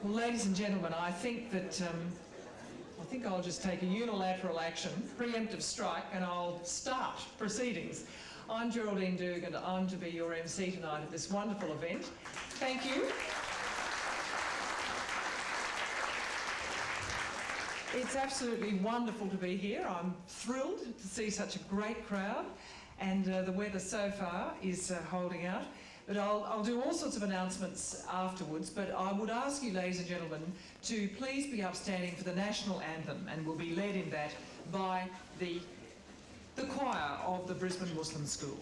Well, ladies and gentlemen, I think I'll just take a unilateral action, preemptive strike, and I'll start proceedings. I'm Geraldine Doog, and I'm to be your MC tonight at this wonderful event. Thank you. It's absolutely wonderful to be here. I'm thrilled to see such a great crowd, and the weather so far is holding out. But I'll do all sorts of announcements afterwards, but I would ask you, ladies and gentlemen, to please be upstanding for the national anthem, and we'll be led in that by the choir of the Brisbane Muslim School.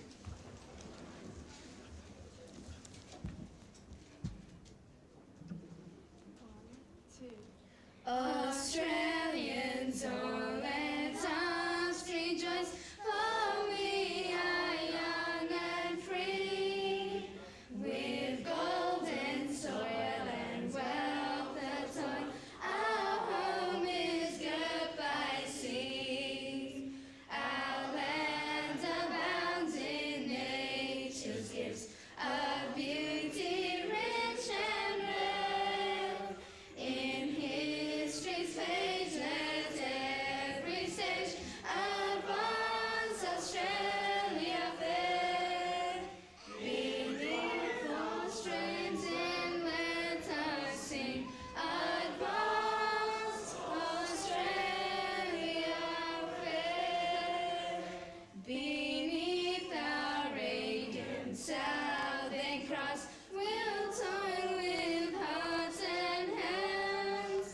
Australians, all let us rejoice, for we are young and free, with golden soil and wealth atone. Our home is girt by sea, our land abounds in nature's gifts of beauty rich and rare. In history's page let every stage advance Australia fair. Beneath all strains and let us sing, advance Australia fair. Beneath our radiant Southern Cross we'll toil with hearts and hands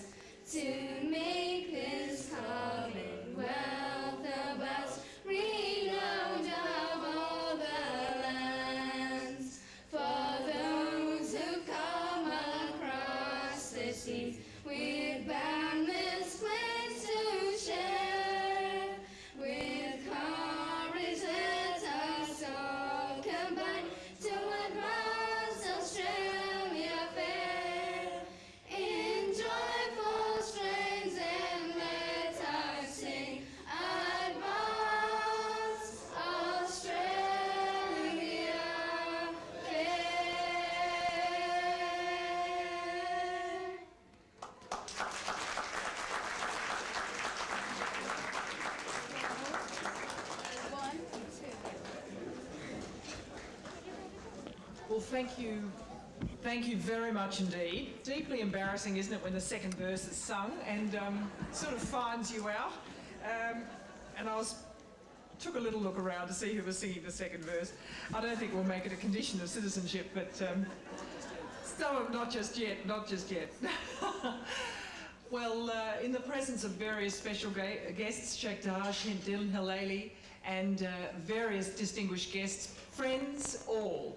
to make this Commonwealth of us renowned of all the lands. For those who come across the seas with boundless plains to share, with courage let us all combine to advance Australia fair. In joyful strains and let us sing, advance Australia fair. One, two. Well, thank you. Thank you very much indeed. Deeply embarrassing, isn't it, when the second verse is sung and sort of finds you out. And I took a little look around to see who was singing the second verse. I don't think we'll make it a condition of citizenship, but not just yet, not just yet. Well, in the presence of various special guests, Sheikh Tahash, Dylan Halali, and various distinguished guests, friends all,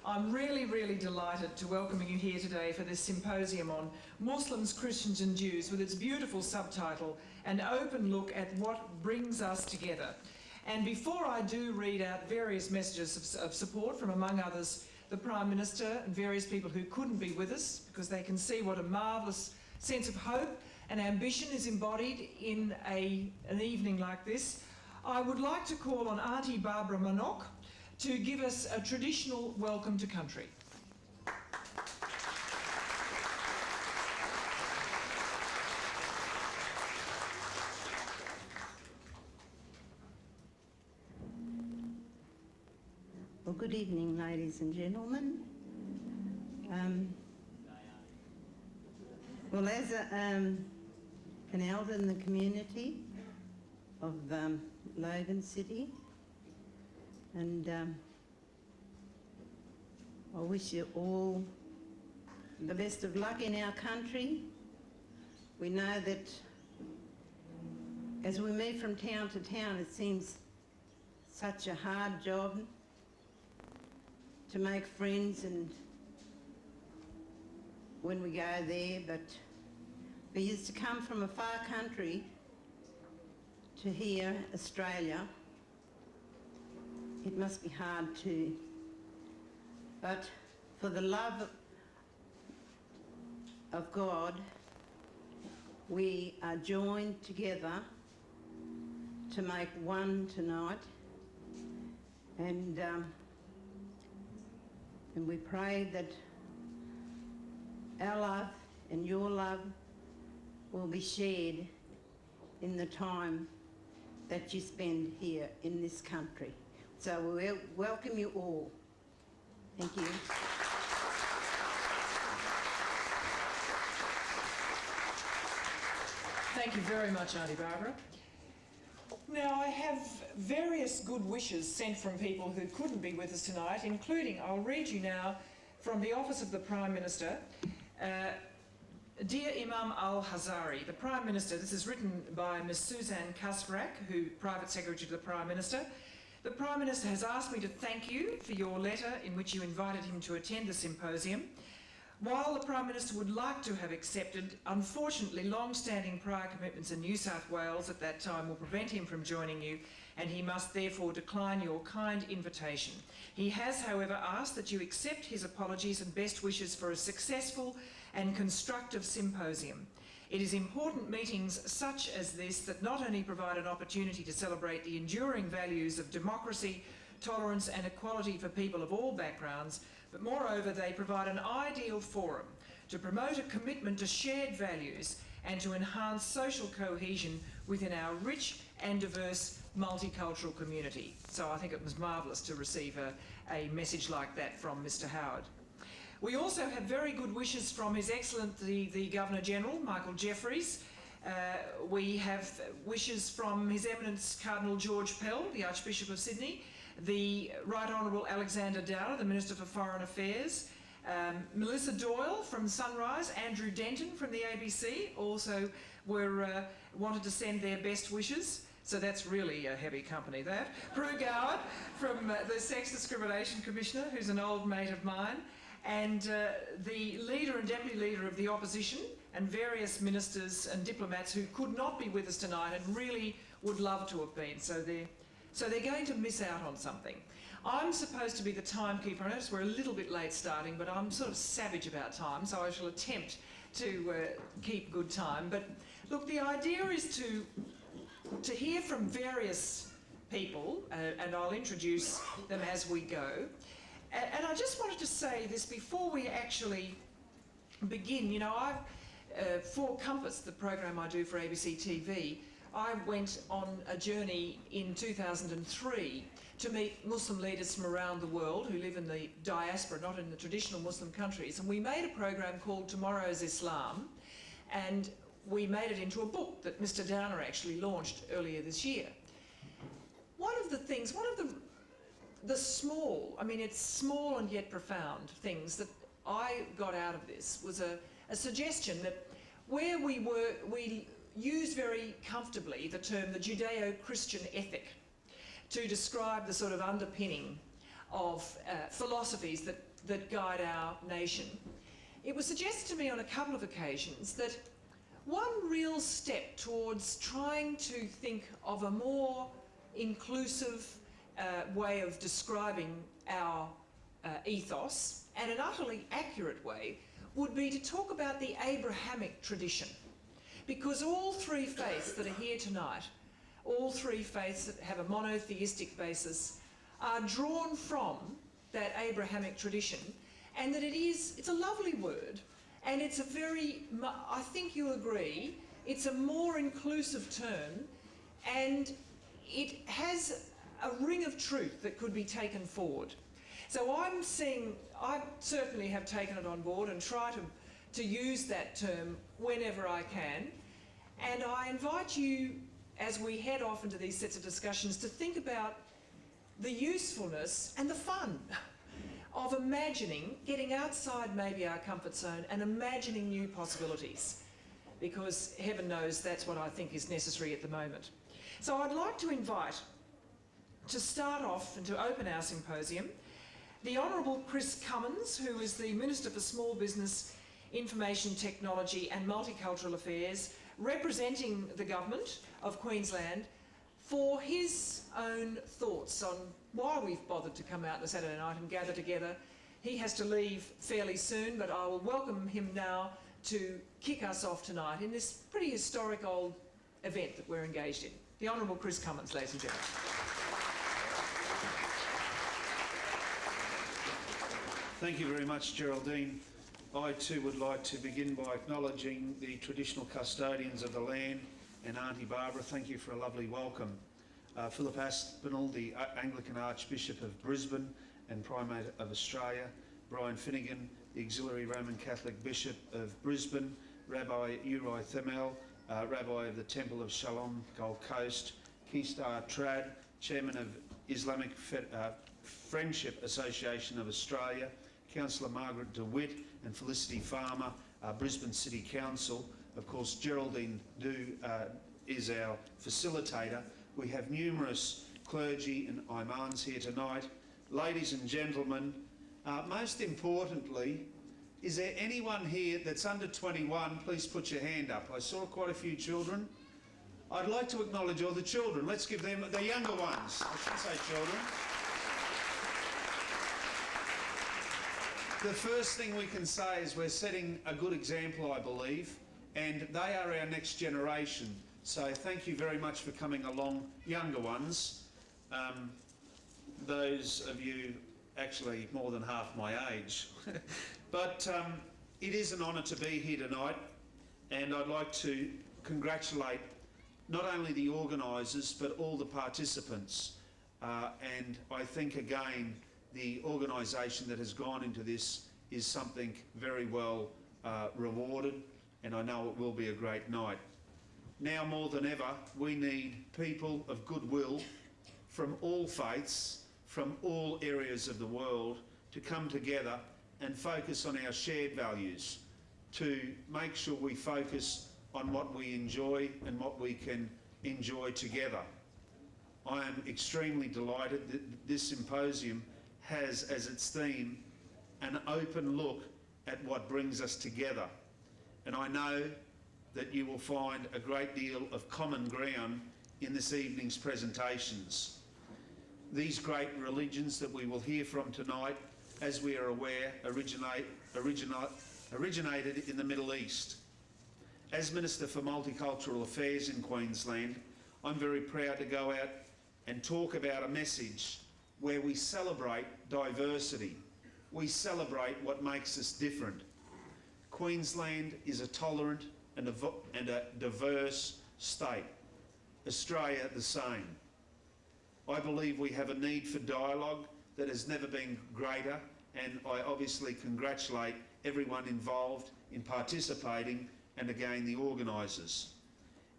I'm really, really delighted to welcome you here today for this symposium on Muslims, Christians and Jews, with its beautiful subtitle, An Open Look at What Brings Us Together. And before I do read out various messages of support from, among others, the Prime Minister and various people who couldn't be with us, because they can see what a marvellous sense of hope and ambition is embodied in an evening like this, I would like to call on Auntie Barbara Manock to give us a traditional welcome to country. Well, good evening, ladies and gentlemen. Well, as an elder in the community of Logan City, and I wish you all the best of luck in our country. We know that as we move from town to town, it seems such a hard job to make friends and when we go there, but we used to come from a far country to here, Australia. It must be hard too. But for the love of God, we are joined together to make one tonight, and we pray that our love and your love will be shared in the time that you spend here in this country. So we welcome you all. Thank you. Thank you very much, Auntie Barbara. Now, I have various good wishes sent from people who couldn't be with us tonight, including, I'll read you now, from the Office of the Prime Minister. Dear Imam Al-Hazari, the Prime Minister, this is written by Ms Suzanne Kasvarak, who Private Secretary to the Prime Minister. The Prime Minister has asked me to thank you for your letter in which you invited him to attend the symposium. While the Prime Minister would like to have accepted, unfortunately long-standing prior commitments in New South Wales at that time will prevent him from joining you, and he must therefore decline your kind invitation. He has, however, asked that you accept his apologies and best wishes for a successful and constructive symposium. It is important meetings such as this that not only provide an opportunity to celebrate the enduring values of democracy, tolerance and equality for people of all backgrounds, but moreover they provide an ideal forum to promote a commitment to shared values and to enhance social cohesion within our rich and diverse multicultural community. So I think it was marvellous to receive a message like that from Mr Howard. We also have very good wishes from His Excellency the Governor-General, Michael Jeffries. We have wishes from His Eminence Cardinal George Pell, the Archbishop of Sydney, the Right Honourable Alexander Dowler, the Minister for Foreign Affairs, Melissa Doyle from Sunrise, Andrew Denton from the ABC also wanted to send their best wishes. So that's really a heavy company, that. Prue Goward from the Sex Discrimination Commissioner, who's an old mate of mine, and the Leader and Deputy Leader of the Opposition, and various ministers and diplomats who could not be with us tonight and really would love to have been. So they're going to miss out on something. I'm supposed to be the timekeeper. I notice we're a little bit late starting, but I'm sort of savage about time, so I shall attempt to keep good time. But look, the idea is to hear from various people, and I'll introduce them as we go. And I just wanted to say this before we actually begin. You know, for Compass, the program I do for ABC TV, I went on a journey in 2003 to meet Muslim leaders from around the world who live in the diaspora, not in the traditional Muslim countries. And we made a program called Tomorrow's Islam, and we made it into a book that Mr Downer actually launched earlier this year. One of the small, I mean it's small and yet profound things that I got out of this was a suggestion that where we used very comfortably the term the Judeo-Christian ethic to describe the sort of underpinning of philosophies that guide our nation. It was suggested to me on a couple of occasions that one real step towards trying to think of a more inclusive way of describing our ethos, and an utterly accurate way, would be to talk about the Abrahamic tradition. Because all three faiths that are here tonight, all three faiths that have a monotheistic basis, are drawn from that Abrahamic tradition, and that it's a lovely word, and it's a very, I think you'll agree, it's a more inclusive term, and it has a ring of truth that could be taken forward. So I certainly have taken it on board and try to use that term whenever I can. And I invite you, as we head off into these sets of discussions, to think about the usefulness and the fun of imagining, getting outside maybe our comfort zone and imagining new possibilities, because heaven knows that's what I think is necessary at the moment. So I'd like to invite, to start off and to open our symposium, the Honourable Chris Cummins, who is the Minister for Small Business, Information Technology and Multicultural Affairs, representing the Government of Queensland, for his own thoughts on why we've bothered to come out on a Saturday night and gather together. He has to leave fairly soon, but I will welcome him now to kick us off tonight in this pretty historic old event that we're engaged in. The Honourable Chris Cummins, ladies and gentlemen. Thank you very much, Geraldine. I too would like to begin by acknowledging the traditional custodians of the land and Auntie Barbara. Thank you for a lovely welcome. Philip Aspinall, the Anglican Archbishop of Brisbane and Primate of Australia, Brian Finnegan, the Auxiliary Roman Catholic Bishop of Brisbane, Rabbi Uri Themel, Rabbi of the Temple of Shalom, Gold Coast, Keistar Trad, Chairman of Islamic Friendship Association of Australia, Councillor Margaret DeWitt and Felicity Farmer, Brisbane City Council. Of course, Geraldine Dew is our facilitator. We have numerous clergy and imams here tonight. Ladies and gentlemen, most importantly, is there anyone here that's under 21? Please put your hand up. I saw quite a few children. I'd like to acknowledge all the children. Let's give them, the younger ones. I shouldn't say children. The first thing we can say is we're setting a good example, I believe, and they are our next generation. So thank you very much for coming along, younger ones. Those of you actually more than half my age. But it is an honour to be here tonight, and I'd like to congratulate not only the organisers but all the participants. And I think again the organisation that has gone into this is something very well rewarded, and I know it will be a great night. Now more than ever, we need people of goodwill from all faiths, from all areas of the world, to come together and focus on our shared values, to make sure we focus on what we enjoy and what we can enjoy together. I am extremely delighted that this symposium has as its theme an open look at what brings us together. And I know that you will find a great deal of common ground in this evening's presentations. These great religions that we will hear from tonight, as we are aware, originated in the Middle East. As Minister for Multicultural Affairs in Queensland, I'm very proud to go out and talk about a message where we celebrate diversity. We celebrate what makes us different. Queensland is a tolerant and a diverse state. Australia the same. I believe we have a need for dialogue that has never been greater, and I obviously congratulate everyone involved in participating and again the organisers.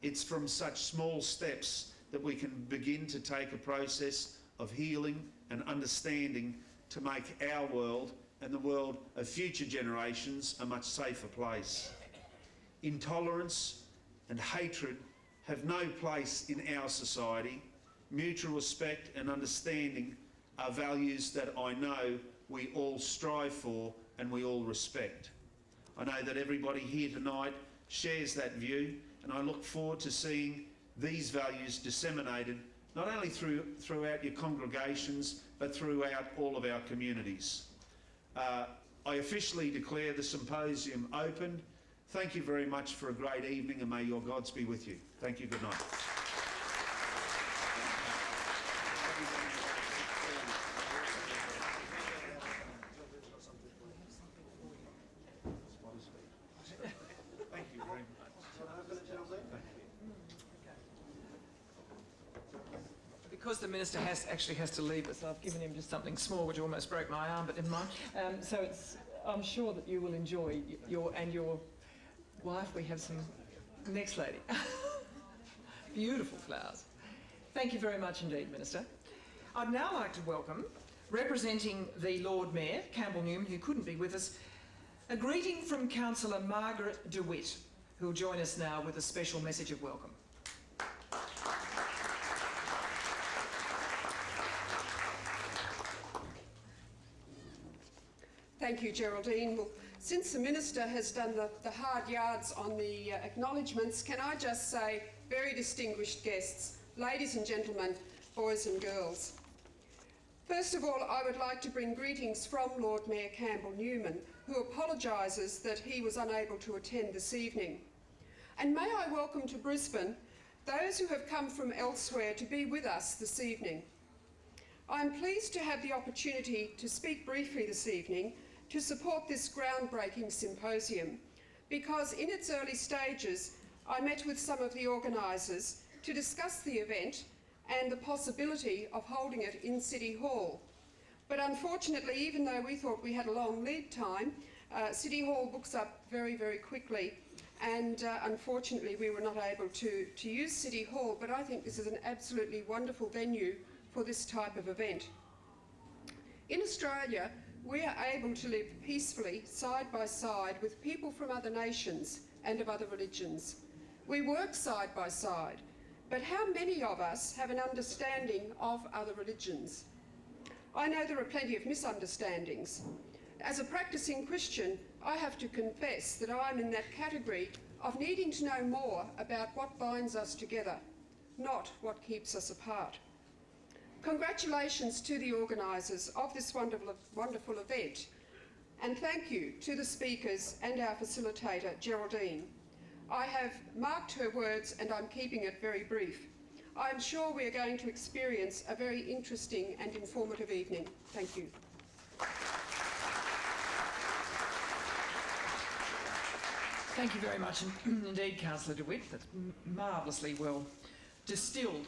It's from such small steps that we can begin to take a process of healing and understanding to make our world and the world of future generations a much safer place. Intolerance and hatred have no place in our society. Mutual respect and understanding are values that I know we all strive for and we all respect. I know that everybody here tonight shares that view, and I look forward to seeing these values disseminated not only throughout your congregations but throughout all of our communities. I officially declare the symposium open. Thank you very much for a great evening, and may your gods be with you. Thank you. Good night. Thank you very much. Because the Minister actually has to leave us, I've given him just something small which almost broke my arm, but never mind. So I'm sure that you will enjoy your wife. We have some, next lady. Beautiful flowers. Thank you very much indeed, Minister. I'd now like to welcome, representing the Lord Mayor, Campbell Newman, who couldn't be with us, a greeting from Councillor Margaret DeWitt, who will join us now with a special message of welcome. Thank you, Geraldine. Well, since the Minister has done the hard yards on the acknowledgements, can I just say, very distinguished guests, ladies and gentlemen, boys and girls. First of all, I would like to bring greetings from Lord Mayor Campbell Newman, who apologises that he was unable to attend this evening. And may I welcome to Brisbane those who have come from elsewhere to be with us this evening. I am pleased to have the opportunity to speak briefly this evening to support this groundbreaking symposium because in its early stages I met with some of the organisers to discuss the event and the possibility of holding it in City Hall. But unfortunately, even though we thought we had a long lead time, City Hall books up very, very quickly, and unfortunately we were not able to use City Hall, but I think this is an absolutely wonderful venue for this type of event. In Australia, we are able to live peacefully side by side with people from other nations and of other religions. We work side by side, but how many of us have an understanding of other religions? I know there are plenty of misunderstandings. As a practicing Christian, I have to confess that I'm in that category of needing to know more about what binds us together, not what keeps us apart. Congratulations to the organisers of this wonderful event, and thank you to the speakers and our facilitator, Geraldine. I have marked her words and I'm keeping it very brief. I am sure we are going to experience a very interesting and informative evening. Thank you. Thank you very much indeed, Councillor DeWitt. That's marvellously well distilled.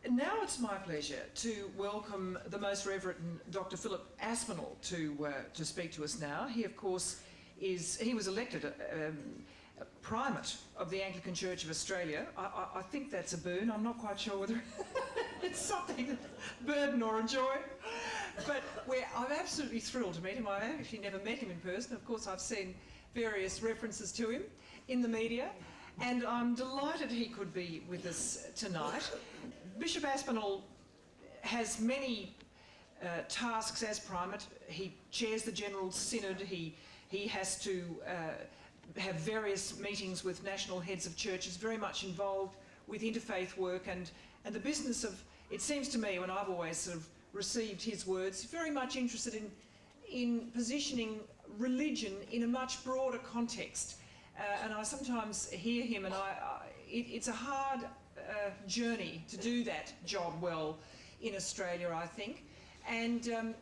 Now it's my pleasure to welcome the Most Reverend Dr. Philip Aspinall to speak to us now. He, of course, he was elected Primate of the Anglican Church of Australia. I think that's a boon. I'm not quite sure whether it's something, a burden or a joy. But I'm absolutely thrilled to meet him. I've actually never met him in person. Of course, I've seen various references to him in the media, and I'm delighted he could be with us tonight. Bishop Aspinall has many tasks as Primate. He chairs the General Synod. He has to have various meetings with national heads of churches, very much involved with interfaith work and the business of, it seems to me, when I've always sort of received his words, very much interested in positioning religion in a much broader context. And I sometimes hear him, and it's a hard journey to do that job well in Australia, I think. And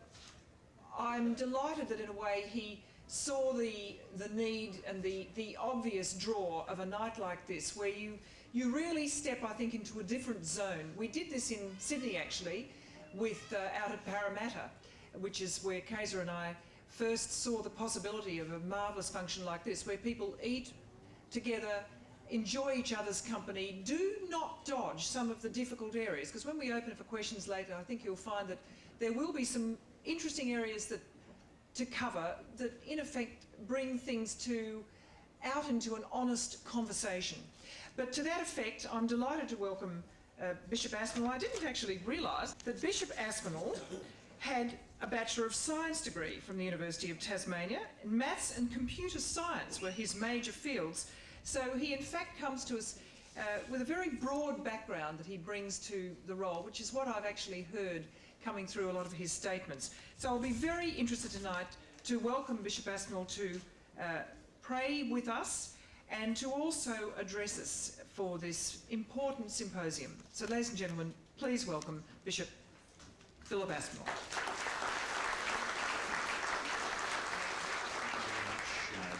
I'm delighted that in a way he saw the need and the obvious draw of a night like this, where you really step, I think, into a different zone. We did this in Sydney, actually, with out at Parramatta, which is where Kaiser and I first saw the possibility of a marvellous function like this, where people eat together, enjoy each other's company, do not dodge some of the difficult areas, because when we open it for questions later, I think you'll find that there will be some interesting areas to cover that in effect bring things out into an honest conversation. But to that effect, I'm delighted to welcome Bishop Aspinall. I didn't actually realise that Bishop Aspinall had a Bachelor of Science degree from the University of Tasmania. Maths and computer science were his major fields. So he in fact comes to us with a very broad background that he brings to the role, which is what I've actually heard coming through a lot of his statements. So I'll be very interested tonight to welcome Bishop Aspinall to pray with us and to also address us for this important symposium. So ladies and gentlemen, please welcome Bishop Philip Aspinall.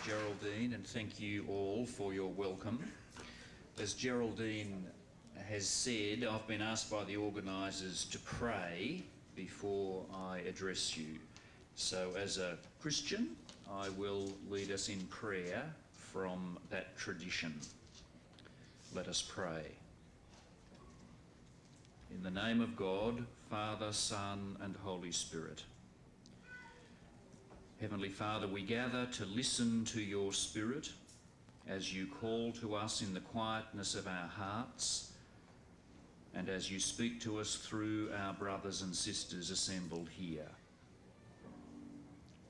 Geraldine, and thank you all for your welcome. As Geraldine has said, I've been asked by the organisers to pray before I address you. So as a Christian, I will lead us in prayer from that tradition. Let us pray. In the name of God, Father, Son, and Holy Spirit. Heavenly Father, we gather to listen to your Spirit as you call to us in the quietness of our hearts and as you speak to us through our brothers and sisters assembled here.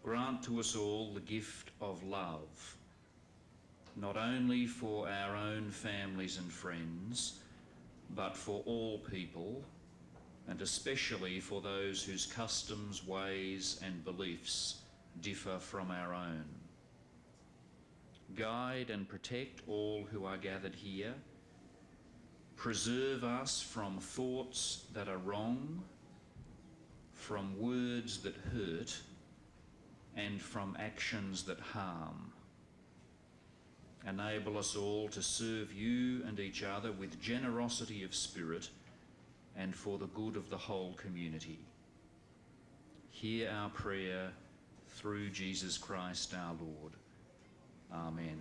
Grant to us all the gift of love, not only for our own families and friends, but for all people, and especially for those whose customs, ways, and beliefs differ from our own. Guide and protect all who are gathered here. Preserve us from thoughts that are wrong, from words that hurt, and from actions that harm. Enable us all to serve you and each other with generosity of spirit and for the good of the whole community. Hear our prayer through Jesus Christ our Lord. Amen.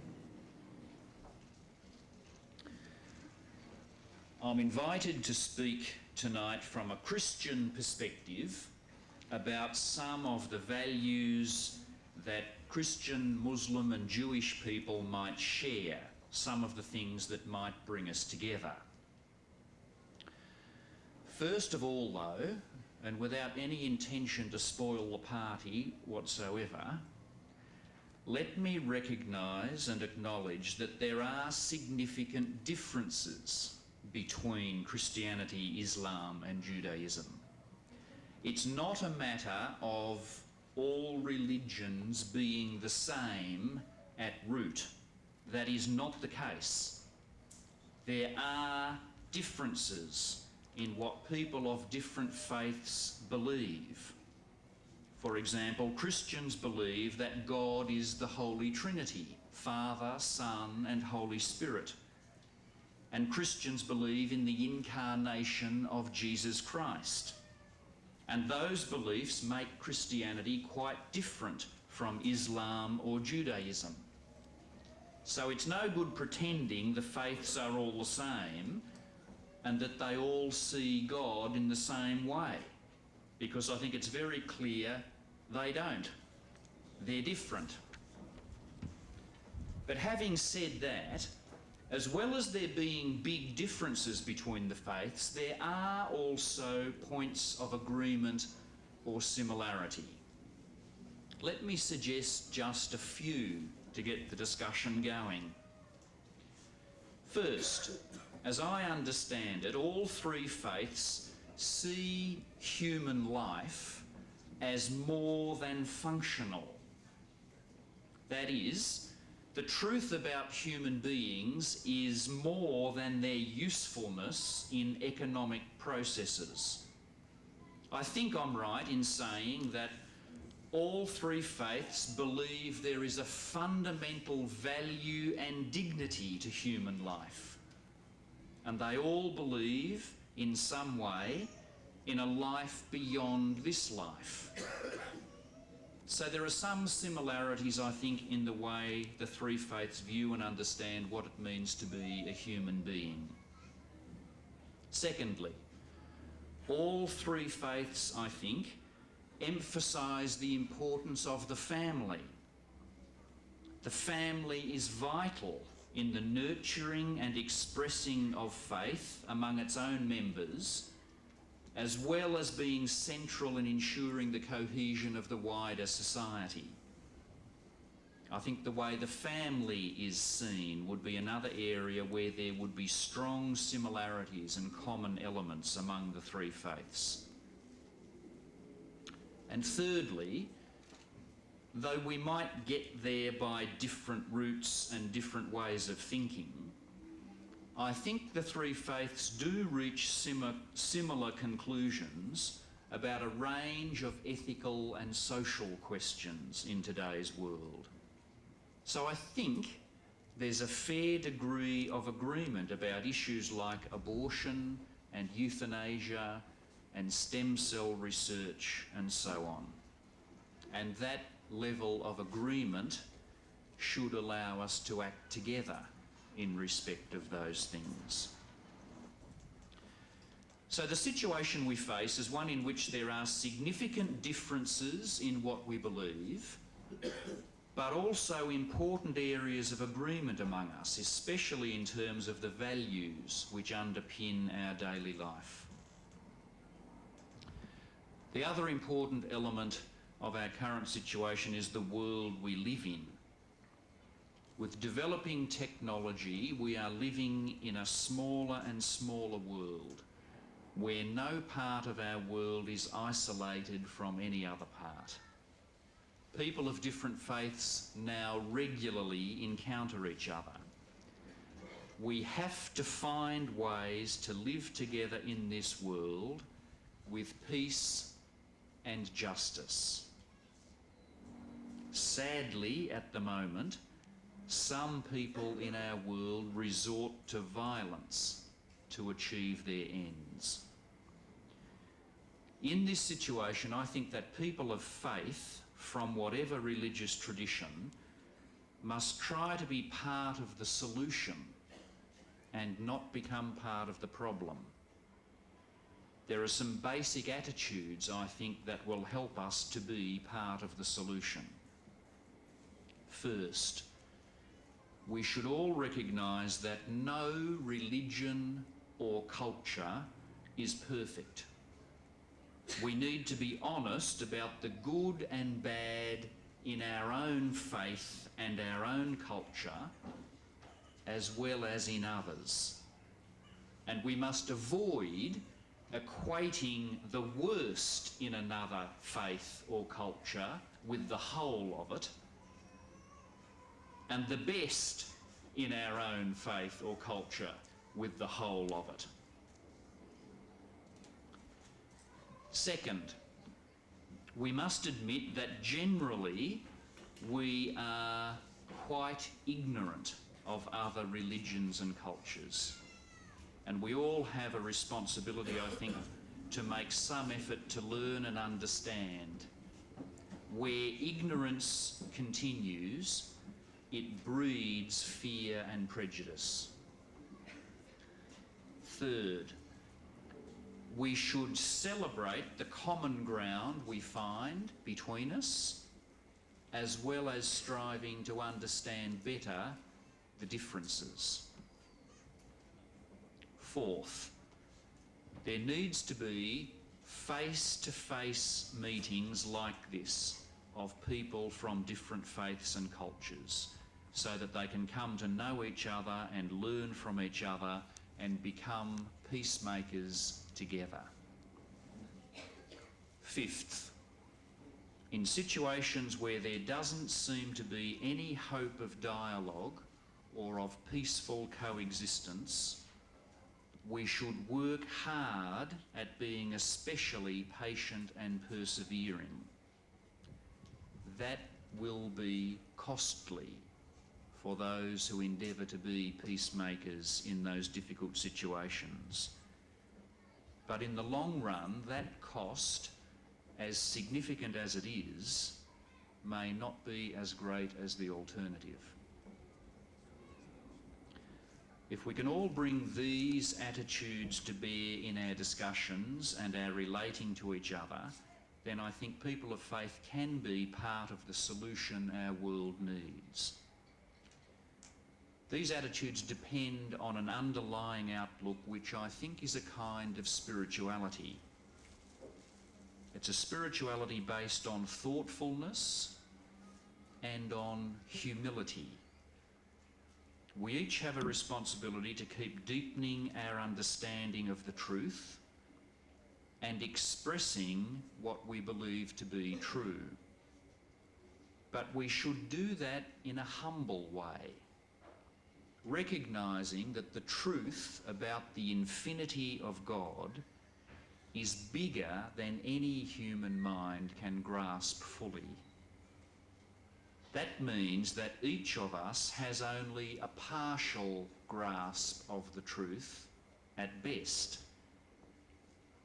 I'm invited to speak tonight from a Christian perspective about some of the values that Christian, Muslim and Jewish people might share, some of the things that might bring us together. First of all though, and without any intention to spoil the party whatsoever, let me recognise and acknowledge that there are significant differences between Christianity, Islam and Judaism. It's not a matter of all religions being the same at root. That is not the case. There are differences in what people of different faiths believe. For example, Christians believe that God is the Holy Trinity, Father, Son and Holy Spirit. And Christians believe in the incarnation of Jesus Christ. And those beliefs make Christianity quite different from Islam or Judaism. So it's no good pretending the faiths are all the same and that they all see God in the same way, because I think it's very clear they don't. They're different. But having said that, as well as there being big differences between the faiths, there are also points of agreement or similarity. Let me suggest just a few to get the discussion going. First, as I understand it, all three faiths see human life as more than functional. That is, the truth about human beings is more than their usefulness in economic processes. I think I'm right in saying that all three faiths believe there is a fundamental value and dignity to human life. And they all believe, in some way, in a life beyond this life. So there are some similarities, I think, in the way the three faiths view and understand what it means to be a human being. Secondly, all three faiths, I think, emphasise the importance of the family. The family is vital in the nurturing and expressing of faith among its own members, as well as being central in ensuring the cohesion of the wider society. I think the way the family is seen would be another area where there would be strong similarities and common elements among the three faiths. And thirdly, though we might get there by different routes and different ways of thinking, I think the three faiths do reach similar conclusions about a range of ethical and social questions in today's world. So I think there's a fair degree of agreement about issues like abortion and euthanasia and stem cell research and so on. And that level of agreement should allow us to act together in respect of those things. So the situation we face is one in which there are significant differences in what we believe, but also important areas of agreement among us, especially in terms of the values which underpin our daily life. The other important element of our current situation is the world we live in. With developing technology, we are living in a smaller and smaller world, where no part of our world is isolated from any other part. People of different faiths now regularly encounter each other. We have to find ways to live together in this world with peace and justice. Sadly, at the moment, some people in our world resort to violence to achieve their ends. In this situation, I think that people of faith, from whatever religious tradition, must try to be part of the solution and not become part of the problem. There are some basic attitudes, I think, that will help us to be part of the solution. First, we should all recognise that no religion or culture is perfect. We need to be honest about the good and bad in our own faith and our own culture, as well as in others. And we must avoid equating the worst in another faith or culture with the whole of it, and the best in our own faith or culture with the whole of it. Second, we must admit that generally we are quite ignorant of other religions and cultures. And we all have a responsibility, I think, to make some effort to learn and understand. Where ignorance continues, it breeds fear and prejudice. Third, we should celebrate the common ground we find between us, as well as striving to understand better the differences. Fourth, there needs to be face-to-face meetings like this of people from different faiths and cultures, so that they can come to know each other and learn from each other and become peacemakers together. Fifth, in situations where there doesn't seem to be any hope of dialogue or of peaceful coexistence, we should work hard at being especially patient and persevering. That will be costly for those who endeavour to be peacemakers in those difficult situations. But in the long run, that cost, as significant as it is, may not be as great as the alternative. If we can all bring these attitudes to bear in our discussions and our relating to each other, then I think people of faith can be part of the solution our world needs. These attitudes depend on an underlying outlook which I think is a kind of spirituality. It's a spirituality based on thoughtfulness and on humility. We each have a responsibility to keep deepening our understanding of the truth and expressing what we believe to be true. But we should do that in a humble way, recognising that the truth about the infinity of God is bigger than any human mind can grasp fully. That means that each of us has only a partial grasp of the truth at best.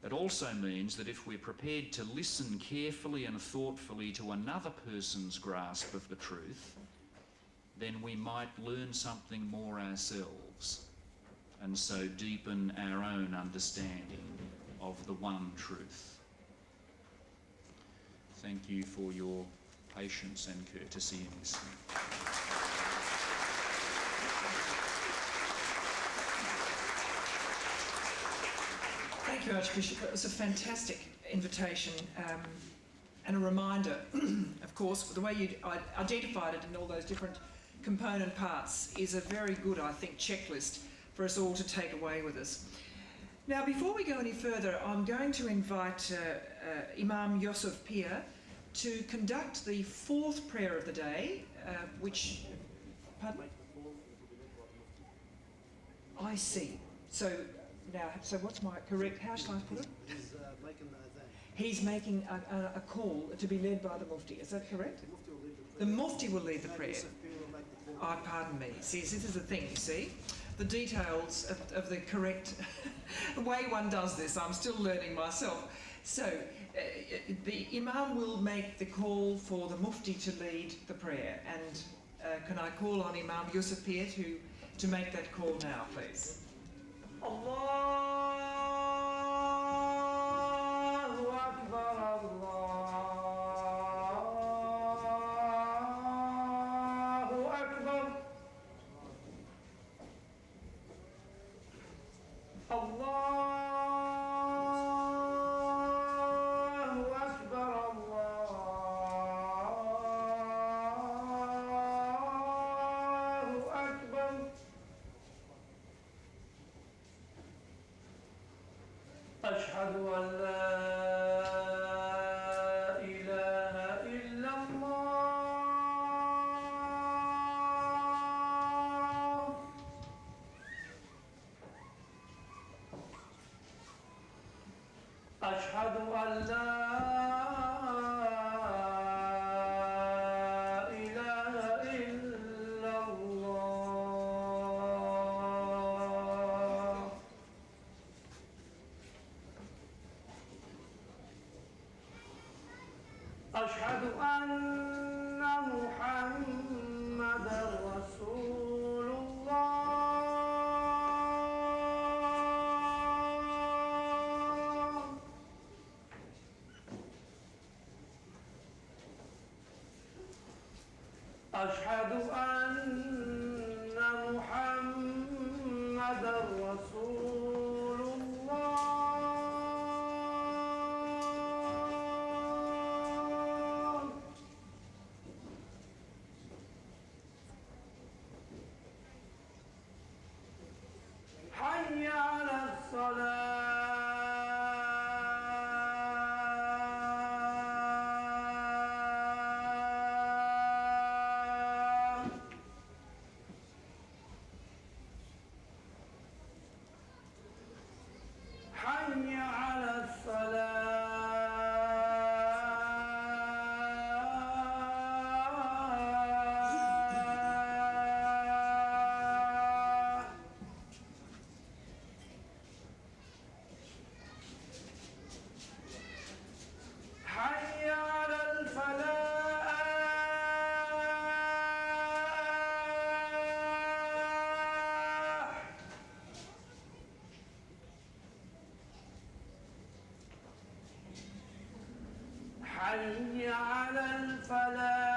It also means that if we're prepared to listen carefully and thoughtfully to another person's grasp of the truth, then we might learn something more ourselves, and so deepen our own understanding of the one truth. Thank you for your patience and courtesy in listening. Thank you, Archbishop. It was a fantastic invitation and a reminder, of course, the way you identified it in all those different component parts is a very good, I think, checklist for us all to take away with us. Now, before we go any further, I'm going to invite Imam Yosef Pir to conduct the fourth prayer of the day, which... Pardon me? I see. So, now, so what's my correct... How shall I put it? He's making the adhan. He's making a call to be led by the Mufti. Is that correct? The Mufti will lead the prayer. The Mufti will lead the prayer. Oh, pardon me. See, this is the thing, you see. The details of the correct way one does this, I'm still learning myself. So, the Imam will make the call for the Mufti to lead the prayer. And can I call on Imam Yusuf Piet to make that call now, please? Allahu Akbar, Allahu Akbar. Allahu Akbar, Allahu Akbar. أشهد أن لا إله إلا الله. أشهد أن لا إله إلا الله. أشهد أن محمدًا رسول الله. أشهد أن محمدًا رسول الله. حي على الصلاة. حي على الصلاة. حي على الفلاح. حي على الفلاح.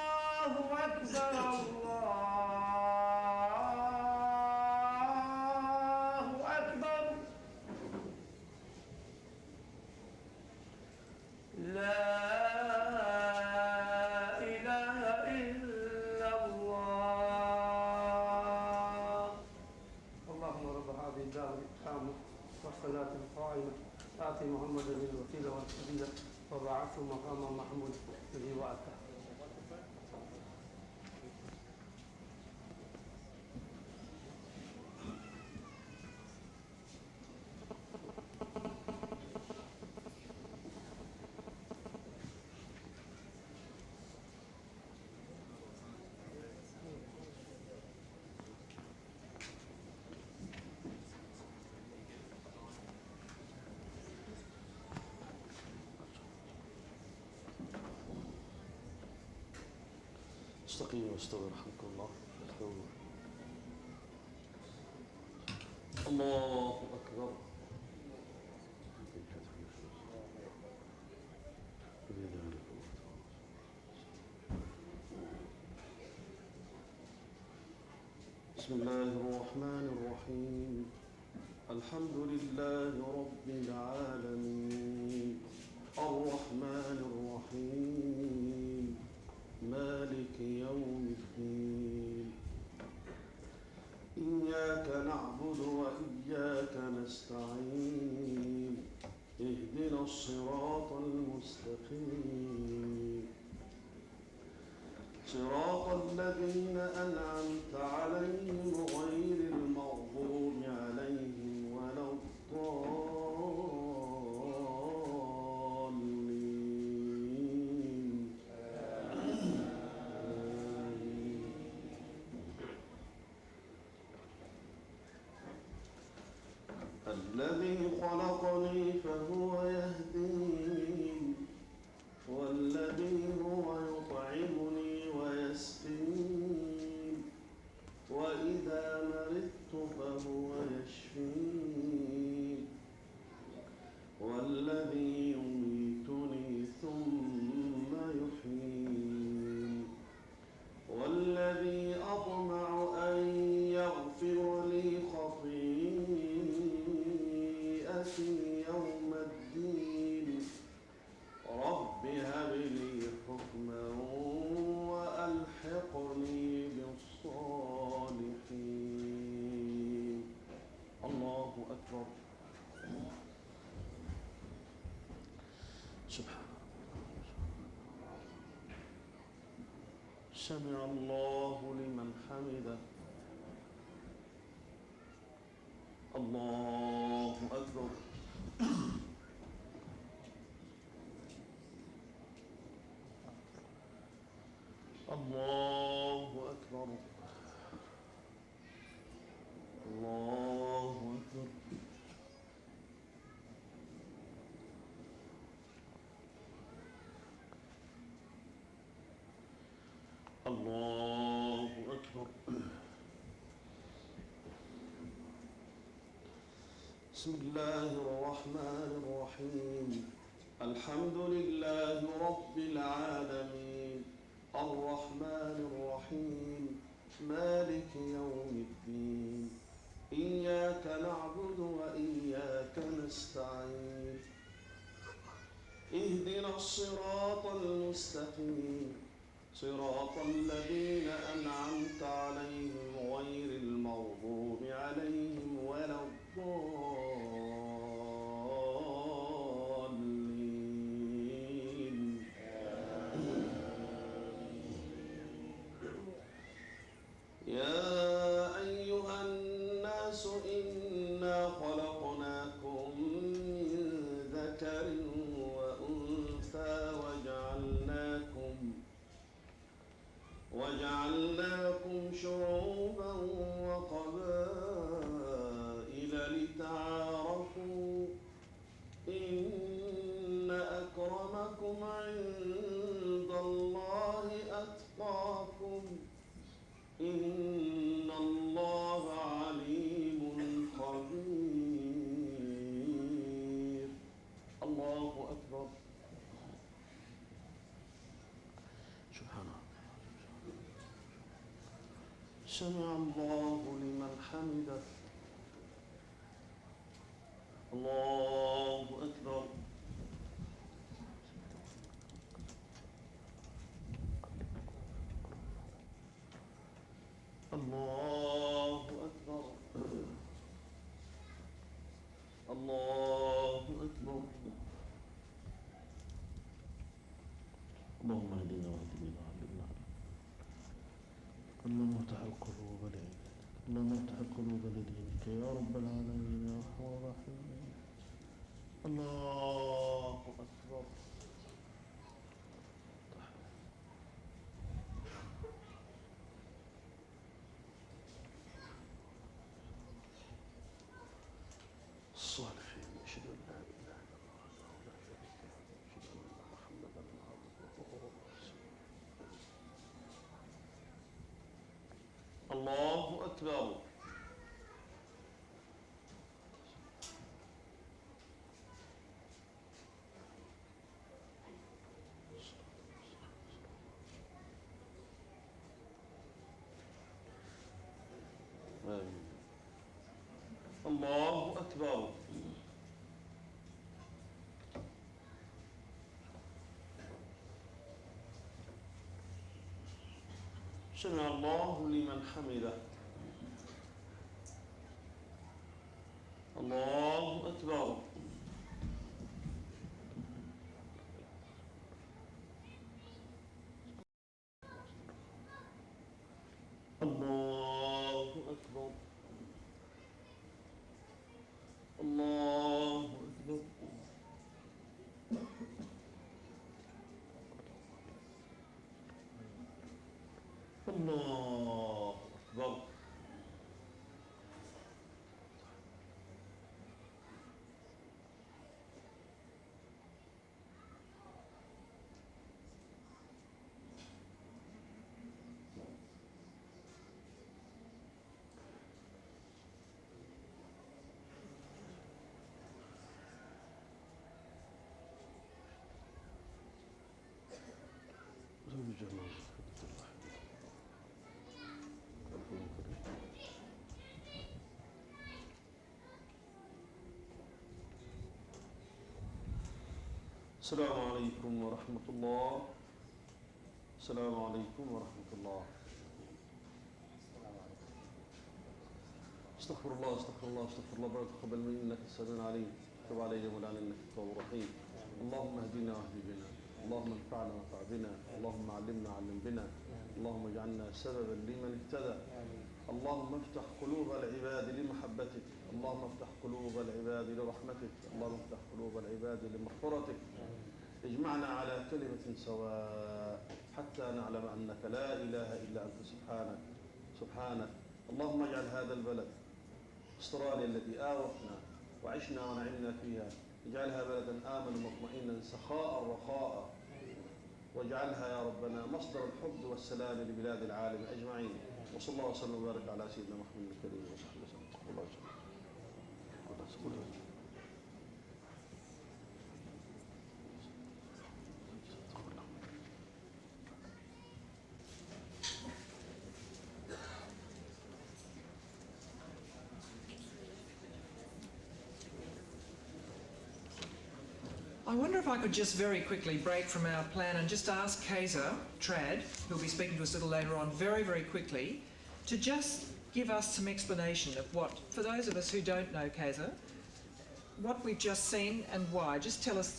الله أكبر، الله أكبر. لا إله إلا الله. اللهم رب هذه الدار التامة والصلاة القائمة آت محمدا الوسيلة والفضيلة وبعثه مقاما محمودا الذي وعدته. استقيموا واستووا رحمكم الله. الله أكبر. بسم الله الرحمن الرحيم. الحمد لله رب العالمين الرحمن الرحيم مالك يوم الدين. إياك نعبد وإياك نستعين. اهدنا الصراط المستقيم صراط الذين أنعمت عليهم غير المغضوب عليهم ولا الضالين. الذي خلقني فهو يهدين والذي هو يطعمني ويسقين وإذا مرضت فهو يشفين والذي يميتني ثم يحيين والذي أطمع أن يغفر لي خطيئتي يوم الدين رب هب لي حكما وألحقني بالصالحين. الله أكبر. سبحان سمع الله لمن حمده. الله أكبر. الله أكبر. الله أكبر. الله أكبر. بسم الله الرحمن الرحيم. الحمد لله رب العالمين الرحمن الرحيم مالك يوم الدين إياك نعبد وإياك نستعين اهدنا الصراط المستقيم صراط الذين أنعمت عليهم غير المغضوب عليهم ولا الضالين. يا أيها الناس إنا خلقناكم من ذكر وأنثى وجعلناكم شعوبا وقبائل لتعارفوا إن أكرمكم عند الله أتقاكم إن الله عليم خبير. الله أكبر. سبحان الله. سمع الله لمن حمده. الله أكبر. الله أكبر. الله أكبر. اللهم اهدنا واهد بنا وعلمنا اللهم افتح القلوب لعبادك اللهم افتح القلوب لدينك يا رب العالمين يا أرحم الراحمين. الله أكبر. الصالحين أشهد أن لا إله إلا الله وحده لا شريك له وأشهد أن محمدا عبده ورسوله. الله أكبر. آمين. الله أكبر. سمع الله لمن حمده. الله أكبر. الله أكبر. السلام عليكم ورحمة الله. السلام عليكم ورحمة الله. استغفر الله استغفر الله استغفر الله ربنا تقبل منا إنك السميع العليم. تب علينا مولانا إنك التواب الرحيم. اللهم اهدنا واهد بنا. اللهم انفعنا وانفع بنا. اللهم علمنا علم بنا. اللهم اجعلنا سببا لمن اهتدى. اللهم افتح قلوب العباد لمحبتك. اللهم افتح قلوب العباد لرحمتك. اللهم افتح قلوب العباد لمغفرتك. اجمعنا على كلمة سواء حتى نعلم أنك لا إله إلا أنت سبحانك سبحانك. اللهم اجعل هذا البلد استراليا التي آوتنا وعشنا ونعمنا فيها، اجعلها بلدا آمنا مطمئنا سخاء رخاء، واجعلها يا ربنا مصدر الحب والسلام لبلاد العالم أجمعين. وصلى الله وسلم وبارك على سيدنا محمد الكريم وصحبه وسلم. الله يسلمك. I wonder if I could just very quickly break from our plan and just ask Kaiser Trad, who'll be speaking to us a little later on, very, very quickly, to just give us some explanation of what, for those of us who don't know Kaiser, what we've just seen and why. Just tell us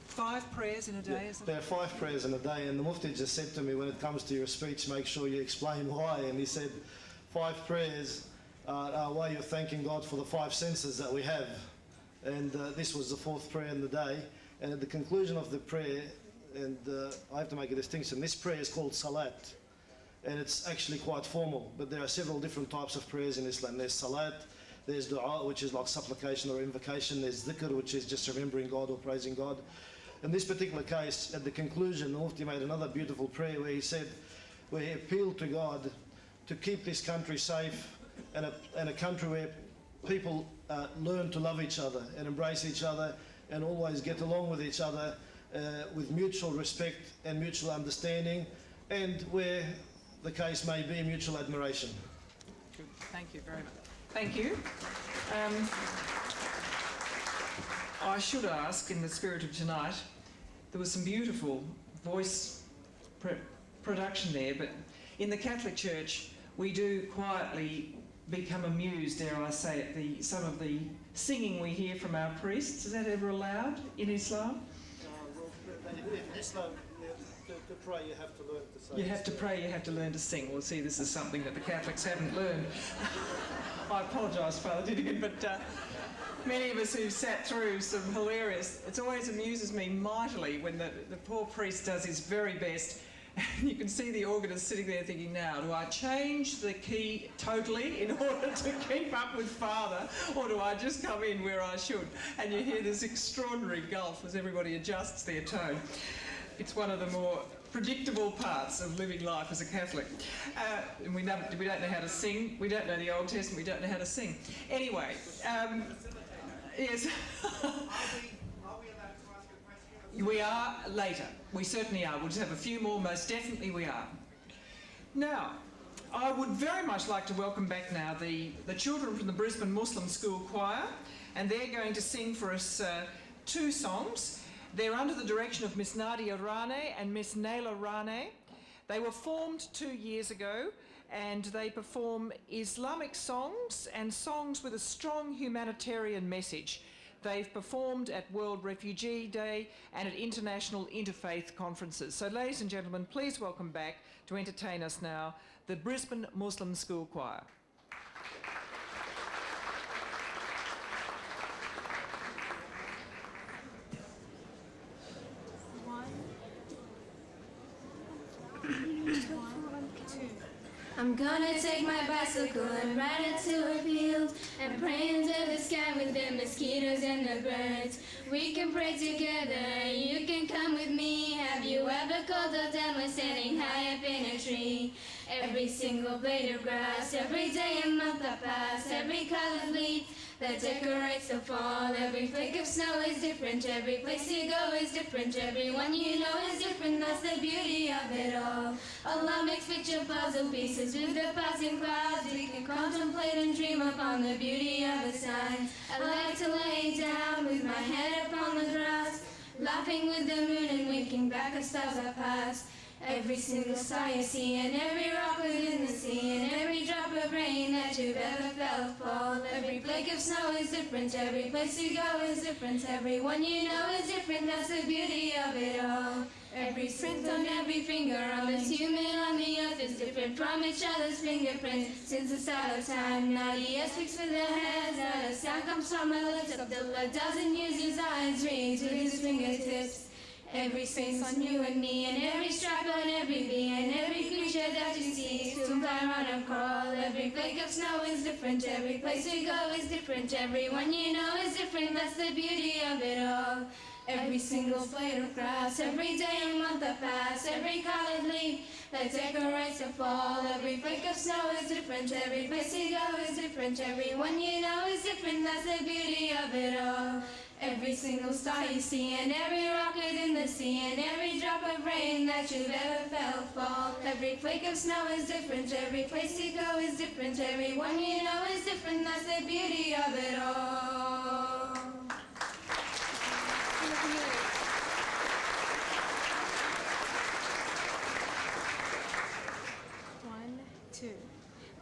5 prayers in a day, isn't it? There are 5 prayers in a day, and the Mufti just said to me, when it comes to your speech, make sure you explain why. And he said 5 prayers are a way of thanking God for the 5 senses that we have. And this was the 4th prayer in the day. And at the conclusion of the prayer, and I have to make a distinction, this prayer is called Salat. And it's actually quite formal, but there are several different types of prayers in Islam. There's Salat, there's Dua, which is like supplication or invocation, there's Dhikr, which is just remembering God or praising God. In this particular case, at the conclusion, the Mufti made another beautiful prayer where he said, where he appealed to God to keep this country safe, and a country where people learn to love each other and embrace each other and always get along with each other with mutual respect and mutual understanding, and where the case may be, mutual admiration. Good. Thank you very much. Thank you. I should ask, in the spirit of tonight, there was some beautiful voice production there, but in the Catholic Church we do quietly become amused, dare I say it, some of the singing we hear from our priests. Is that ever allowed in Islam? In Islam, to pray you have to learn to sing. You have to pray, you have to learn to sing. Well, see, this is something that the Catholics haven't learned. I apologise, Father Didigan, but many of us who've sat through some hilarious... It always amuses me mightily when the poor priest does his very best. And you can see the organist sitting there thinking, now, do I change the key totally in order to keep up with Father, or do I just come in where I should? And you hear this extraordinary gulf as everybody adjusts their tone. It's one of the more predictable parts of living life as a Catholic. And we don't know how to sing, we don't know the Old Testament, we don't know how to sing. Anyway, yes. We are later. We certainly are. We'll just have a few more. Most definitely we are. Now, I would very much like to welcome back now the children from the Brisbane Muslim School Choir, and they're going to sing for us 2 songs. They're under the direction of Miss Nadia Rane and Miss Naila Rane. They were formed 2 years ago, and they perform Islamic songs and songs with a strong humanitarian message. They've performed at World Refugee Day and at international interfaith conferences. So, ladies and gentlemen, please welcome back to entertain us now the Brisbane Muslim School Choir. One. I'm gonna take my bicycle and ride it to a field and pray into the sky with the mosquitoes and the birds. We can pray together, you can come with me. Have you ever called out down when standing high up in a tree? Every single blade of grass, every day and month that pass, every colored leaf that decorates the fall. Every flake of snow is different, every place you go is different, everyone you know is different, that's the beauty of it all. Allah makes picture puzzle pieces with the passing clouds. We can contemplate and dream upon the beauty of the signs. I like to lay down with my head upon the grass, laughing with the moon and winking back as stars that pass. Every single star you see, and every rock within the sea, and every drop of rain that you've ever felt fall. Every flake of snow is different, every place you go is different, everyone you know is different, that's the beauty of it all. Every print on every finger of this human on the earth is different from each other's fingerprints since the start of time. Now the earth speaks with their hands, now the sound comes from my lips. Up the blood doesn't use his eyes, reads with his fingertips. Every space on you and me, and every stripe on every bee, and every creature that you see, to fly, run and crawl. Every flake of snow is different, every place we go is different, everyone you know is different, that's the beauty of it all. Every single blade of grass, every day and month that pass, every colored leaf that decorates the fall. Every flake of snow is different, every place you go is different, everyone you know is different, that's the beauty of it all. Every single star you see, and every rock within the sea, and every drop of rain that you've ever felt fall. Every flake of snow is different, every place you go is different, everyone you know is different, that's the beauty of it all.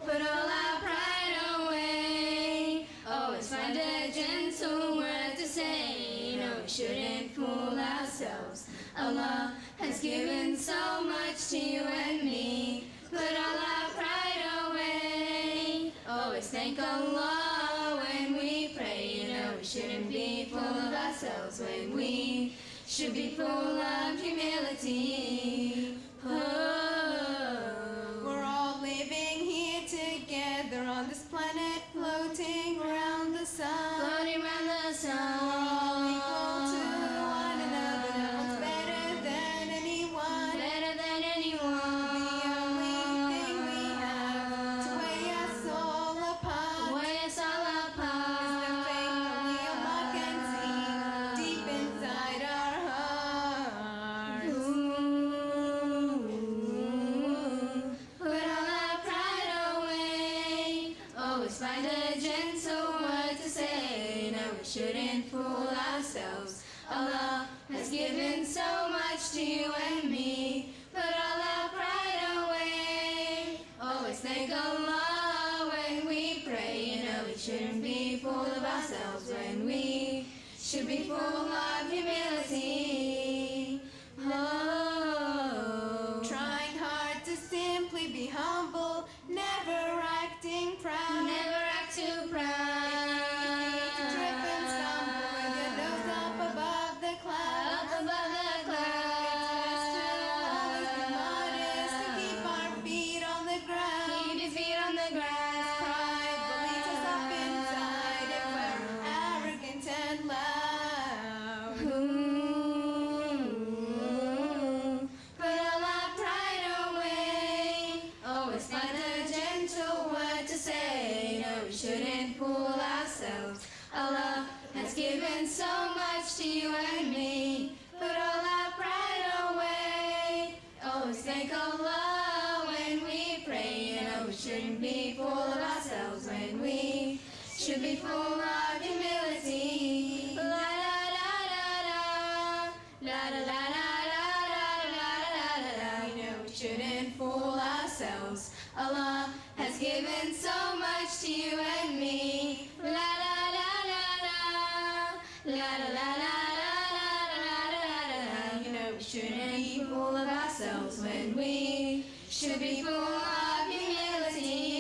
Put all our pride away, always find a gentle word to say. No, we shouldn't fool ourselves. Allah has given so much to you and me. Put all our pride away, always thank Allah when we pray. No, we shouldn't be full of ourselves when we should be full of humility. We're all living here together on this planet, floating around the sun. Floating around the sun. We're all equal to one another. No one's better than anyone. Better than anyone. The only thing we have to weigh us all apart Weigh us all apart. is the faith only Allah can see deep inside our hearts. Put all our pride away, always find a gentle word to say. No, we shouldn't fool ourselves. Allah has given so much to you and me. Put all our pride away, always thank Allah when we pray. No, we shouldn't be full of ourselves when we should be full of humility. Oh. Trying hard to simply be humble, never acting proud. Never act too proud. To trip and stumble with your nose up above the clouds. Up above the It's clouds. best to always be modest, to keep our feet on the ground. Keep your feet on the ground. Pride will eat us up inside if we're arrogant and loud. Put all our pride away, always find a gentle word to say. No, we shouldn't fool ourselves. Allah has given so much to you and me. Put all our pride away, always thank Allah when we pray. No, we shouldn't be full of ourselves when we should be full of humility. La la la la la, la la la la. You know we shouldn't fool ourselves. Allah has given so much to you and me. La la la la la, la la la la. You know we shouldn't be full of ourselves when we should be full of humility.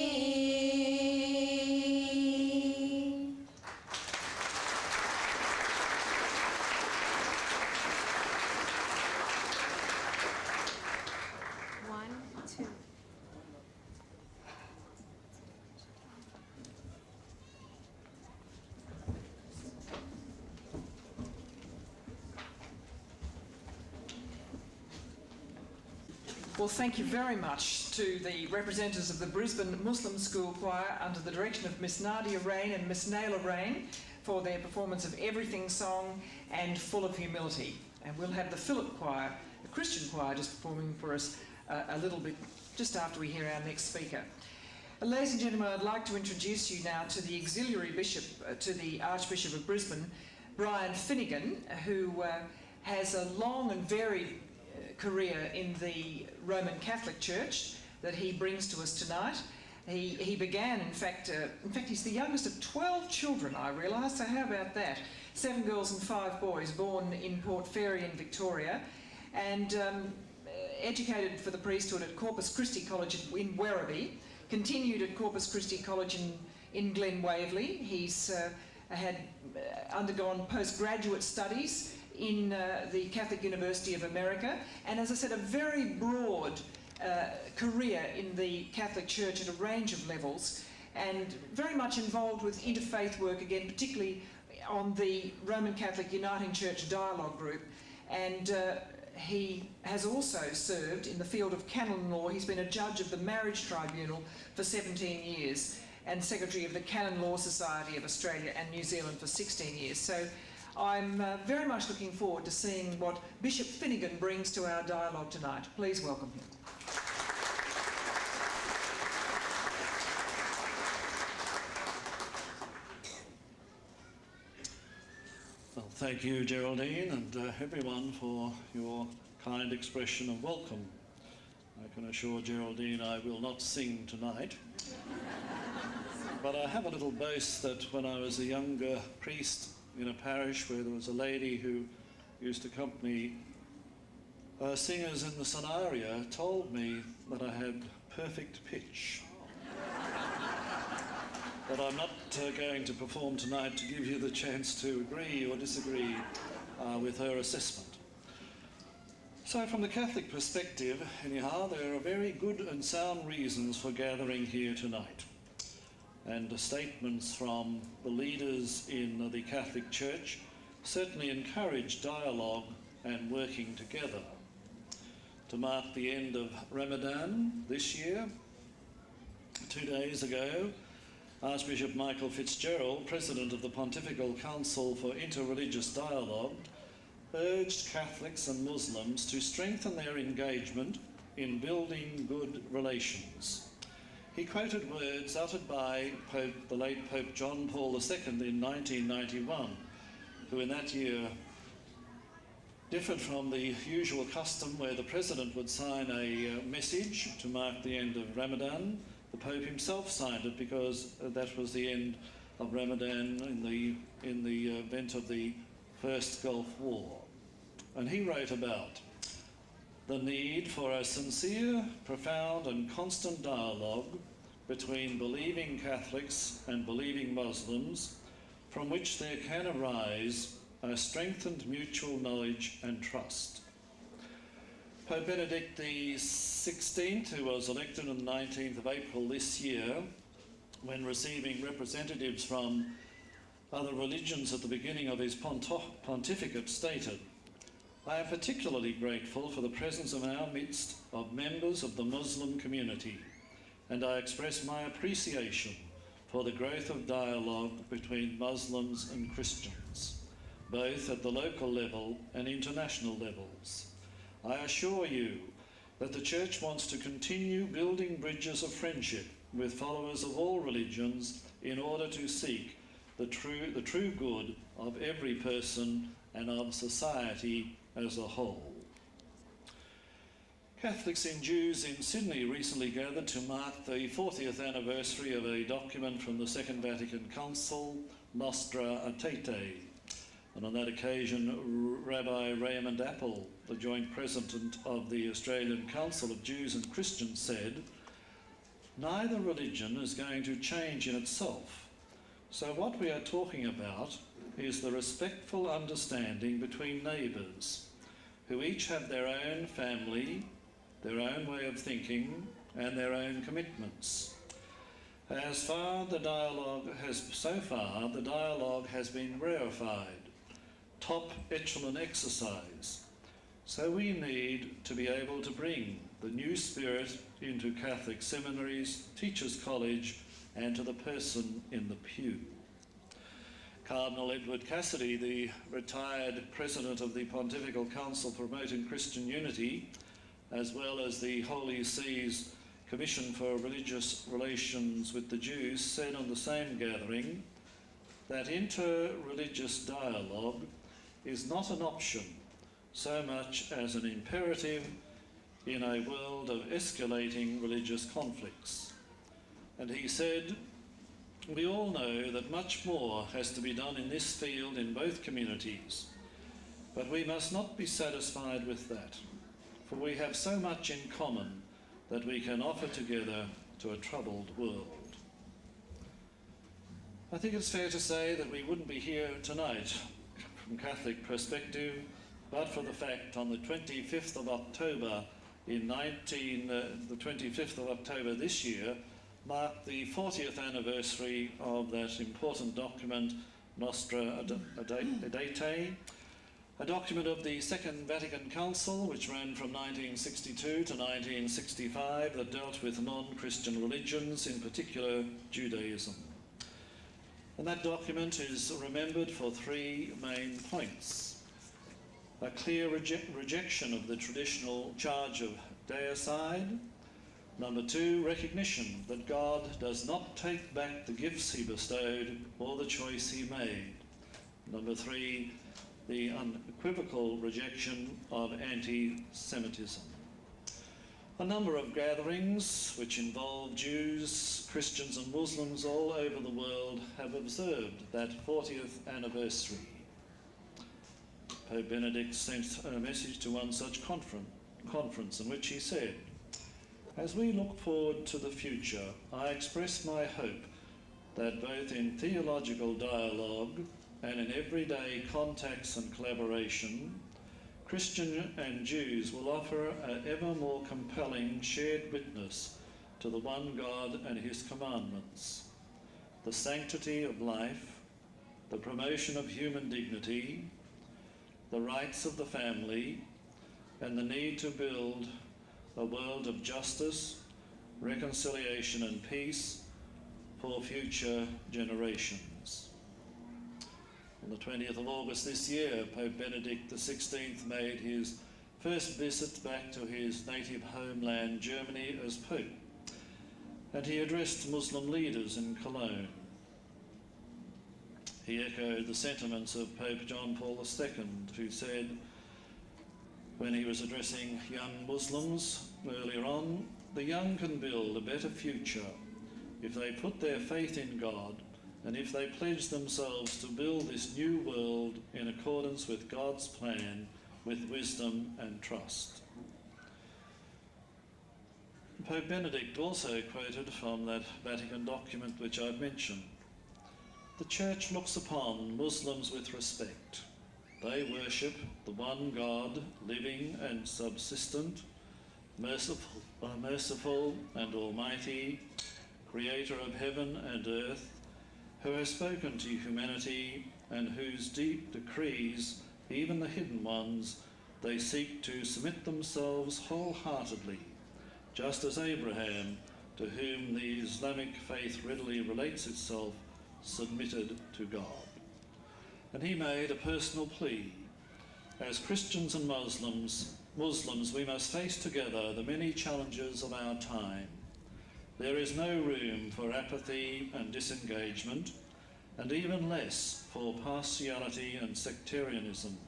Well, thank you very much to the representatives of the Brisbane Muslim School Choir under the direction of Miss Nadia Rain and Miss Naila Rain for their performance of Everything Song and Full of Humility. And we'll have the Philip Choir, the Christian choir, just performing for us a little bit just after we hear our next speaker. Ladies and gentlemen, I'd like to introduce you now to the Auxiliary Bishop to the Archbishop of Brisbane, Brian Finnegan, who has a long and varied career in the Roman Catholic Church that he brings to us tonight. He began, in fact, he's the youngest of 12 children, I realise, so how about that? 7 girls and 5 boys, born in Port Fairy in Victoria, and educated for the priesthood at Corpus Christi College in Werribee, continued at Corpus Christi College in Glen Waverley. He's had undergone postgraduate studies in the Catholic University of America, and as I said, a very broad career in the Catholic Church at a range of levels, and very much involved with interfaith work, again, particularly on the Roman Catholic Uniting Church Dialogue Group. And he has also served in the field of canon law. He's been a judge of the Marriage Tribunal for 17 years and Secretary of the Canon Law Society of Australia and New Zealand for 16 years. So I'm very much looking forward to seeing what Bishop Finnegan brings to our dialogue tonight. Please welcome him. Well, thank you, Geraldine, and everyone for your kind expression of welcome. I can assure Geraldine I will not sing tonight. But I have a little boast that when I was a younger priest in a parish where there was a lady who used to accompany singers in the sonaria, told me that I had perfect pitch. But I'm not going to perform tonight to give you the chance to agree or disagree with her assessment. So from the Catholic perspective, anyhow, there are very good and sound reasons for gathering here tonight. And statements from the leaders in the Catholic Church certainly encourage dialogue and working together. To mark the end of Ramadan this year, 2 days ago, Archbishop Michael Fitzgerald, President of the Pontifical Council for Interreligious Dialogue, urged Catholics and Muslims to strengthen their engagement in building good relations. He quoted words uttered by the late Pope John Paul II in 1991, who in that year differed from the usual custom where the President would sign a message to mark the end of Ramadan. The Pope himself signed it because that was the end of Ramadan in the event of the First Gulf War. And he wrote about the need for a sincere, profound and constant dialogue between believing Catholics and believing Muslims, from which there can arise a strengthened mutual knowledge and trust. Pope Benedict XVI, who was elected on the 19th of April this year, when receiving representatives from other religions at the beginning of his pontificate, stated, "I am particularly grateful for the presence in our midst of members of the Muslim community, and I express my appreciation for the growth of dialogue between Muslims and Christians, both at the local level and international levels. I assure you that the Church wants to continue building bridges of friendship with followers of all religions in order to seek the true good of every person and of society as a whole." Catholics and Jews in Sydney recently gathered to mark the 40th anniversary of a document from the Second Vatican Council, Nostra Aetate. And on that occasion, Rabbi Raymond Apple, the joint president of the Australian Council of Jews and Christians, said, "Neither religion is going to change in itself. So what we are talking about is the respectful understanding between neighbours, who each have their own family, their own way of thinking, and their own commitments. So far, the dialogue has been rarefied, top echelon exercise. So we need to be able to bring the new spirit into Catholic seminaries, teachers' college, and to the person in the pew. Cardinal Edward Cassidy, the retired president of the Pontifical Council Promoting Christian Unity, as well as the Holy See's Commission for Religious Relations with the Jews, said on the same gathering that inter-religious dialogue is not an option so much as an imperative in a world of escalating religious conflicts. And he said, "We all know that much more has to be done in this field in both communities, but we must not be satisfied with that, for we have so much in common that we can offer together to a troubled world." I think it's fair to say that we wouldn't be here tonight from Catholic perspective, but for the fact on the 25th of October the 25th of October this year marked the 40th anniversary of that important document, Nostra Aetate, a document of the Second Vatican Council, which ran from 1962 to 1965, that dealt with non-Christian religions, in particular Judaism. And that document is remembered for three main points: a clear rejection of the traditional charge of deicide. Number two, recognition that God does not take back the gifts he bestowed or the choice he made. Number three, the unequivocal rejection of anti-Semitism. A number of gatherings which involve Jews, Christians and Muslims all over the world have observed that 40th anniversary. Pope Benedict sent a message to one such conference in which he said, "As we look forward to the future, I express my hope that both in theological dialogue and in everyday contacts and collaboration, Christians and Jews will offer an ever more compelling shared witness to the one God and his commandments, the sanctity of life, the promotion of human dignity, the rights of the family, and the need to build a world of justice, reconciliation and peace for future generations." On the 20th of August this year, Pope Benedict XVI made his first visit back to his native homeland, Germany, as Pope, and he addressed Muslim leaders in Cologne. He echoed the sentiments of Pope John Paul II, who said, when he was addressing young Muslims earlier on, "The young can build a better future if they put their faith in God and if they pledge themselves to build this new world in accordance with God's plan, with wisdom and trust." Pope Benedict also quoted from that Vatican document which I've mentioned. "The Church looks upon Muslims with respect. They worship the one God, living and subsistent, merciful and almighty, creator of heaven and earth, who has spoken to humanity and whose deep decrees, even the hidden ones, they seek to submit themselves wholeheartedly, just as Abraham, to whom the Islamic faith readily relates itself, submitted to God." And he made a personal plea. As Christians and Muslims, we must face together the many challenges of our time. There is no room for apathy and disengagement, and even less for partiality and sectarianism.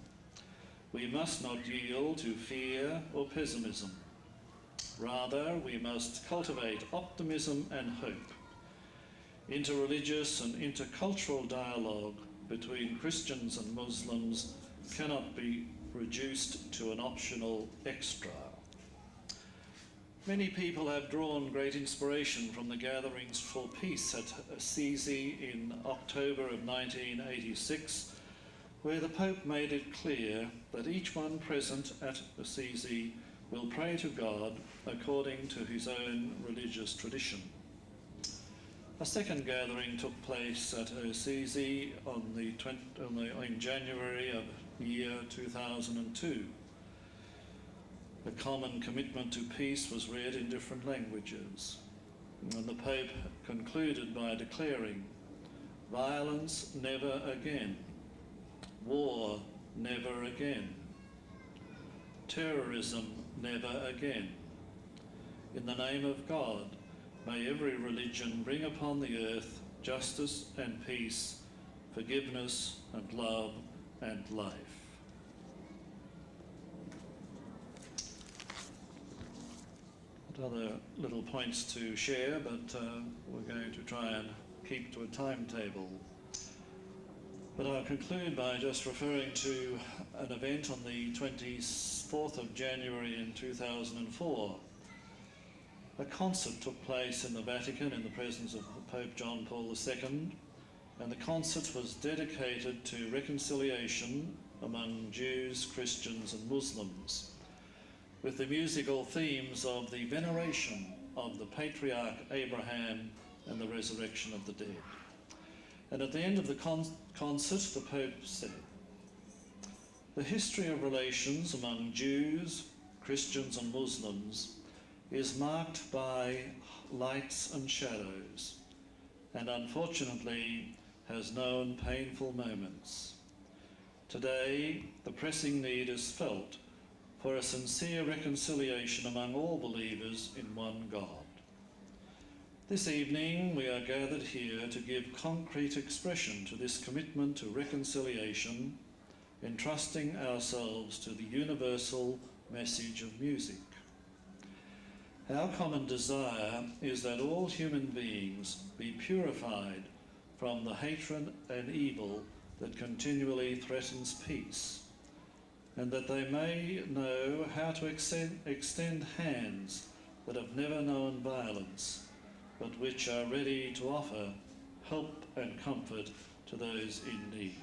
We must not yield to fear or pessimism. Rather, we must cultivate optimism and hope. Interreligious and intercultural dialogue between Christians and Muslims cannot be reduced to an optional extra. Many people have drawn great inspiration from the gatherings for peace at Assisi in October of 1986, where the Pope made it clear that each one present at Assisi will pray to God according to his own religious tradition. A second gathering took place at Assisi in January of the year 2002. The common commitment to peace was read in different languages. And the Pope concluded by declaring, "Violence never again. War never again. Terrorism never again. In the name of God, may every religion bring upon the earth justice and peace, forgiveness and love and life." Other little points to share, but we're going to try and keep to a timetable. But I'll conclude by just referring to an event on the 24th of January in 2004. A concert took place in the Vatican in the presence of Pope John Paul II, and the concert was dedicated to reconciliation among Jews, Christians and Muslims, with the musical themes of the veneration of the patriarch Abraham and the resurrection of the dead. And at the end of the concert, the Pope said, "The history of relations among Jews, Christians and Muslims is marked by lights and shadows, and unfortunately has known painful moments. Today, the pressing need is felt for a sincere reconciliation among all believers in one God. This evening, we are gathered here to give concrete expression to this commitment to reconciliation, entrusting ourselves to the universal message of music. Our common desire is that all human beings be purified from the hatred and evil that continually threatens peace, and that they may know how to extend hands that have never known violence, but which are ready to offer help and comfort to those in need.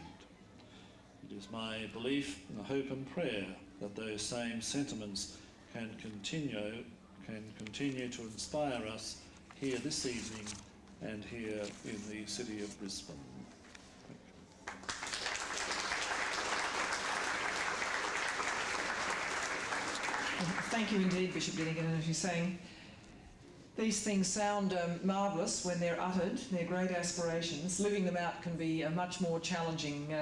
It is my belief, hope and prayer that those same sentiments can continue to inspire us here this evening and here in the city of Brisbane." Thank you indeed, Bishop Gilligan. And as you're saying, these things sound marvellous when they're uttered. They're great aspirations. Living them out can be a much more challenging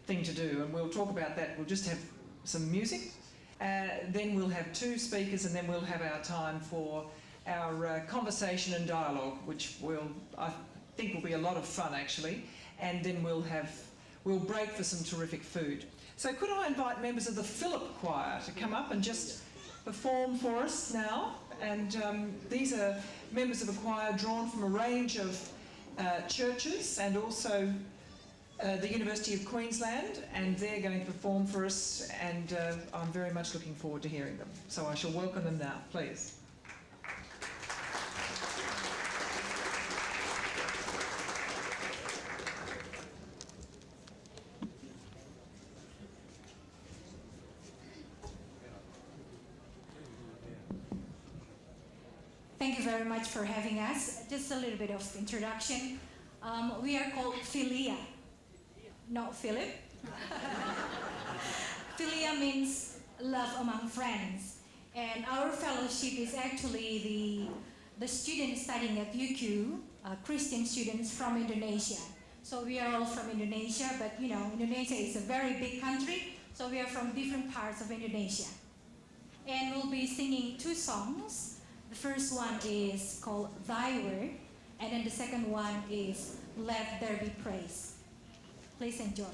thing to do, and we'll talk about that. We'll just have some music, then we'll have two speakers, and then we'll have our time for our conversation and dialogue, which I think will be a lot of fun actually, and then we'll break for some terrific food. So could I invite members of the Philip Choir to come up and just perform for us now? And these are members of a choir drawn from a range of churches and also the University of Queensland, and they're going to perform for us, and I'm very much looking forward to hearing them. So I shall welcome them now, please. Thank you very much for having us. Just a little bit of introduction. We are called Philia, not Philip. Philia means love among friends. And our fellowship is actually the students studying at UQ, Christian students from Indonesia. So we are all from Indonesia, but you know, Indonesia is a very big country, so we are from different parts of Indonesia. And we'll be singing two songs. The first one is called Thy Word, and then the second one is Let There Be Praise. Please enjoy.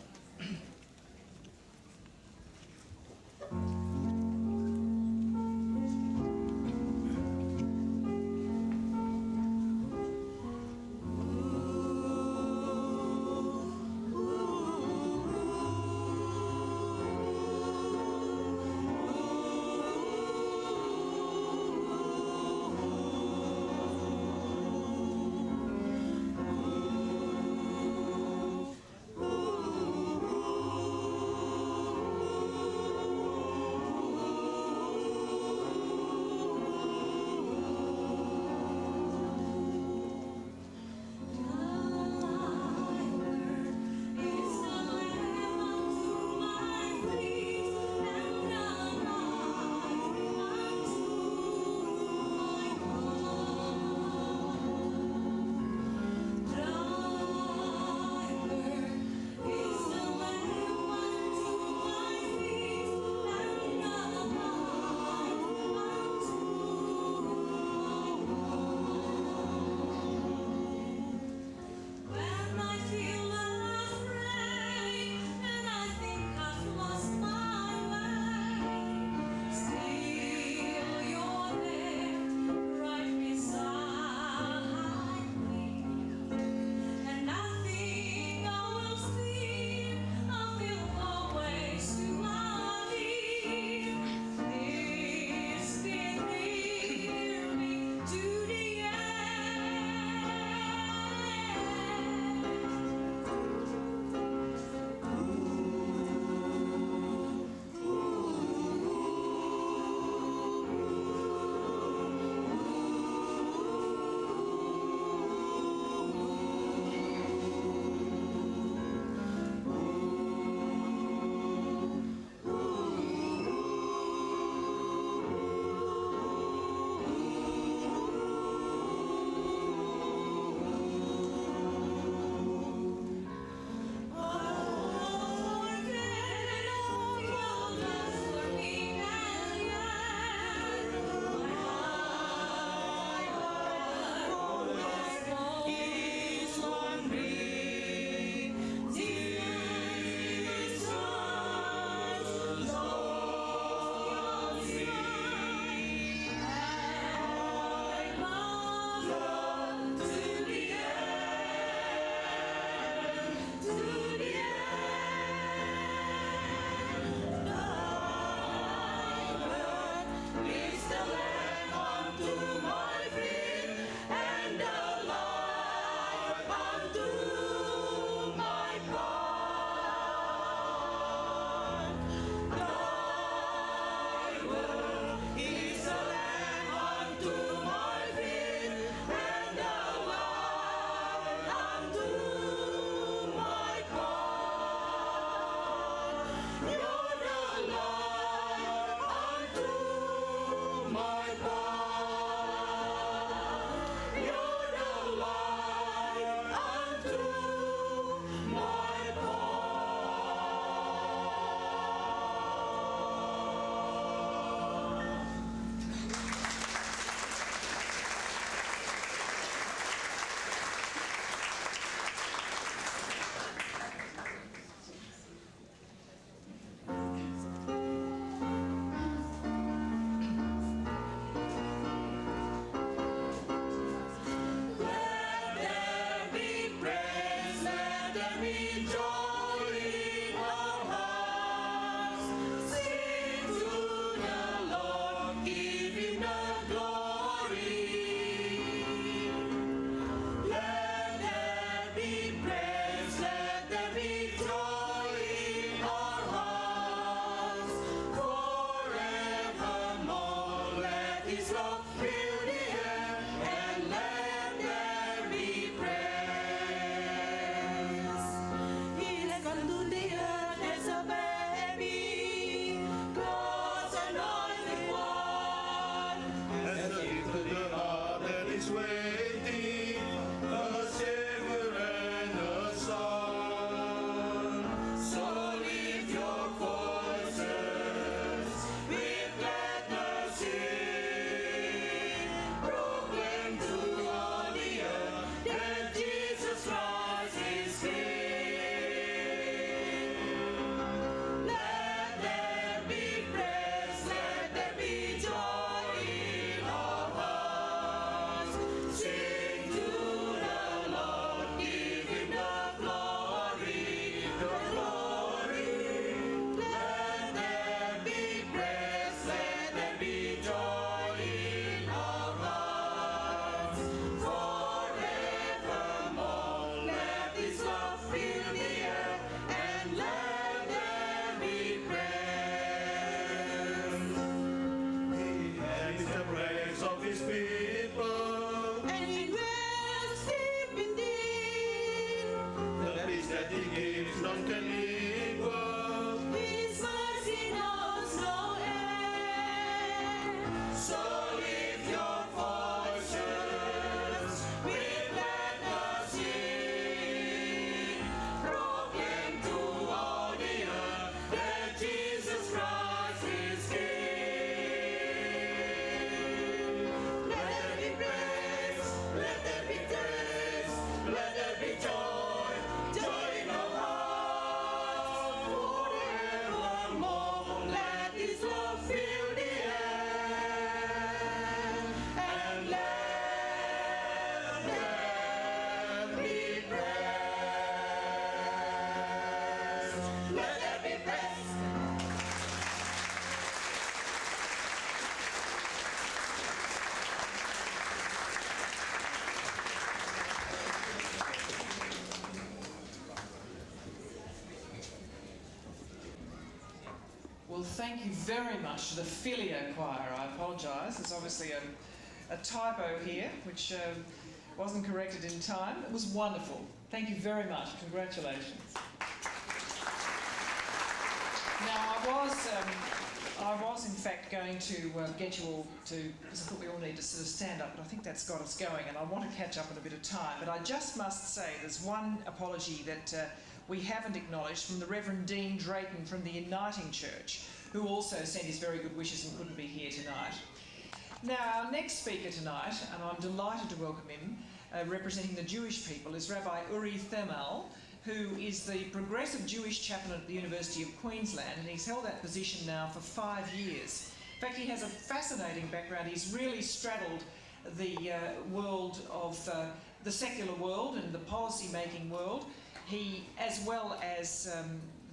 thank you very much to the Filio Choir. I apologise, there's obviously a typo here, which wasn't corrected in time. It was wonderful. Thank you very much. Congratulations. Now, I was in fact going to get you all to, because I thought we all need to sort of stand up, but I think that's got us going, and I want to catch up in a bit of time. But I just must say there's one apology that we haven't acknowledged from the Reverend Dean Drayton from the Uniting Church, who also sent his very good wishes and couldn't be here tonight. Now, our next speaker tonight, and I'm delighted to welcome him, representing the Jewish people, is Rabbi Uri Themal, who is the Progressive Jewish Chaplain at the University of Queensland, and he's held that position now for 5 years. In fact, he has a fascinating background. He's really straddled the world of the secular world and the policy-making world, as well as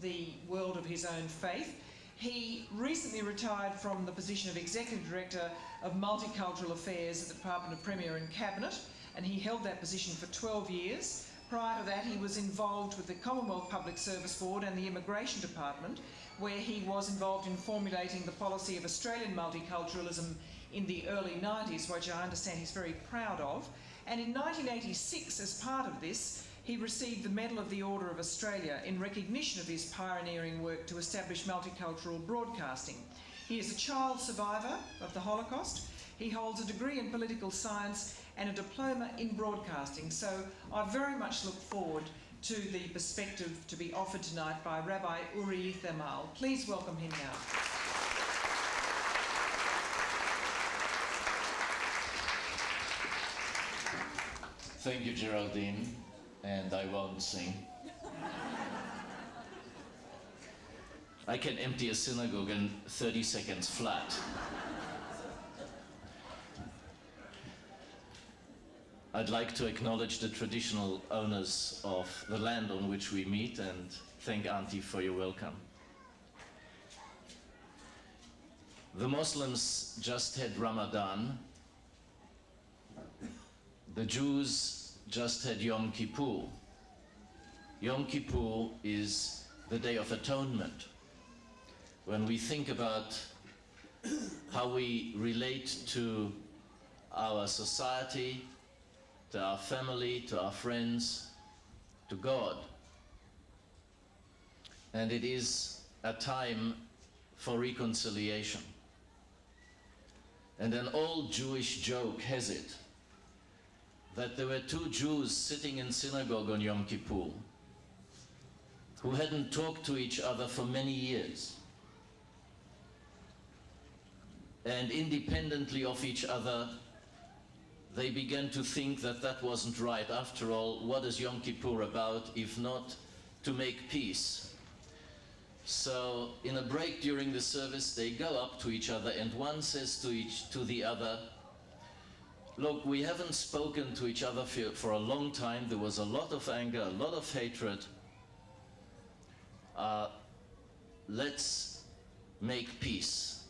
the world of his own faith. He recently retired from the position of Executive Director of Multicultural Affairs at the Department of Premier and Cabinet, and he held that position for 12 years. Prior to that, he was involved with the Commonwealth Public Service Board and the Immigration Department, where he was involved in formulating the policy of Australian multiculturalism in the early 90s, which I understand he's very proud of. And in 1986, as part of this, he received the Medal of the Order of Australia in recognition of his pioneering work to establish multicultural broadcasting. He is a child survivor of the Holocaust. He holds a degree in political science and a diploma in broadcasting. So I very much look forward to the perspective to be offered tonight by Rabbi Uri Themal. Please welcome him now. Thank you, Geraldine, and I won't sing. I can empty a synagogue in 30 seconds flat. I'd like to acknowledge the traditional owners of the land on which we meet and thank Auntie for your welcome. The Muslims just had Ramadan. The Jews just had Yom Kippur. Yom Kippur is the Day of Atonement. When we think about how we relate to our society, to our family, to our friends, to God. And it is a time for reconciliation. And an old Jewish joke has it that there were two Jews sitting in synagogue on Yom Kippur who hadn't talked to each other for many years. And independently of each other, they began to think that that wasn't right. After all, what is Yom Kippur about if not to make peace? So in a break during the service, they go up to each other and one says to the other, look, we haven't spoken to each other for a long time. There was a lot of anger, a lot of hatred. Let's make peace.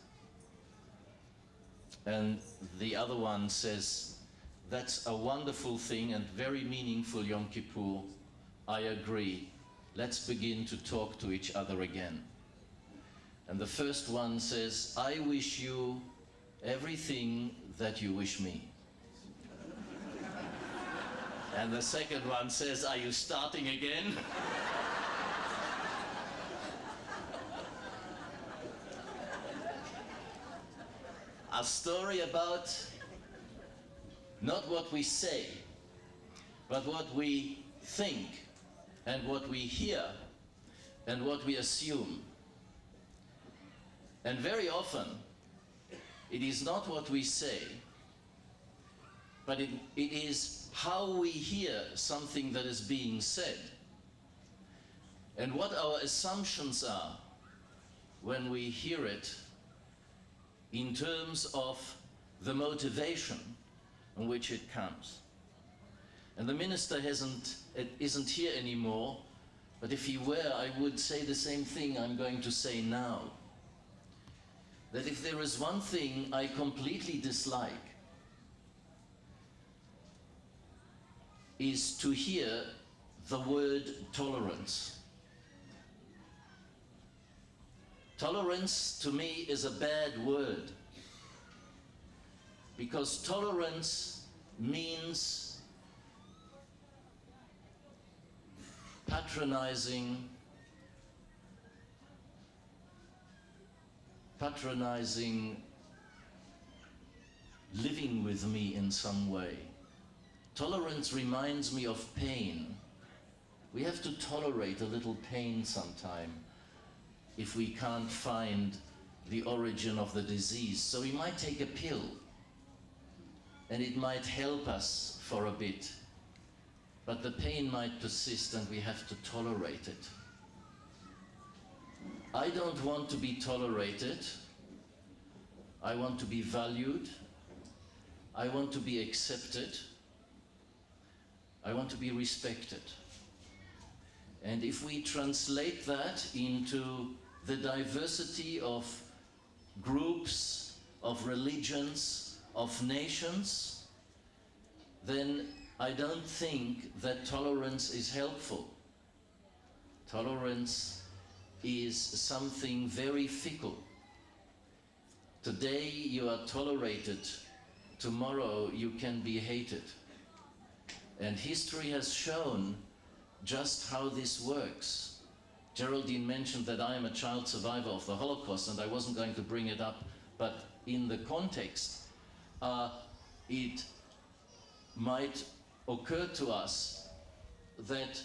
And the other one says, that's a wonderful thing and very meaningful, Yom Kippur. I agree. Let's begin to talk to each other again. And the first one says, I wish you everything that you wish me. And the second one says, are you starting again? A story about not what we say, but what we think and what we hear and what we assume. And very often, it is not what we say, but it is how we hear something that is being said and what our assumptions are when we hear it in terms of the motivation in which it comes. And the minister isn't here anymore, but if he were, I would say the same thing I'm going to say now. That if there is one thing I completely dislike, is to hear the word tolerance. Tolerance to me is a bad word, because tolerance means patronizing living with me in some way. Tolerance reminds me of pain. We have to tolerate a little pain sometime if we can't find the origin of the disease. So we might take a pill and it might help us for a bit, but the pain might persist and we have to tolerate it. I don't want to be tolerated. I want to be valued. I want to be accepted. I want to be respected. And if we translate that into the diversity of groups, of religions, of nations, then I don't think that tolerance is helpful. Tolerance is something very fickle. Today you are tolerated, tomorrow you can be hated. And history has shown just how this works. Geraldine mentioned that I am a child survivor of the Holocaust, and I wasn't going to bring it up, but in the context, it might occur to us that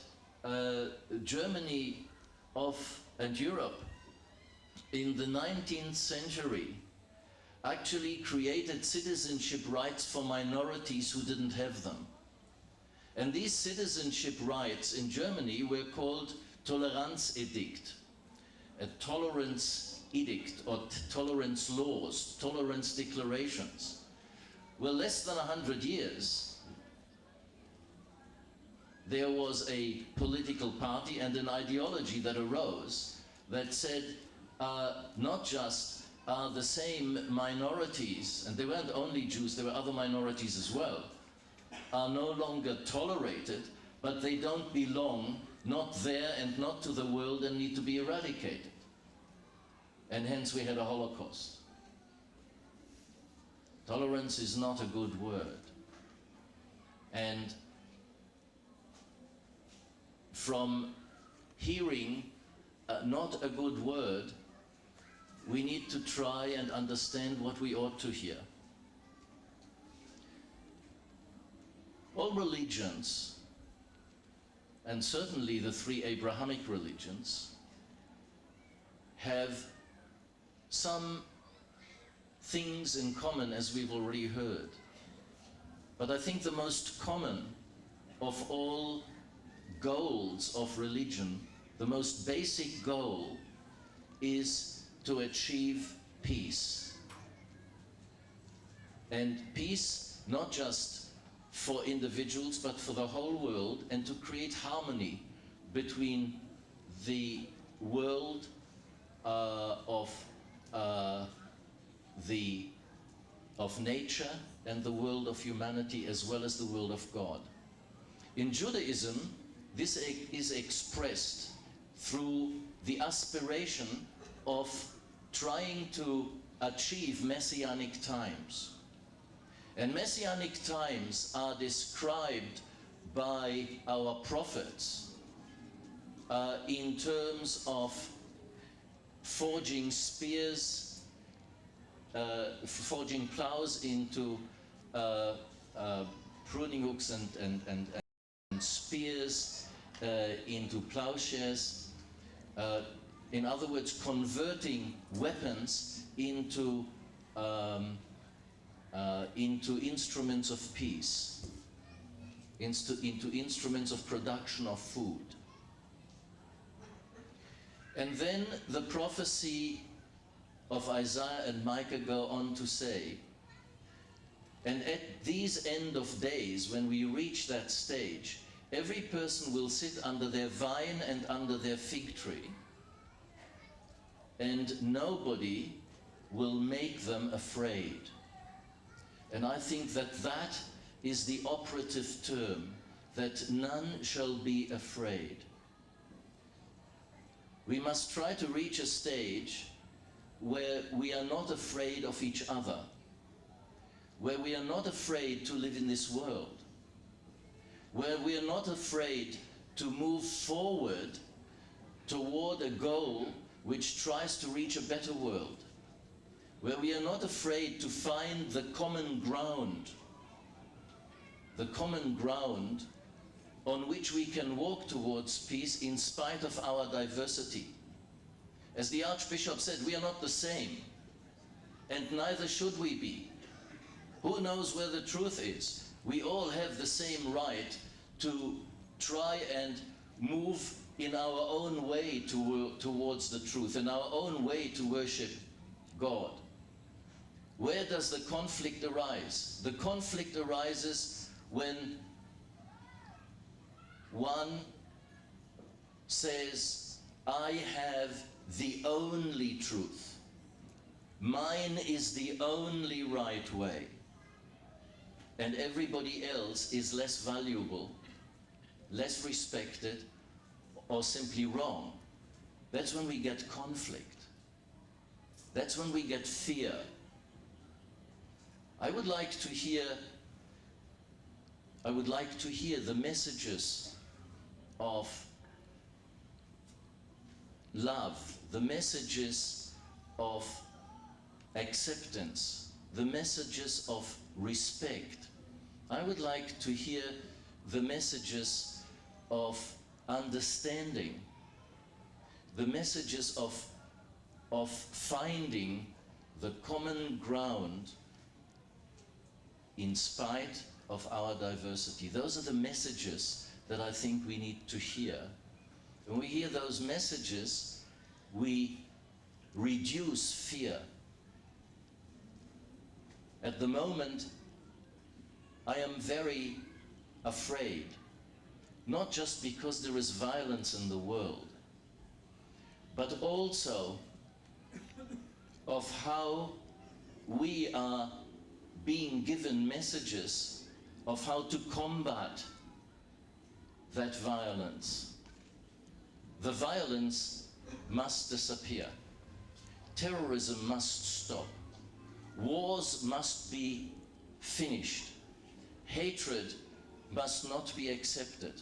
Germany and Europe in the 19th century actually created citizenship rights for minorities who didn't have them. And these citizenship rights in Germany were called Toleranzedikt, a tolerance edict or tolerance laws, tolerance declarations. Well, less than 100 years, there was a political party and an ideology that arose that said not just are the same minorities, and they weren't only Jews, there were other minorities as well, are no longer tolerated, but they don't belong, not there and not to the world, and need to be eradicated. And hence we had a Holocaust. Tolerance is not a good word. And from hearing not a good word, we need to try and understand what we ought to hear. All religions, and certainly the three Abrahamic religions, have some things in common, as we've already heard. But I think the most common of all goals of religion, the most basic goal, is to achieve peace. And peace not just for individuals, but for the whole world, and to create harmony between the world of nature and the world of humanity, as well as the world of God. In Judaism, this is expressed through the aspiration of trying to achieve messianic times. And messianic times are described by our prophets in terms of forging spears, forging plows into pruning hooks and spears into plowshares. In other words, converting weapons into instruments of peace, into instruments of production of food. And then the prophecy of Isaiah and Micah go on to say, and at these end of days, when we reach that stage, every person will sit under their vine and under their fig tree, and nobody will make them afraid. And I think that that is the operative term, that none shall be afraid. We must try to reach a stage where we are not afraid of each other, where we are not afraid to live in this world, where we are not afraid to move forward toward a goal which tries to reach a better world, where we are not afraid to find the common ground on which we can walk towards peace in spite of our diversity. As the Archbishop said, we are not the same, and neither should we be. Who knows where the truth is? We all have the same right to try and move in our own way towards the truth, in our own way to worship God. Where does the conflict arise? The conflict arises when one says, I have the only truth. Mine is the only right way. And everybody else is less valuable, less respected, or simply wrong. That's when we get conflict. That's when we get fear. I would like to hear the messages of love, the messages of acceptance, the messages of respect. I would like to hear the messages of understanding, the messages of finding the common ground in spite of our diversity. Those are the messages that I think we need to hear. When we hear those messages, we reduce fear. At the moment, I am very afraid, not just because there is violence in the world, but also of how we are being given messages of how to combat that violence. The violence must disappear. Terrorism must stop. Wars must be finished. Hatred must not be accepted.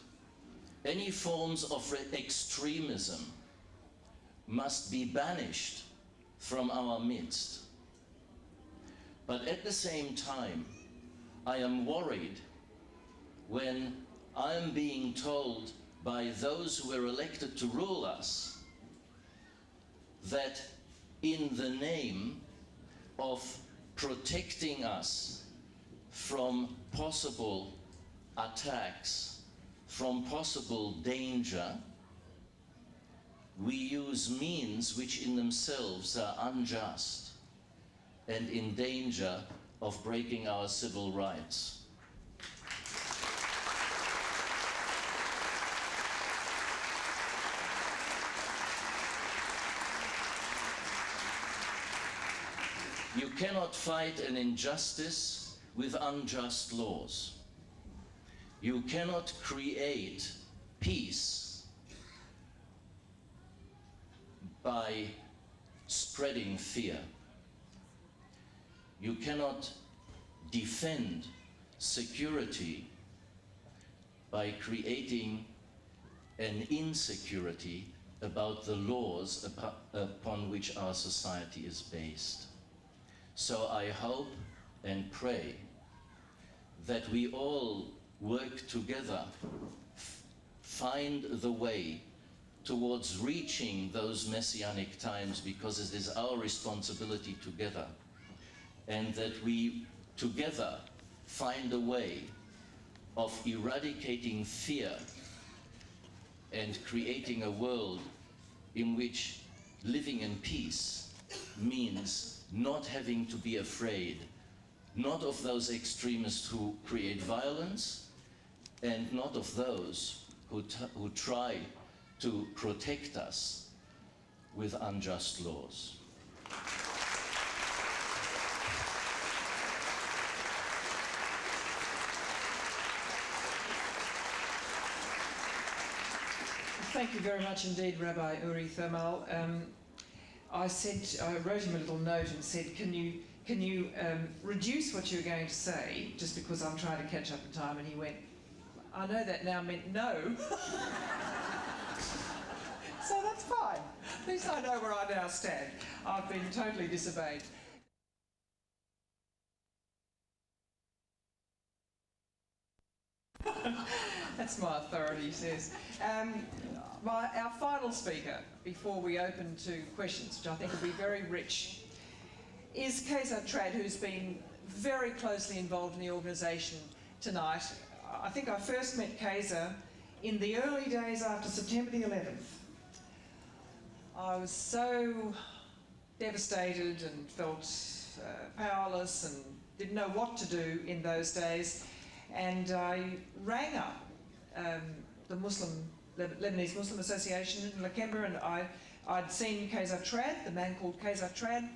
Any forms of extremism must be banished from our midst. But at the same time, I am worried when I am being told by those who were elected to rule us that in the name of protecting us from possible attacks, from possible danger, we use means which in themselves are unjust and in danger of breaking our civil rights. You cannot fight an injustice with unjust laws. You cannot create peace by spreading fear. You cannot defend security by creating an insecurity about the laws upon which our society is based. So I hope and pray that we all work together, find the way towards reaching those messianic times, because it is our responsibility together, and that we together find a way of eradicating fear and creating a world in which living in peace means not having to be afraid, not of those extremists who create violence, and not of those who try to protect us with unjust laws. Thank you very much indeed, Rabbi Uri Thermal. I wrote him a little note and said, can you reduce what you're going to say just because I'm trying to catch up in time? And he went, I know that now meant no. So that's fine. At least I know where I now stand. I've been totally disobeyed. That's my authority, he says. Our final speaker, before we open to questions, which I think will be very rich, is Kaiser Trad, who's been very closely involved in the organisation tonight. I think I first met Kaiser in the early days after September the 11th. I was so devastated and felt powerless and didn't know what to do in those days. And I rang up the Lebanese Muslim Association in Lakemba, and I'd seen Kaiser Trad, the man called Kaiser Trad,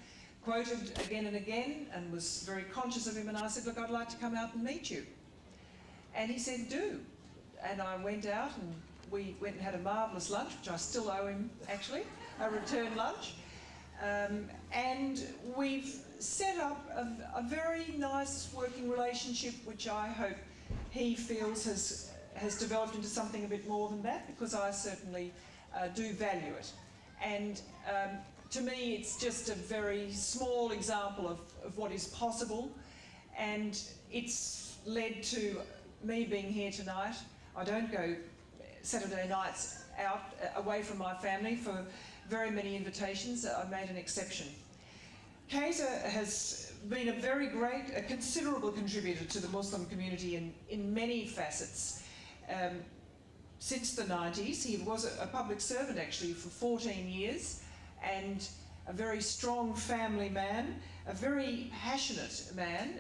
quoted again and again, and was very conscious of him, and I said, look, I'd like to come out and meet you. And he said, do. And I went out and we went and had a marvellous lunch, which I still owe him actually, a return lunch. And we've set up a very nice working relationship, which I hope he feels has developed into something a bit more than that, because I certainly do value it. And to me, it's just a very small example of what is possible, and it's led to me being here tonight. I don't go Saturday nights out away from my family for very many invitations. I made an exception. Kaiser has been a considerable contributor to the Muslim community in many facets. Since the 90s, he was a public servant actually for 14 years, and a very strong family man, a very passionate man.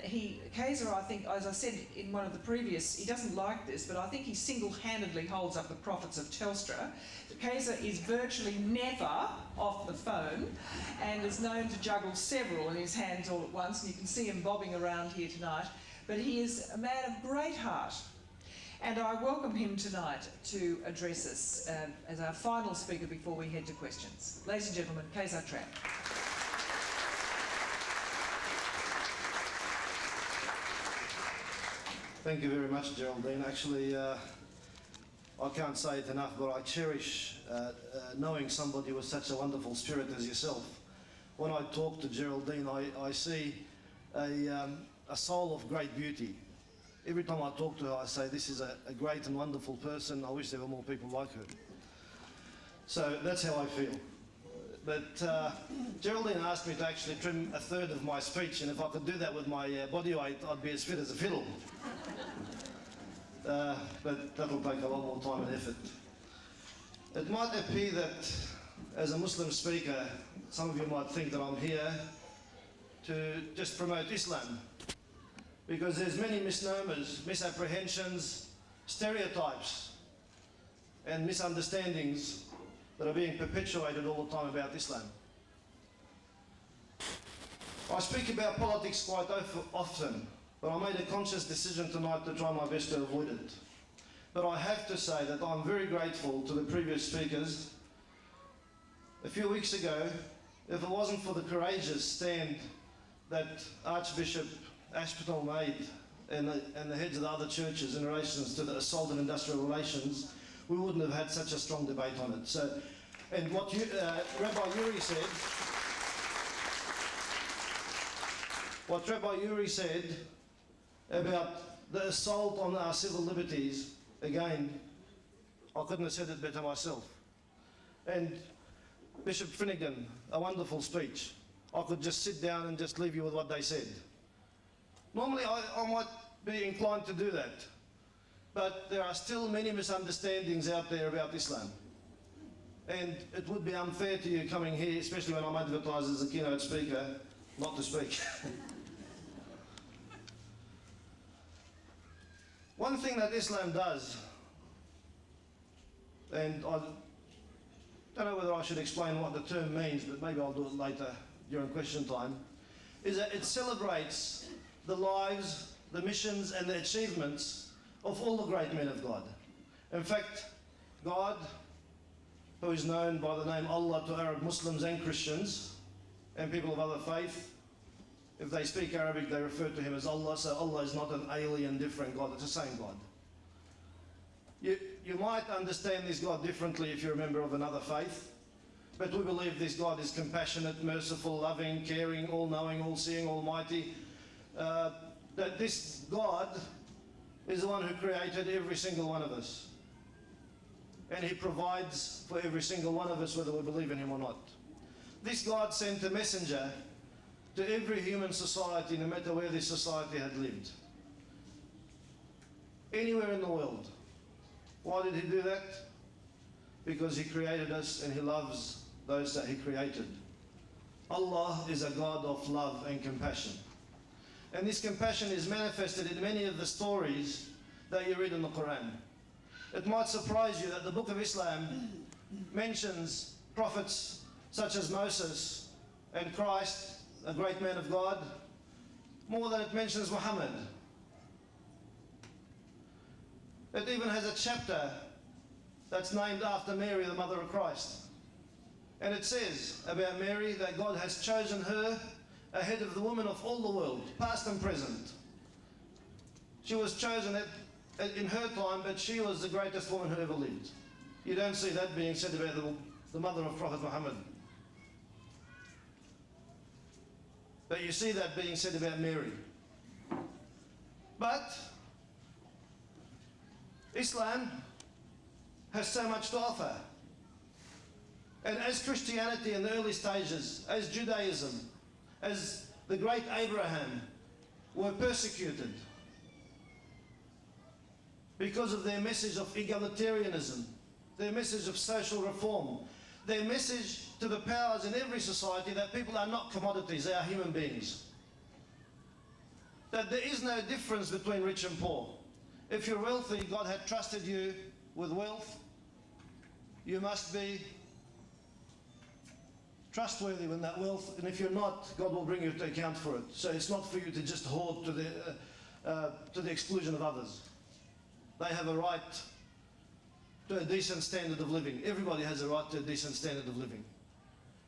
Kaiser, I think, as I said in one of the previous, he doesn't like this, but I think he single-handedly holds up the profits of Telstra. Kaiser is virtually never off the phone and is known to juggle several in his hands all at once, and you can see him bobbing around here tonight. But he is a man of great heart, and I welcome him tonight to address us as our final speaker before we head to questions. Ladies and gentlemen, Kaiser Trad. Thank you very much, Geraldine. Actually, I can't say it enough, but I cherish knowing somebody with such a wonderful spirit as yourself. When I talk to Geraldine, I see a soul of great beauty. Every time I talk to her, I say, this is a great and wonderful person. I wish there were more people like her. So that's how I feel. But Geraldine asked me to actually trim a third of my speech, and if I could do that with my body weight, I'd be as fit as a fiddle. But that'll take a lot more time and effort. It might appear that as a Muslim speaker, some of you might think that I'm here to just promote Islam, because there's many misnomers, misapprehensions, stereotypes and misunderstandings that are being perpetuated all the time about Islam. I speak about politics quite often, but I made a conscious decision tonight to try my best to avoid it. But I have to say that I'm very grateful to the previous speakers. A few weeks ago, if it wasn't for the courageous stand that Archbishop Aspinall made and the heads of the other churches in relation to the assault and industrial relations, we wouldn't have had such a strong debate on it. So, and what Rabbi Uri said, what Rabbi Uri said about the assault on our civil liberties, again, I couldn't have said it better myself. And Bishop Finnegan, a wonderful speech. I could just sit down and just leave you with what they said. Normally I might be inclined to do that, but there are still many misunderstandings out there about Islam. And it would be unfair to you coming here, especially when I'm advertised as a keynote speaker, not to speak. One thing that Islam does, and I don't know whether I should explain what the term means, but maybe I'll do it later during question time, is that it celebrates the lives, the missions and the achievements of all the great men of God. In fact, God who is known by the name Allah to Arab Muslims and Christians and people of other faith. If they speak Arabic, they refer to him as Allah, so Allah is not an alien, different God, it's the same God. You might understand this God differently if you're a member of another faith, but we believe this God is compassionate, merciful, loving, caring, all-knowing, all-seeing, almighty. That this God is the one who created every single one of us. And he provides for every single one of us, whether we believe in him or not. This God sent a messenger to every human society, no matter where this society had lived. Anywhere in the world. Why did he do that? Because he created us and he loves those that he created. Allah is a God of love and compassion. And this compassion is manifested in many of the stories that you read in the Quran. It might surprise you that the Book of Islam mentions prophets such as Moses and Christ, a great man of God, more than it mentions Muhammad. It even has a chapter that's named after Mary, the mother of Christ. And it says about Mary that God has chosen her ahead of the women of all the world, past and present. She was chosen in her time, but she was the greatest woman who ever lived. You don't see that being said about the mother of Prophet Muhammad. But you see that being said about Mary. But Islam has so much to offer. And as Christianity in the early stages, as Judaism, as the great Abraham were persecuted because of their message of egalitarianism, their message of social reform, their message to the powers in every society that people are not commodities, they are human beings. That there is no difference between rich and poor. If you're wealthy, God had trusted you with wealth. You must be trustworthy with that wealth, and if you're not, God will bring you to account for it. So it's not for you to just hoard to the exclusion of others. They have a right to a decent standard of living. Everybody has a right to a decent standard of living.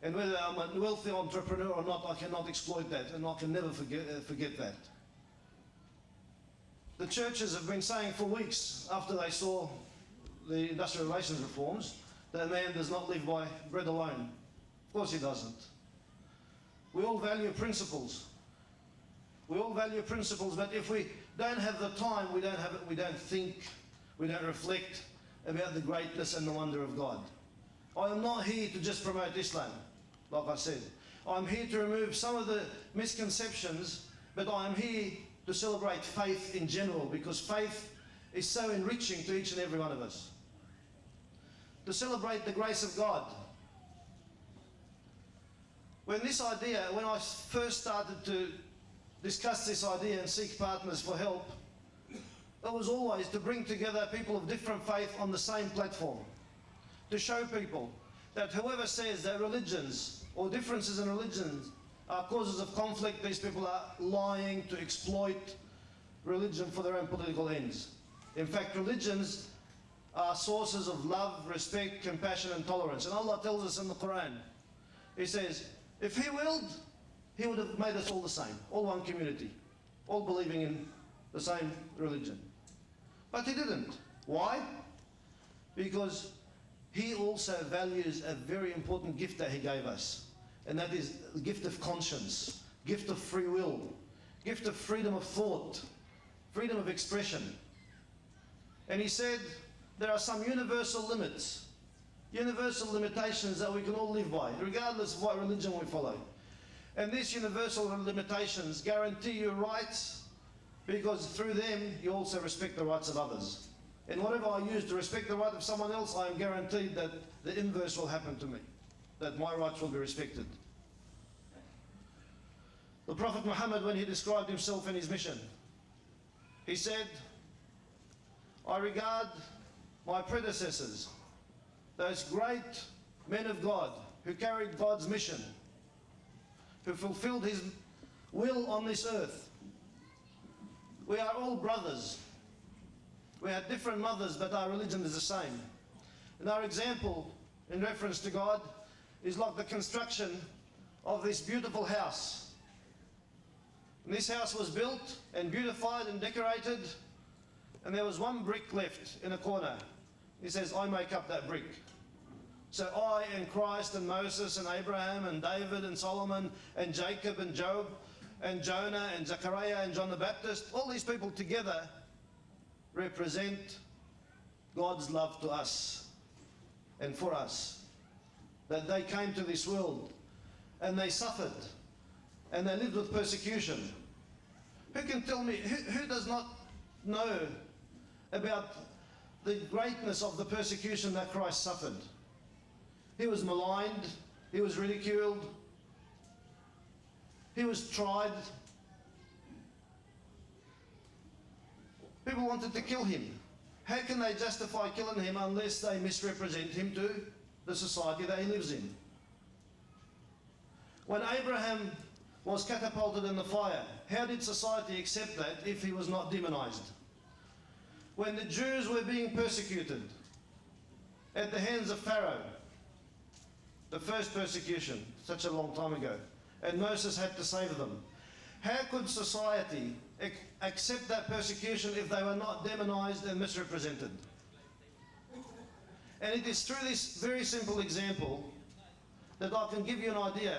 And whether I'm a wealthy entrepreneur or not, I cannot exploit that, and I can never forget that. The churches have been saying for weeks, after they saw the industrial relations reforms, that man does not live by bread alone. Of course he doesn't. We all value principles. We all value principles, but if we don't have the time, we don't think, we don't reflect about the greatness and the wonder of God. I am not here to just promote Islam, like I said. I'm here to remove some of the misconceptions, but I am here to celebrate faith in general, because faith is so enriching to each and every one of us. To celebrate the grace of God. When I first started to discuss this idea and seek partners for help, it was always to bring together people of different faith on the same platform. To show people that whoever says that religions or differences in religions are causes of conflict, these people are lying to exploit religion for their own political ends. In fact, religions are sources of love, respect, compassion and tolerance. And Allah tells us in the Quran, He says, if He willed, He would have made us all the same, all one community, all believing in the same religion. But He didn't. Why? Because He also values a very important gift that He gave us, and that is the gift of conscience, gift of free will, gift of freedom of thought, freedom of expression. And He said there are some universal limits, universal limitations that we can all live by, regardless of what religion we follow. And these universal limitations guarantee you rights, because through them you also respect the rights of others. And whatever I use to respect the right of someone else, I am guaranteed that the inverse will happen to me, that my rights will be respected. The Prophet Muhammad, when he described himself and his mission, he said, I regard my predecessors, those great men of God who carried God's mission, who fulfilled His will on this earth. We are all brothers. We have different mothers, but our religion is the same. And our example in reference to God is like the construction of this beautiful house. And this house was built and beautified and decorated, and there was one brick left in a corner. He says, I make up that brick. So I and Christ and Moses and Abraham and David and Solomon and Jacob and Job and Jonah and Zechariah and John the Baptist, all these people together represent God's love to us and for us. That they came to this world and they suffered and they lived with persecution. Who can tell me, who does not know about the greatness of the persecution that Christ suffered? He was maligned, he was ridiculed, he was tried. People wanted to kill him. How can they justify killing him unless they misrepresent him to the society that he lives in? When Abraham was catapulted in the fire, how did society accept that if he was not demonized? When the Jews were being persecuted at the hands of Pharaoh, the first persecution, such a long time ago, and Moses had to save them, how could society accept that persecution if they were not demonized and misrepresented? And it is through this very simple example that I can give you an idea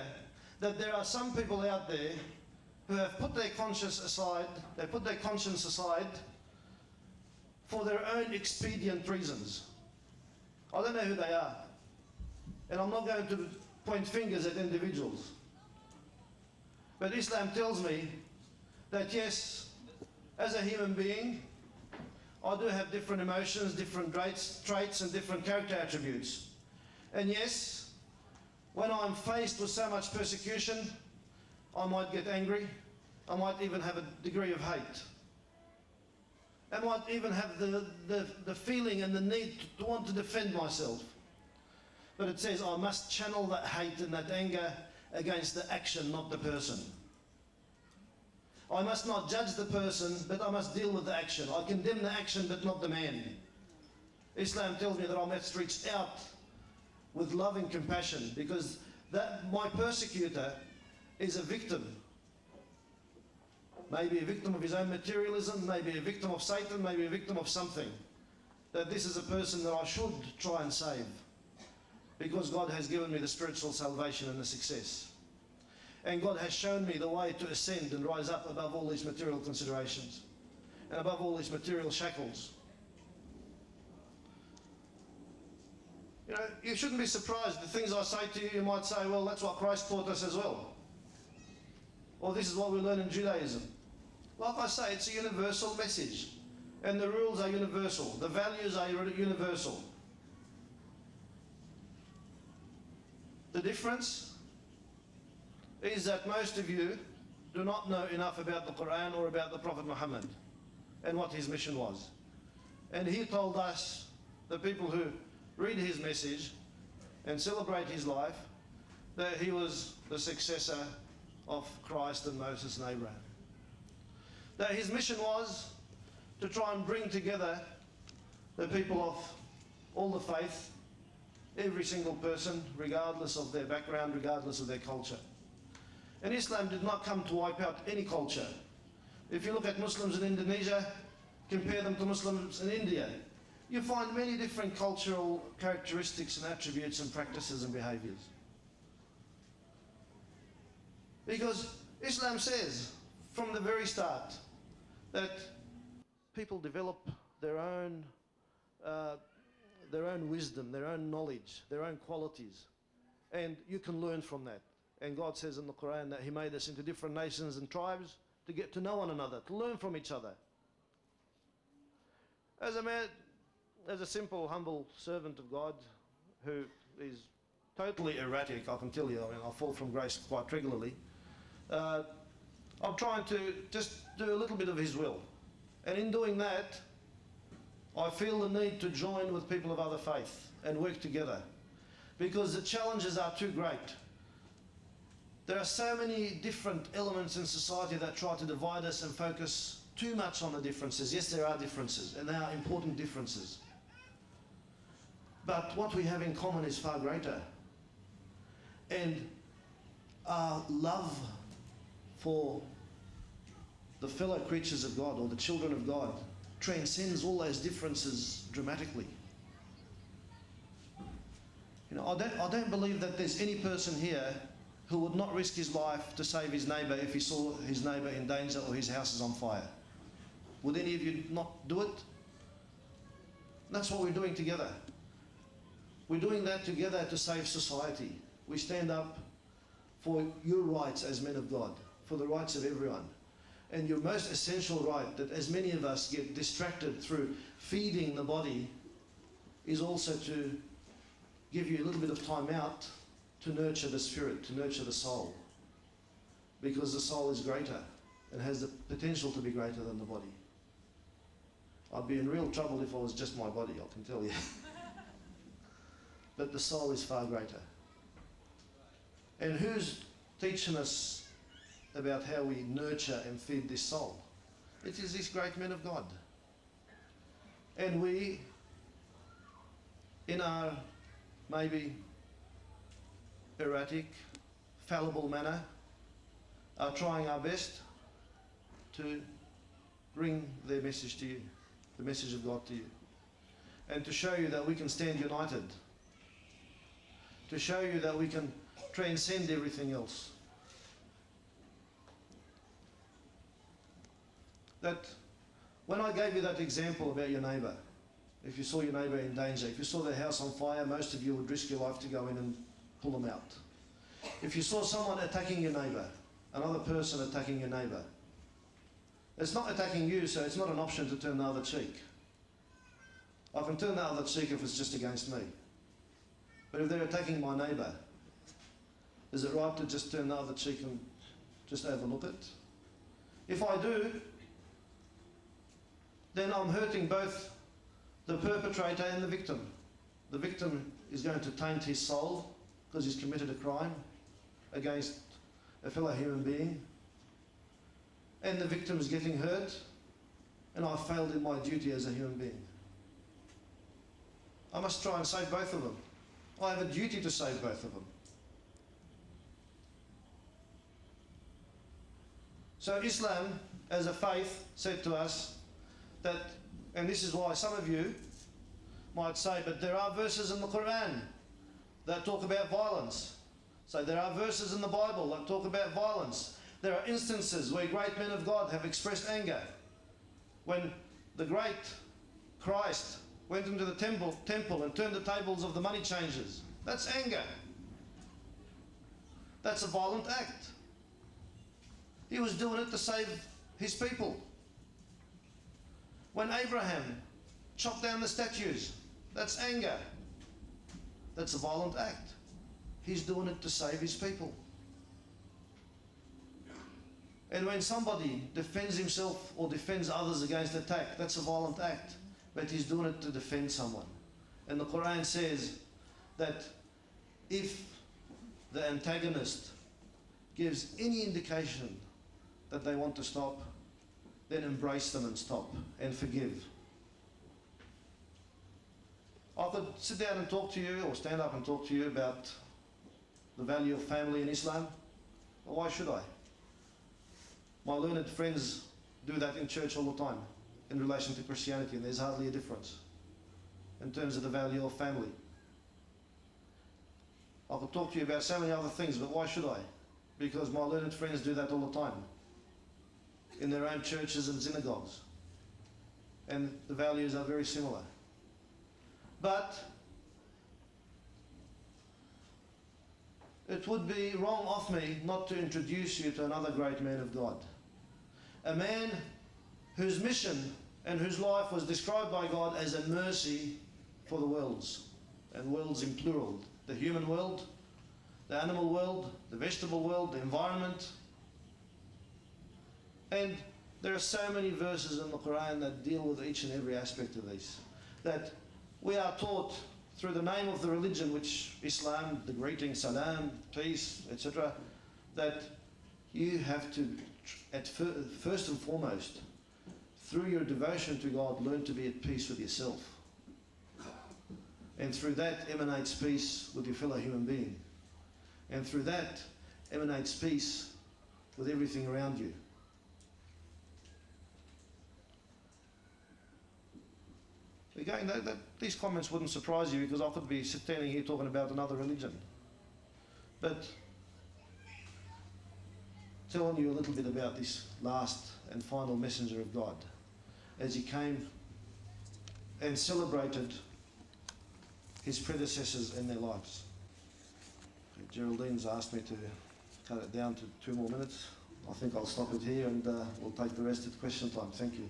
that there are some people out there who have put their conscience aside, they put their conscience aside for their own expedient reasons. I don't know who they are. And I'm not going to point fingers at individuals. But Islam tells me that yes, as a human being, I do have different emotions, different traits and different character attributes. And yes, when I'm faced with so much persecution, I might get angry. I might even have a degree of hate. I might even have the feeling and the need to want to defend myself. But it says I must channel that hate and that anger against the action, not the person. I must not judge the person, but I must deal with the action. I condemn the action, but not the man. Islam tells me that I must reach out with love and compassion, because that my persecutor is a victim. Maybe a victim of his own materialism, maybe a victim of Satan, maybe a victim of something. That this is a person that I should try and save, because God has given me the spiritual salvation and the success. And God has shown me the way to ascend and rise up above all these material considerations and above all these material shackles. You know, you shouldn't be surprised. The things I say to you, you might say, well, that's what Christ taught us as well. Or this is what we learn in Judaism. Like I say, it's a universal message. And the rules are universal. The values are universal. The difference is that most of you do not know enough about the Quran or about the Prophet Muhammad and what his mission was. And he told us, the people who read his message and celebrate his life, that he was the successor of Christ and Moses and Abraham. That his mission was to try and bring together the people of all the faith, every single person, regardless of their background, regardless of their culture. And Islam did not come to wipe out any culture. If you look at Muslims in Indonesia, compare them to Muslims in India, you find many different cultural characteristics and attributes and practices and behaviors. Because Islam says from the very start that people develop their own wisdom, their own knowledge, their own qualities, and you can learn from that. And God says in the Quran that he made us into different nations and tribes to get to know one another, to learn from each other. As a man, as a simple, humble servant of God who is totally erratic, I can tell you, I mean, I fall from grace quite regularly, I'm trying to just do a little bit of his will. And in doing that, I feel the need to join with people of other faith and work together, because the challenges are too great. There are so many different elements in society that try to divide us and focus too much on the differences. Yes, there are differences, and they are important differences. But what we have in common is far greater. And our love for the fellow creatures of God, or the children of God, transcends all those differences dramatically. You know, I don't believe that there's any person here who would not risk his life to save his neighbour if he saw his neighbour in danger or his house is on fire. Would any of you not do it? That's what we're doing together. We're doing that together to save society. We stand up for your rights as men of God, for the rights of everyone. And your most essential right, that as many of us get distracted through feeding the body, is also to give you a little bit of time out to nurture the spirit, to nurture the soul. Because the soul is greater and has the potential to be greater than the body. I'd be in real trouble if I was just my body, I can tell you. But the soul is far greater. And who's teaching us about how we nurture and feed this soul? It is these great men of God. And we, in our maybe erratic, fallible manner, are trying our best to bring their message to you, the message of God to you, and to show you that we can stand united, to show you that we can transcend everything else. That when I gave you that example about your neighbour, if you saw your neighbour in danger, if you saw their house on fire, most of you would risk your life to go in and pull them out. If you saw someone attacking your neighbour, another person attacking your neighbour, it's not attacking you, so it's not an option to turn the other cheek. I can turn the other cheek if it's just against me. But if they're attacking my neighbour, is it right to just turn the other cheek and just overlook it? If I do, then I'm hurting both the perpetrator and the victim. The victim is going to taint his soul because he's committed a crime against a fellow human being. And the victim is getting hurt, and I've failed in my duty as a human being. I must try and save both of them. I have a duty to save both of them. So Islam, as a faith, said to us that, and this is why some of you might say, but there are verses in the Quran that talk about violence. So there are verses in the Bible that talk about violence. There are instances where great men of God have expressed anger. When the great Christ went into the temple and turned the tables of the money changers, that's anger. That's a violent act. He was doing it to save his people. When Abraham chopped down the statues, that's anger. That's a violent act. He's doing it to save his people. And when somebody defends himself or defends others against attack, that's a violent act. But he's doing it to defend someone. And the Quran says that if the antagonist gives any indication that they want to stop, then embrace them and stop and forgive. I could sit down and talk to you, or stand up and talk to you about the value of family in Islam. Well, why should I? My learned friends do that in church all the time in relation to Christianity, and there's hardly a difference in terms of the value of family. I could talk to you about so many other things, but why should I? Because my learned friends do that all the time in their own churches and synagogues, and the values are very similar. But it would be wrong of me not to introduce you to another great man of God. A man whose mission and whose life was described by God as a mercy for the worlds, and worlds in plural. The human world, the animal world, the vegetable world, the environment. And there are so many verses in the Quran that deal with each and every aspect of these. That we are taught through the name of the religion, which Islam, the greeting, salam, peace, etc., that you have to, first and foremost, through your devotion to God, learn to be at peace with yourself. And through that emanates peace with your fellow human being. And through that emanates peace with everything around you. Again, these comments wouldn't surprise you, because I could be standing here talking about another religion. But telling you a little bit about this last and final messenger of God, as he came and celebrated his predecessors in their lives. Geraldine's asked me to cut it down to 2 more minutes. I think I'll stop it here, and we'll take the rest at question time. Thank you.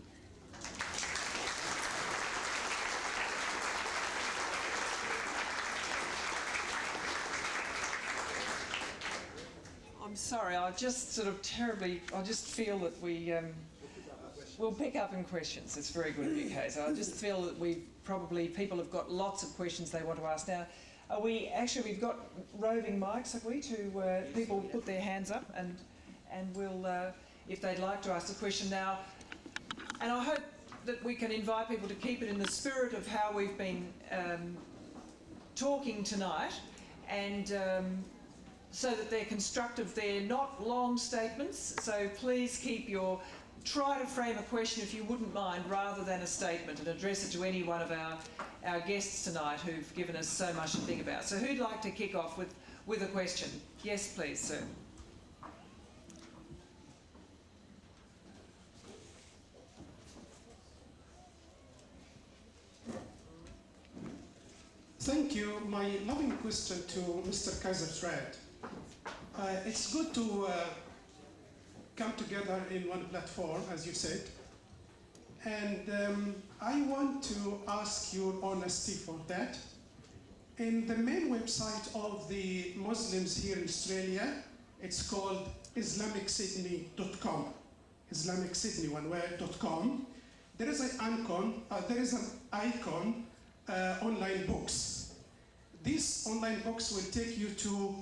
I'm sorry, I just feel that we'll pick up in questions. It's very good of you, Kay. So I just feel that people have got lots of questions they want to ask now. We've got roving mics, have we, to people put their hands up, and we'll, if they'd like to ask a question now. And I hope that we can invite people to keep it in the spirit of how we've been talking tonight, and so that they're constructive. They're not long statements, so please try to frame a question, if you wouldn't mind, rather than a statement, and address it to any one of our guests tonight who've given us so much to think about. So who'd like to kick off with a question? Yes, please, sir. Thank you. My loving question to Mr. Kaiser-Trad. It's good to come together in one platform, as you said. And I want to ask your honesty for that. In the main website of the Muslims here in Australia, it's called IslamicSydney.com. IslamicSydney, one word.com. There is an icon, online books. These online books will take you to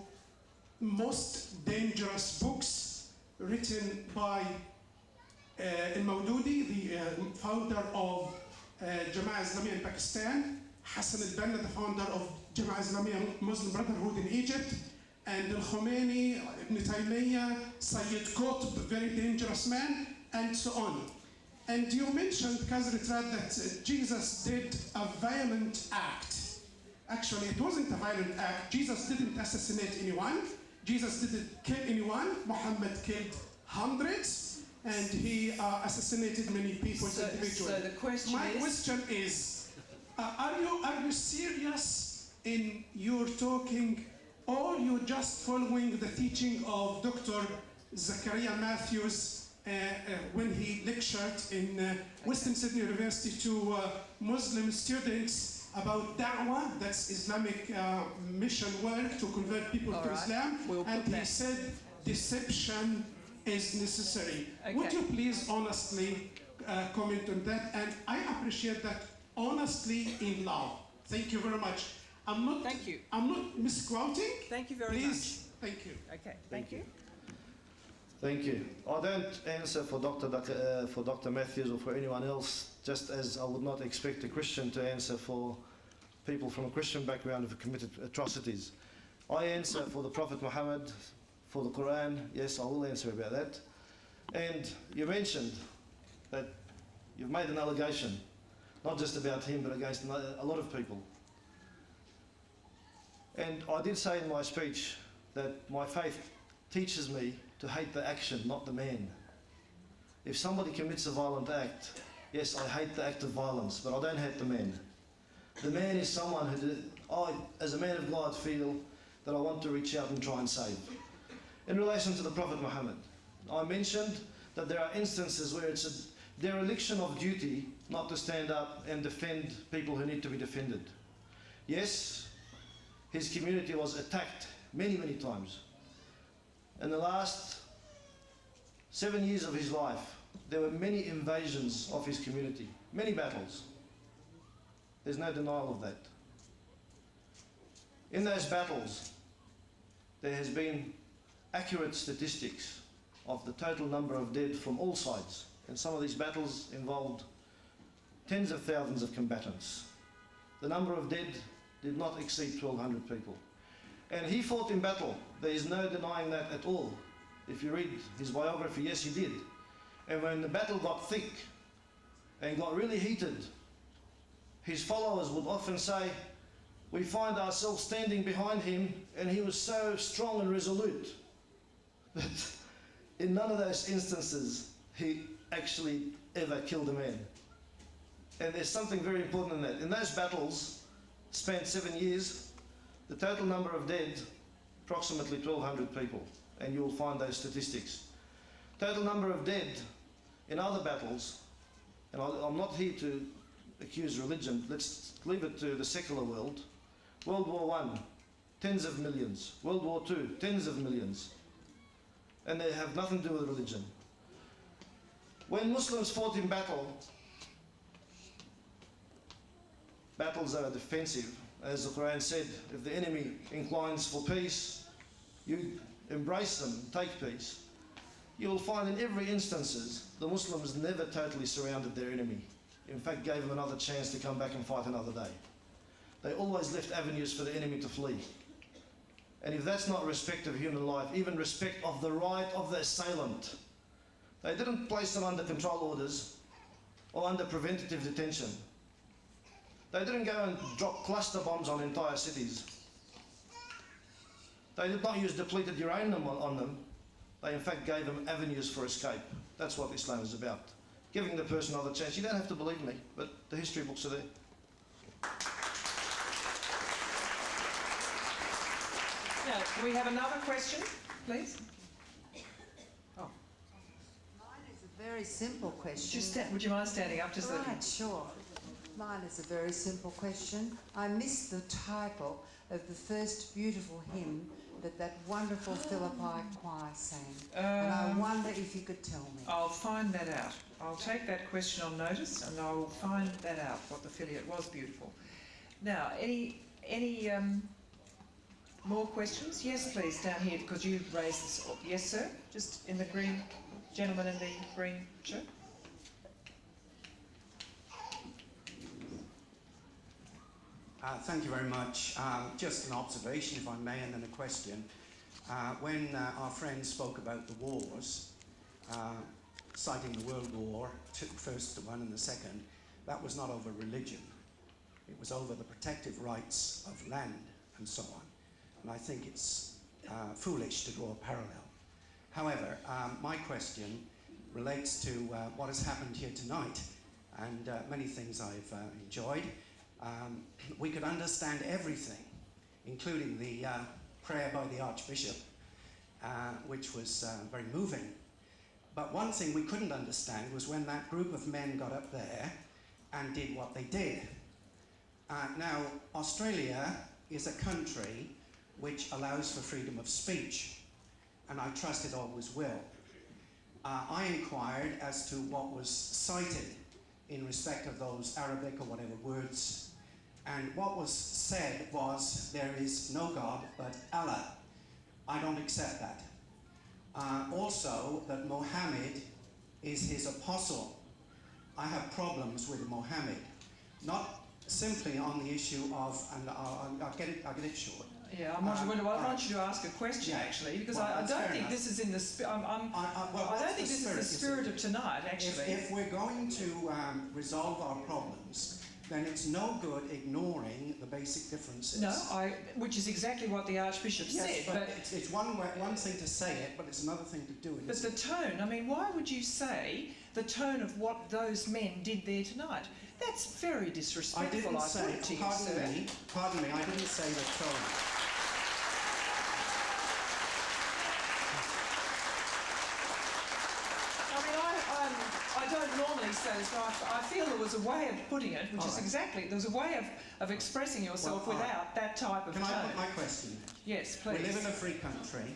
most dangerous books written by Al-Mawdudi, the founder of Jama'ah Islamiyah in Pakistan, Hassan al-Banna, the founder of Jama'ah Islamiyah Muslim Brotherhood in Egypt, and Al-Khomeini, Ibn Taymiyyah, Sayyid Qutb, very dangerous man, and so on. And you mentioned, Kaiser-Trad, that Jesus did a violent act. Actually, it wasn't a violent act. Jesus didn't assassinate anyone. Jesus didn't kill anyone. Muhammad killed hundreds, and he assassinated many people individually. So the question My question is, are you serious in your talking, or you're just following the teaching of Dr. Zachariah Matthews when he lectured in Western Sydney University to Muslim students about da'wah, that's Islamic mission work to convert people to Islam, and he said deception is necessary. Okay. Would you please honestly comment on that? And I appreciate that honestly in love. Thank you very much. I'm not misquoting. Thank you very much. Thank you. Okay, thank you. Thank you. I don't answer for Dr. Matthews or for anyone else, just as I would not expect a Christian to answer for people from a Christian background who've committed atrocities. I answer for the Prophet Muhammad, for the Quran. Yes, I will answer about that. And you mentioned that you've made an allegation, not just about him, but against a lot of people. And I did say in my speech that my faith teaches me to hate the action, not the man. If somebody commits a violent act, yes, I hate the act of violence, but I don't hate the man. The man is someone who I, as a man of God, feel that I want to reach out and try and save. In relation to the Prophet Muhammad, I mentioned that there are instances where it's a dereliction of duty not to stand up and defend people who need to be defended. Yes, his community was attacked many, many times. In the last 7 years of his life, there were many invasions of his community, many battles. There's no denial of that. In those battles, there has been accurate statistics of the total number of dead from all sides. And some of these battles involved tens of thousands of combatants. The number of dead did not exceed 1,200 people. And he fought in battle. There is no denying that at all. If you read his biography, yes, he did. And when the battle got thick and got really heated, his followers would often say, we find ourselves standing behind him, and he was so strong and resolute that in none of those instances he actually ever killed a man. And there's something very important in that. In those battles, spanned 7 years, the total number of dead, approximately 1,200 people, and you'll find those statistics. Total number of dead in other battles, and I'm not here to accuse religion, let's leave it to the secular world. World War I, tens of millions. World War II, tens of millions. And they have nothing to do with religion. When Muslims fought in battle, battles are defensive. As the Quran said, if the enemy inclines for peace, you embrace them, take peace. You'll find in every instances, the Muslims never totally surrounded their enemy. In fact, gave them another chance to come back and fight another day. They always left avenues for the enemy to flee. And if that's not respect of human life, even respect of the right of the assailant, they didn't place them under control orders or under preventative detention. They didn't go and drop cluster bombs on entire cities. They did not use depleted uranium on them. They in fact gave them avenues for escape. That's what Islam is about. Giving the person another chance. You don't have to believe me, but the history books are there. Now, can we have another question, please? Oh. Mine is a very simple question. Would you mind standing up just so that Right, sure. Mine is a very simple question. I missed the title of the first beautiful hymn that wonderful Philippi choir sang. And I wonder if you could tell me. I'll find that out. I'll take that question on notice and I will find that out, what the Philippi, it was beautiful. Now, any more questions? Yes, please, down here, because you raised this. Yes, sir? Just in the green, gentleman in the green shirt. Thank you very much. Just an observation, if I may, and then a question. When our friend spoke about the wars, citing the World War, the first one and the second, that was not over religion. It was over the protective rights of land and so on. And I think it's foolish to draw a parallel. However, my question relates to what has happened here tonight, and many things I've enjoyed. We could understand everything, including the prayer by the Archbishop, which was very moving. But one thing we couldn't understand was when that group of men got up there and did what they did. Now, Australia is a country which allows for freedom of speech, and I trust it always will. I inquired as to what was cited in respect of those Arabic or whatever words, and what was said was, there is no God but Allah. I don't accept that. Also, that Mohammed is his apostle. I have problems with Mohammed, not simply on the issue of, and I'll get it short. Yeah, I want you to ask a question, actually, because well, I don't think this is in the I don't think this is the spirit of tonight, actually. If we're going to resolve our problems, then it's no good ignoring the basic differences. No, which is exactly what the Archbishop said. But it's one thing to say it, but it's another thing to do it. But the tone, I mean, why would you say the tone of what those men did there tonight? That's very disrespectful, I didn't say, put it to you, pardon me, I didn't say the tone. I don't normally say this, but I feel there was a way of putting it, which is exactly, there's a way of expressing yourself without that type of tone. Can I put my question? Yes, please. We live in a free country.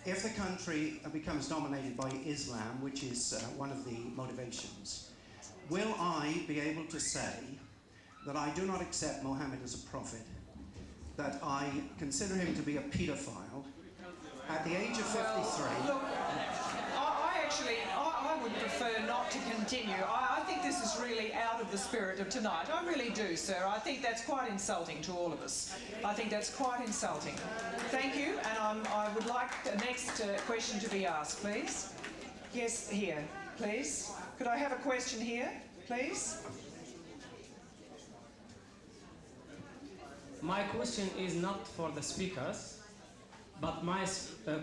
If the country becomes dominated by Islam, which is one of the motivations, will I be able to say that I do not accept Mohammed as a prophet, that I consider him to be a paedophile, at the age of 53... Look, I I would prefer not to continue. I think this is really out of the spirit of tonight. I really do, sir. I think that's quite insulting to all of us. I think that's quite insulting. Thank you, and I would like the next question to be asked, please. Yes, here, please. Could I have a question here, please? My question is not for the speakers, but my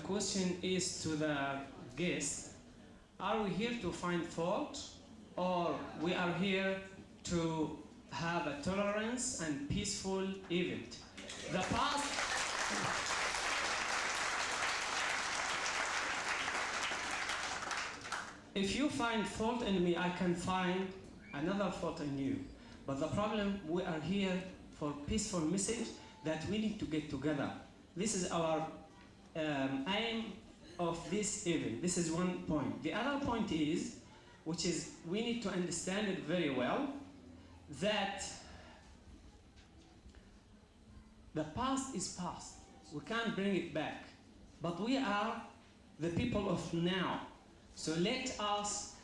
question is to the guests. Are we here to find fault, or we are here to have a tolerance and peaceful event? The past... If you find fault in me, I can find another fault in you. But the problem, we are here for peaceful message that we need to get together. This is our aim of this event. This is one point. The other point is, which is we need to understand it very well, that the past is past. We can't bring it back. But we are the people of now. So let us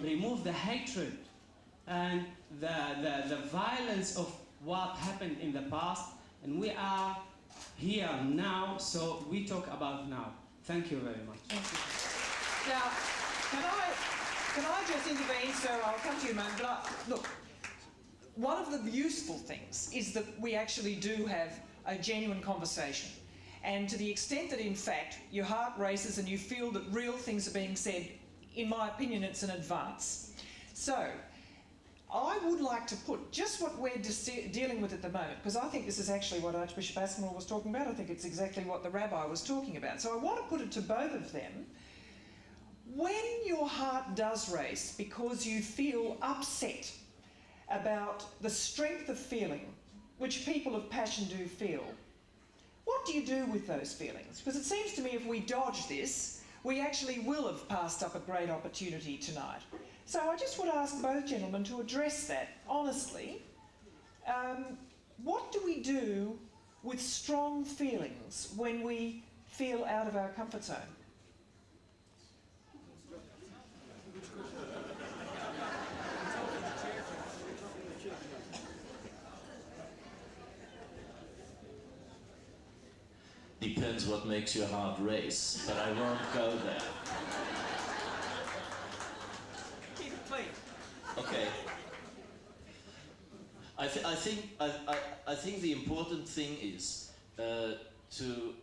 remove the hatred and the violence of what happened in the past, and we are here now, so we talk about now. Thank you very much. Thank you. Now, can I just intervene, sir? I'll come to you in a moment. But look, one of the useful things is that we actually do have a genuine conversation. And to the extent that, in fact, your heart races and you feel that real things are being said, in my opinion, it's an advance. So, I would like to put just what we're dealing with at the moment, because I think this is actually what Archbishop Aspinall was talking about. I think it's exactly what the rabbi was talking about. So I want to put it to both of them. When your heart does race because you feel upset about the strength of feeling, which people of passion do feel, what do you do with those feelings? Because it seems to me if we dodge this, we actually will have passed up a great opportunity tonight. So I just would ask both gentlemen to address that honestly. What do we do with strong feelings when we feel out of our comfort zone? Depends what makes your heart race, but I won't go there. Keep it clean. Okay. I think the important thing is to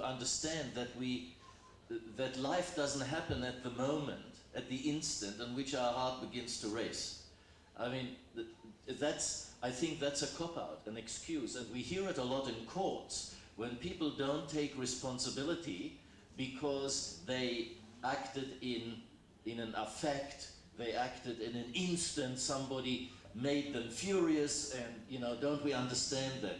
understand that life doesn't happen at the moment, at the instant in which our heart begins to race. I mean, I think that's a cop-out, an excuse, and we hear it a lot in courts when people don't take responsibility because they acted in an affect, they acted in an instant, somebody made them furious, and, you know, don't we understand that?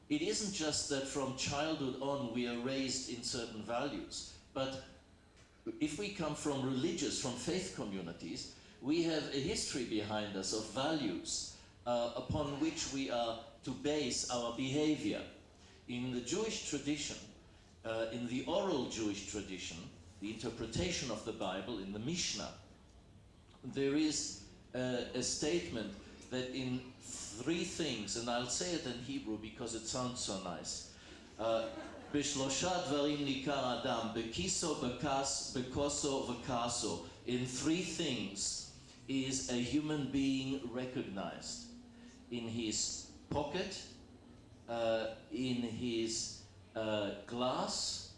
It isn't just that from childhood on we are raised in certain values, but if we come from faith communities, we have a history behind us of values upon which we are to base our behavior. In the Jewish tradition, in the oral Jewish tradition, the interpretation of the Bible in the Mishnah, there is a statement that in three things, and I'll say it in Hebrew because it sounds so nice. B'shlosha dvarim nikar adam, bekiso, bekoso, v'kaso. In three things is a human being recognized. In his pocket, in his glass,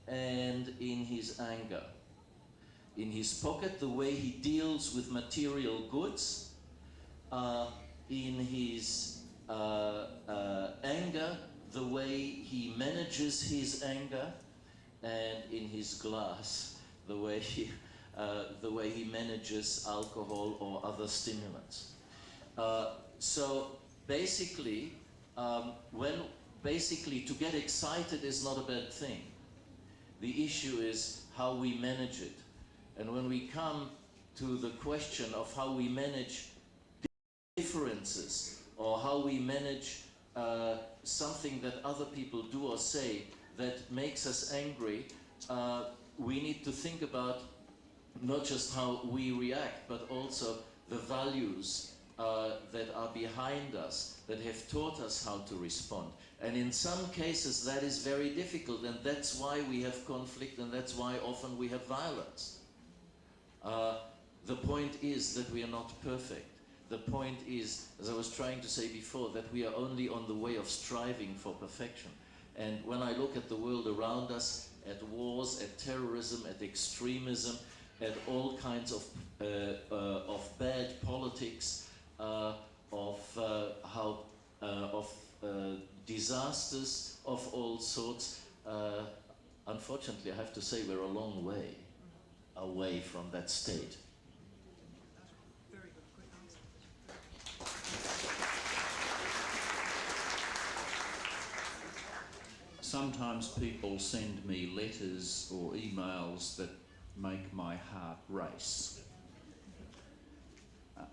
and in his anger. In his pocket, the way he deals with material goods. In his anger, the way he manages his anger. And in his glass, the way he manages alcohol or other stimulants. So basically, to get excited is not a bad thing. The issue is how we manage it. And when we come to the question of how we manage differences or how we manage something that other people do or say that makes us angry, we need to think about not just how we react, but also the values that are behind us, that have taught us how to respond. And in some cases that is very difficult, and that's why we have conflict, and that's why often we have violence. The point is that we are not perfect. The point is, as I was trying to say before, that we are only on the way of striving for perfection. And when I look at the world around us, at wars, at terrorism, at extremism, at all kinds of bad politics, of disasters of all sorts, unfortunately, I have to say we're a long way away from that state. Sometimes people send me letters or emails that make my heart race.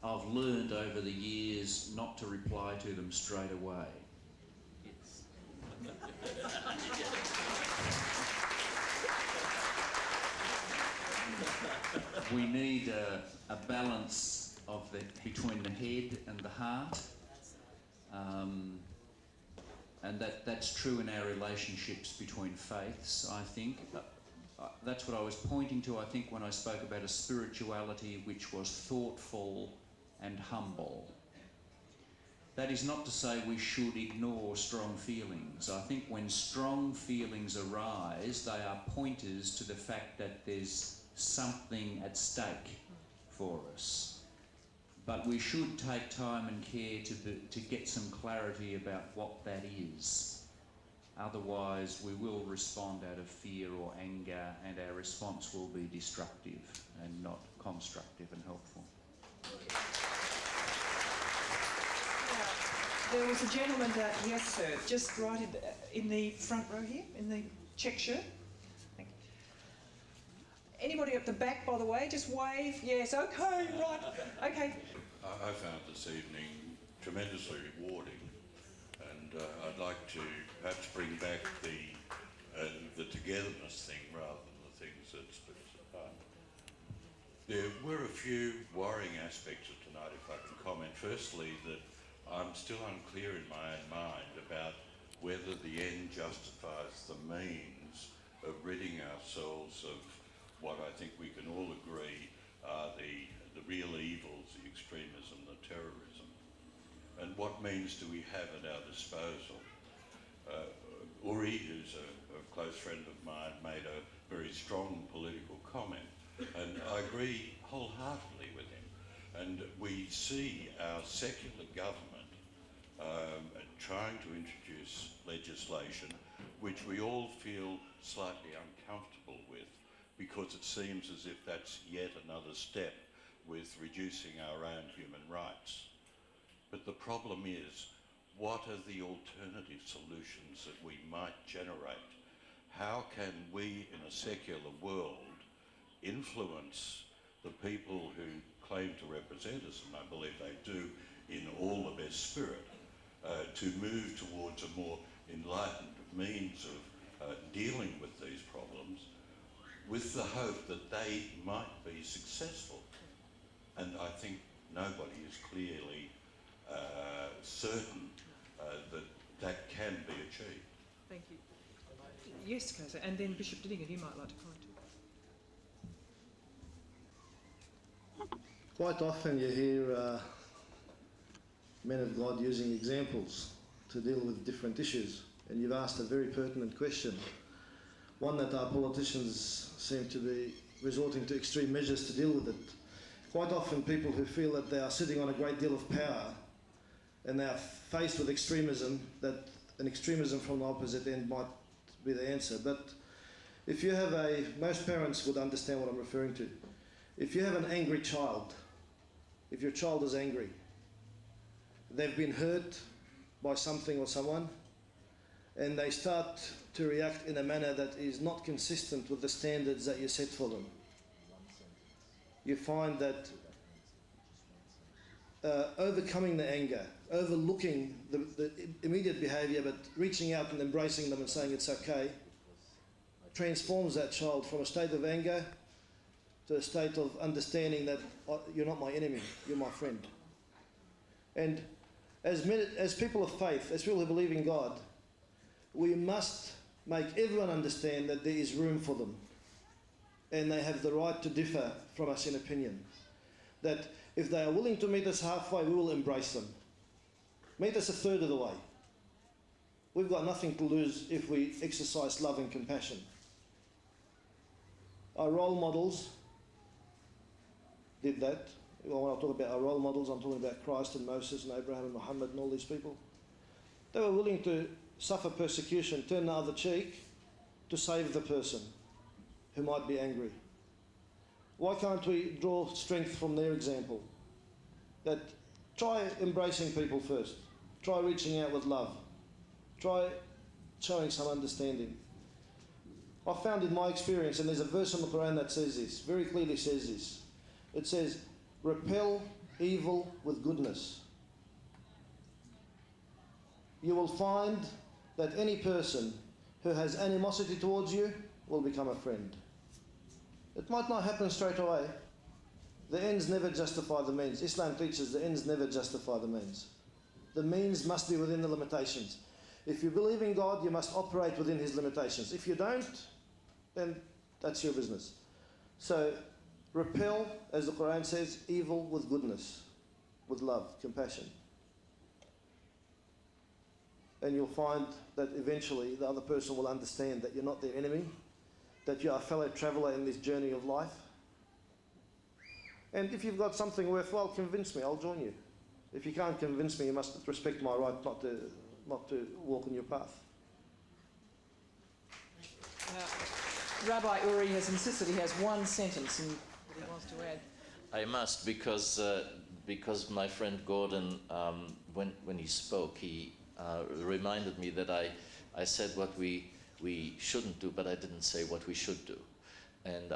I've learned over the years not to reply to them straight away. We need a balance of between the head and the heart. And that's true in our relationships between faiths, I think. That's what I was pointing to, I think, when I spoke about a spirituality which was thoughtful and humble. That is not to say we should ignore strong feelings. I think when strong feelings arise, they are pointers to the fact that there's something at stake for us. But we should take time and care to get some clarity about what that is. Otherwise, we will respond out of fear or anger, and our response will be destructive and not constructive and helpful. There was a gentleman, yes sir, just right in the front row here, in the check shirt. Thank you. Anybody at the back, by the way, just wave. Yes, okay, right, okay. I found this evening tremendously rewarding, and I'd like to perhaps bring back the togetherness thing rather than the things that split us apart. There were a few worrying aspects of tonight, if I can comment. Firstly, that I'm still unclear in my own mind about whether the end justifies the means of ridding ourselves of what I think we can all agree are the real evils, the extremism, the terrorism. And what means do we have at our disposal? Uri, who's a close friend of mine, made a very strong political comment, and I agree wholeheartedly with him. And we see our secular government trying to introduce legislation which we all feel slightly uncomfortable with, because it seems as if that's yet another step with reducing our own human rights. But the problem is, what are the alternative solutions that we might generate? How can we, in a secular world, influence the people who claim to represent us, and I believe they do in all the best spirit, to move towards a more enlightened means of dealing with these problems, with the hope that they might be successful? And I think nobody is clearly certain that can be achieved. Thank you. Yes, Kaiser, and then Bishop Diddinger, you might like to comment. Quite often you hear men of God using examples to deal with different issues, and you've asked a very pertinent question, one that our politicians seem to be resorting to extreme measures to deal with it. Quite often people who feel that they are sitting on a great deal of power and they are faced with extremism, that an extremism from the opposite end might be the answer. But if you have most parents would understand what I'm referring to. If you have an angry child, if your child is angry, they've been hurt by something or someone, and they start to react in a manner that is not consistent with the standards that you set for them, you find that overcoming the anger, overlooking the immediate behaviour, but reaching out and embracing them and saying it's okay, transforms that child from a state of anger to a state of understanding that you're not my enemy, you're my friend. And as people of faith, as people who believe in God, we must make everyone understand that there is room for them and they have the right to differ from us in opinion. That if they are willing to meet us halfway, we will embrace them. Meet us a third of the way. We've got nothing to lose if we exercise love and compassion. Our role models did that. When I talk about our role models, I'm talking about Christ and Moses and Abraham and Muhammad and all these people. They were willing to suffer persecution, turn the other cheek to save the person who might be angry. Why can't we draw strength from their example? That try embracing people first. Try reaching out with love. Try showing some understanding. I found in my experience, and there's a verse in the Quran that says this, very clearly says this. It says, repel evil with goodness. You will find that any person who has animosity towards you will become a friend. It might not happen straight away. The ends never justify the means. Islam teaches the ends never justify the means. The means must be within the limitations. If you believe in God, you must operate within His limitations. If you don't, then that's your business. So repel, as the Quran says, evil with goodness, with love, compassion. And you'll find that eventually the other person will understand that you're not their enemy, that you are a fellow traveller in this journey of life. And if you've got something worthwhile, convince me, I'll join you. If you can't convince me, you must respect my right not to walk on your path. Rabbi Uri has insisted he has one sentence and he wants to add. I must, because my friend Gordon, when he spoke, he reminded me that I said what we shouldn't do, but I didn't say what we should do. And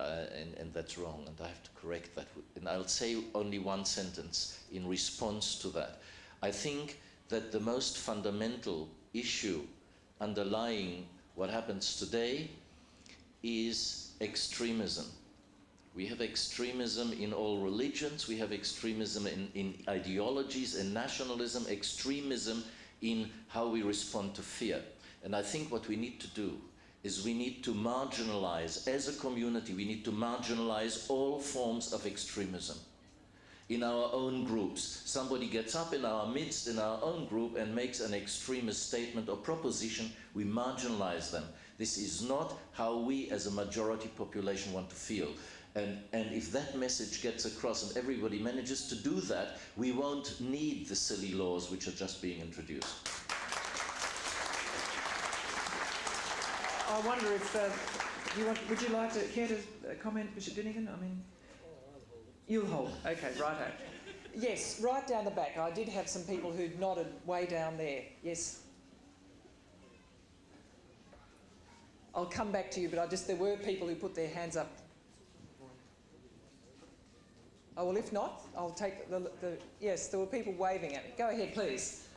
that's wrong, and I have to correct that. And I'll say only one sentence in response to that. I think that the most fundamental issue underlying what happens today is extremism. We have extremism in all religions, we have extremism in ideologies and nationalism, extremism in how we respond to fear. And I think what we need to do is we need to marginalize, as a community, we need to marginalize all forms of extremism. In our own groups, somebody gets up in our midst, in our own group, and makes an extremist statement or proposition, we marginalize them. This is not how we as a majority population want to feel. And if that message gets across and everybody manages to do that, we won't need the silly laws which are just being introduced. I wonder if would you like to care to comment, Bishop Dinnigan? I mean, you'll hold. Okay, righto. Yes, right down the back. I did have some people who'd nodded way down there. Yes. I'll come back to you, but there were people who put their hands up. Oh, well, if not, I'll take yes, there were people waving at me. Go ahead, please.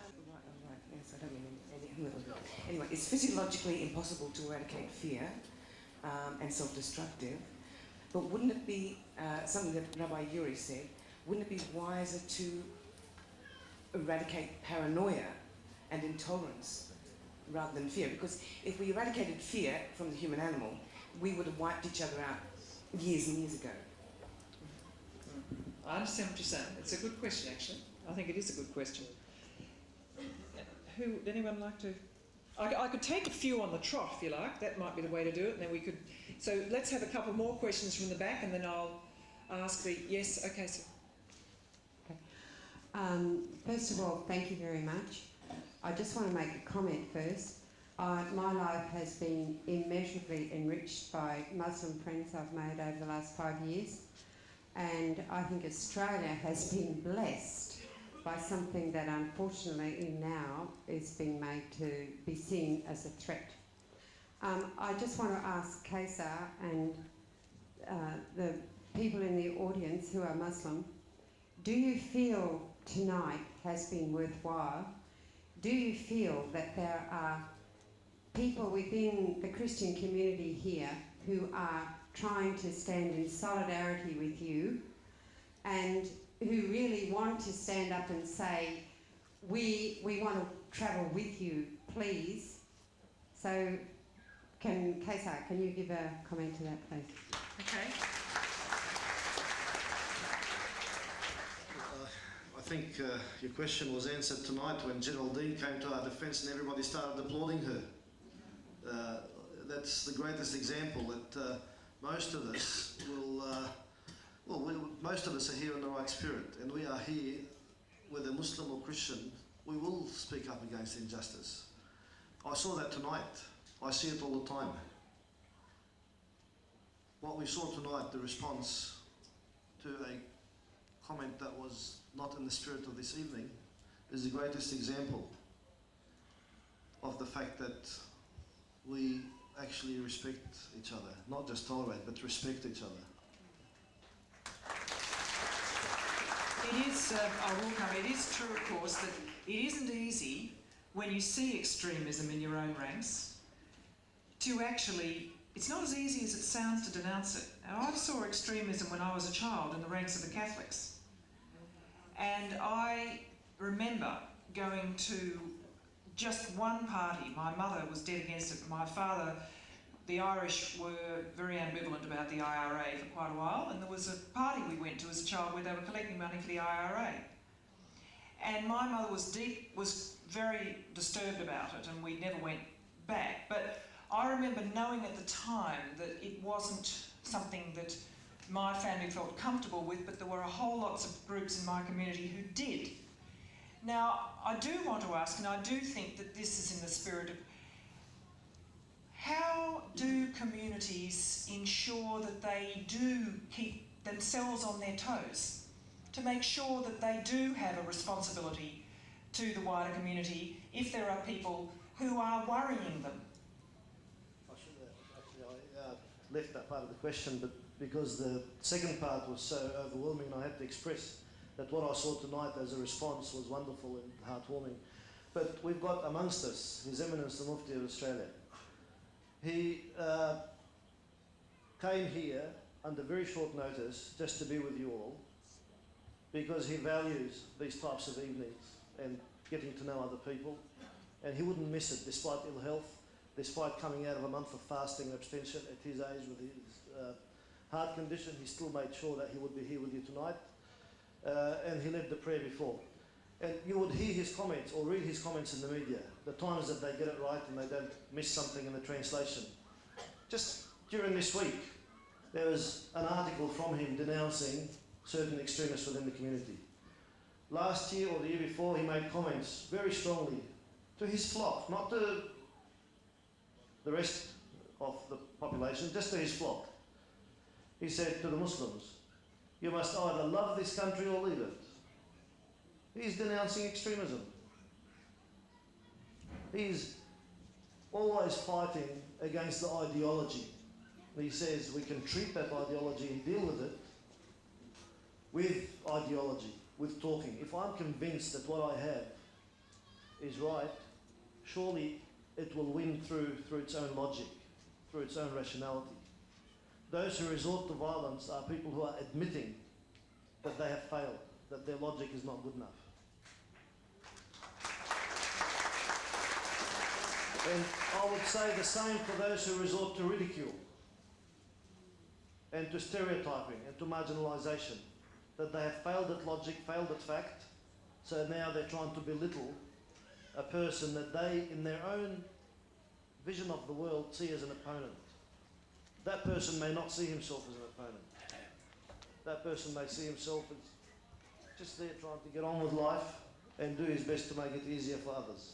Yes, I don't mean anyway, it's physiologically impossible to eradicate fear and self-destructive, but wouldn't it be something that Rabbi Uri said, wouldn't it be wiser to eradicate paranoia and intolerance rather than fear? Because if we eradicated fear from the human animal, we would have wiped each other out years and years ago. I understand what you're saying. It's a good question, actually. I think it is a good question. Would anyone like to? I could take a few on the trot, if you like. That might be the way to do it. And then we could. So let's have a couple more questions from the back, and then I'll ask the yes. Okay, sir. Okay. First of all, thank you very much. I just want to make a comment first. My life has been immeasurably enriched by Muslim friends I've made over the last 5 years, and I think Australia has been blessed by something that unfortunately now is being made to be seen as a threat. I just want to ask Kaysar and the people in the audience who are Muslim, do you feel tonight has been worthwhile. Do you feel that there are people within the Christian community here who are trying to stand in solidarity with you and who really want to stand up and say, we want to travel with you, please? So, Kaysar, can you give a comment to that, please? Okay. I think your question was answered tonight when Geraldine came to our defence and everybody started applauding her. That's the greatest example that most of us most of us are here in the right spirit, and we are here, whether Muslim or Christian, we will speak up against injustice. I saw that tonight. I see it all the time. What we saw tonight, the response to a comment that was not in the spirit of this evening, is the greatest example of the fact that we actually respect each other, not just tolerate, but respect each other. It is, I will come, it is true, of course, that it isn't easy when you see extremism in your own ranks to actually, it's not as easy as it sounds to denounce it. Now, I saw extremism when I was a child in the ranks of the Catholics. And I remember going to just one party. My mother was dead against it. My father, the Irish were very ambivalent about the IRA for quite a while, and there was a party we went to as a child where they were collecting money for the IRA. And my mother was very disturbed about it, and we never went back. But I remember knowing at the time that it wasn't something that my family felt comfortable with, but there were a whole lots of groups in my community who did. Now, I do want to ask, and I do think that this is in the spirit of, how do communities ensure that they do keep themselves on their toes to make sure that they do have a responsibility to the wider community if there are people who are worrying them? I should have left that part of the question, but because the second part was so overwhelming, I had to express that what I saw tonight as a response was wonderful and heartwarming. But we've got amongst us His Eminence the Mufti of Australia. He came here under very short notice just to be with you all because he values these types of evenings and getting to know other people, and he wouldn't miss it despite ill health, despite coming out of a month of fasting and abstention at his age with his heart condition. He still made sure that he would be here with you tonight, and he led the prayer before. And you would hear his comments or read his comments in the media, the times that they get it right and they don't miss something in the translation. Just during this week, there was an article from him denouncing certain extremists within the community. Last year or the year before, he made comments very strongly to his flock, not to the rest of the population, just to his flock. He said to the Muslims, you must either love this country or leave it. He's denouncing extremism. He's always fighting against the ideology. He says we can treat that ideology and deal with it with ideology, with talking. If I'm convinced that what I have is right, surely it will win through its own logic, through its own rationality. Those who resort to violence are people who are admitting that they have failed, that their logic is not good enough. And I would say the same for those who resort to ridicule and to stereotyping and to marginalisation, that they have failed at logic, failed at fact, so now they're trying to belittle a person that they, in their own vision of the world, see as an opponent. That person may not see himself as an opponent. That person may see himself as just there trying to get on with life and do his best to make it easier for others.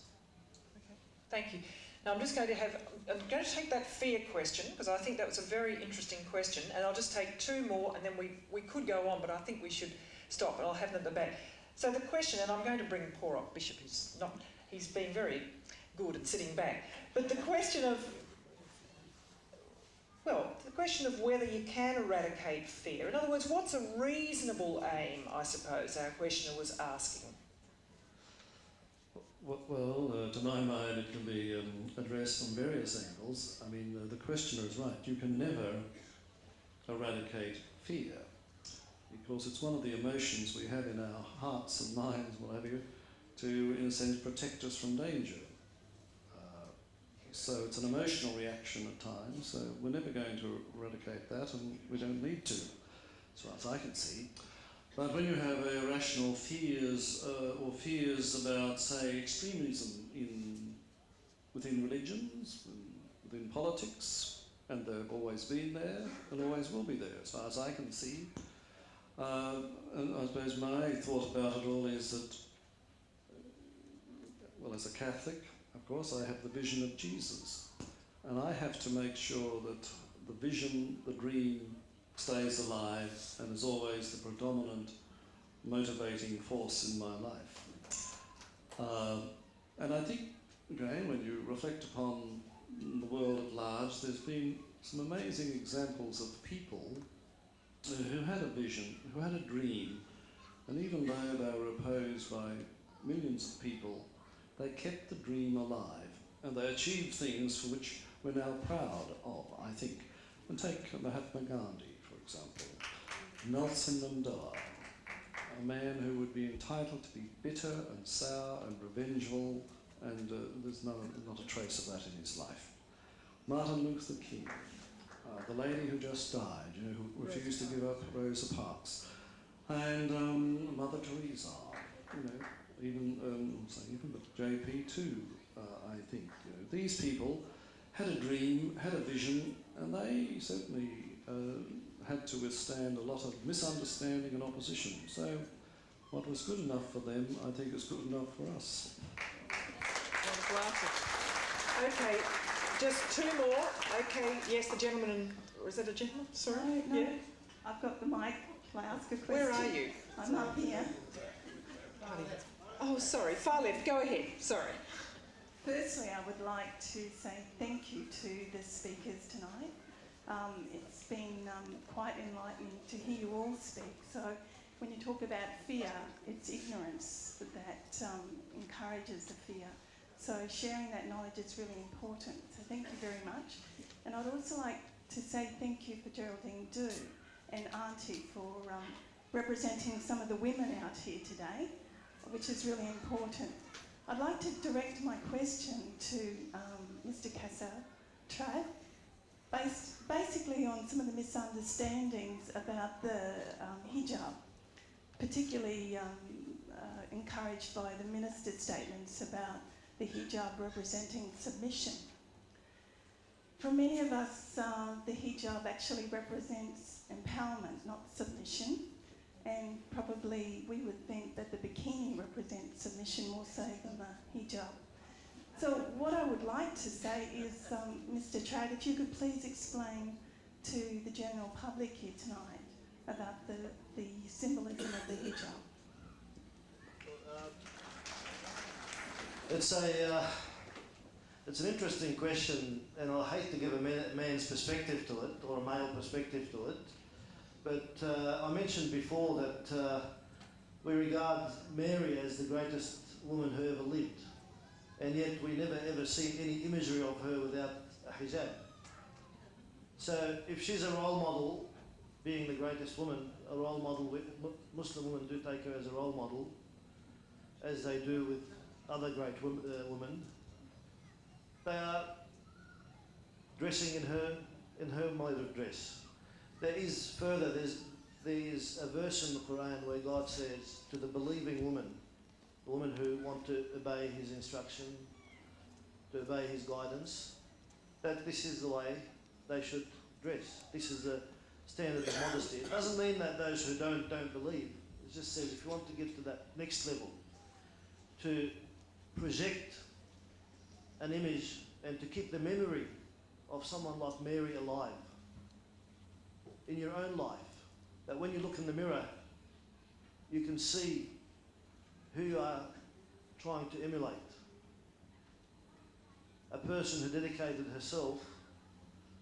Thank you. Now I'm going to take that fear question, because I think that was a very interesting question, and I'll just take two more and then we could go on, but I think we should stop, and I'll have them at the back. So the question, and I'm going to bring Porok Bishop, he's been very good at sitting back, but the question of well, the question of whether you can eradicate fear. In other words, what's a reasonable aim, I suppose, our questioner was asking. Well, to my mind, it can be addressed from various angles. I mean, the questioner is right. You can never eradicate fear, because it's one of the emotions we have in our hearts and minds, what have you, to, in a sense, protect us from danger. So it's an emotional reaction at times, so we're never going to eradicate that, and we don't need to, as far as I can see. But when you have irrational fears, or fears about, say, extremism within religions, within politics, and they've always been there, and always will be there, as far as I can see. And I suppose my thought about it all is that, well, as a Catholic, of course, I have the vision of Jesus, and I have to make sure that the vision, the dream, stays alive and is always the predominant motivating force in my life. And I think, again, when you reflect upon the world at large, there's been some amazing examples of people who had a vision, who had a dream, and even though they were opposed by millions of people, they kept the dream alive, and they achieved things for which we're now proud of, I think. And take Mahatma Gandhi, for example. Nelson Mandela, a man who would be entitled to be bitter and sour and revengeful, and there's not a trace of that in his life. Martin Luther King, the lady who just died, who refused to give up Rosa Parks, and Mother Teresa, even JP too, I think. These people had a dream, had a vision, and they certainly had to withstand a lot of misunderstanding and opposition. So what was good enough for them, I think, is good enough for us. Okay, just two more. Okay, yes, the gentleman in... Or is that a gentleman? Sorry? No, yeah. I've got the mic. Can I ask a question? Where are you? I'm up here. Oh, sorry, far left. Go ahead. Sorry. Firstly, I would like to say thank you to the speakers tonight. It's been quite enlightening to hear you all speak. So when you talk about fear, it's ignorance that encourages the fear. So sharing that knowledge is really important. So thank you very much. And I'd also like to say thank you for Geraldine Doo and Auntie for representing some of the women out here today, which is really important. I'd like to direct my question to Mr. Trad, basically on some of the misunderstandings about the hijab, particularly encouraged by the minister's statements about the hijab representing submission. For many of us, the hijab actually represents empowerment, not submission. And probably we would think that the bikini represents submission more so than the hijab. So what I would like to say is, Mr. Trad, if you could please explain to the general public here tonight about the symbolism of the hijab. It's an interesting question, and I hate to give a man's perspective to it, or a male perspective to it. But I mentioned before that we regard Mary as the greatest woman who ever lived, and yet we never ever see any imagery of her without a hijab. So if she's a role model, being the greatest woman, a role model, Muslim women do take her as a role model, as they do with other great women. They are dressing in her mode of dress. There is further, there's a verse in the Quran where God says to the believing woman, the women who want to obey his instruction, to obey his guidance, that this is the way they should dress. This is the standard of modesty. It doesn't mean that those who don't believe. It just says if you want to get to that next level, to project an image and to keep the memory of someone like Mary alive in your own life, that when you look in the mirror, you can see who you are trying to emulate. A person who dedicated herself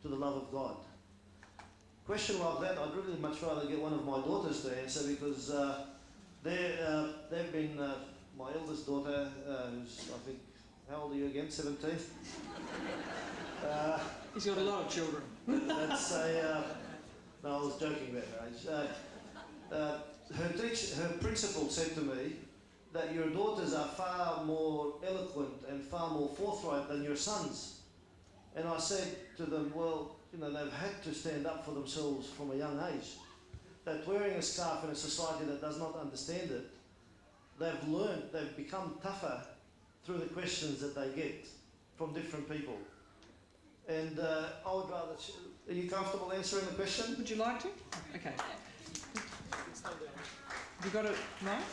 to the love of God. question like that, I'd really much rather get one of my daughters to answer, because they've been, my eldest daughter, who's, I think, how old are you again, 17? He's got a lot of children. That's no, I was joking about her age. Her principal said to me that your daughters are far more eloquent and far more forthright than your sons. And I said to them, well, you know, they've had to stand up for themselves from a young age. That wearing a scarf in a society that does not understand it, they've learned, they've become tougher through the questions that they get from different people. And I would rather... Are you comfortable answering the question? Would you like to? Okay. You got it, right?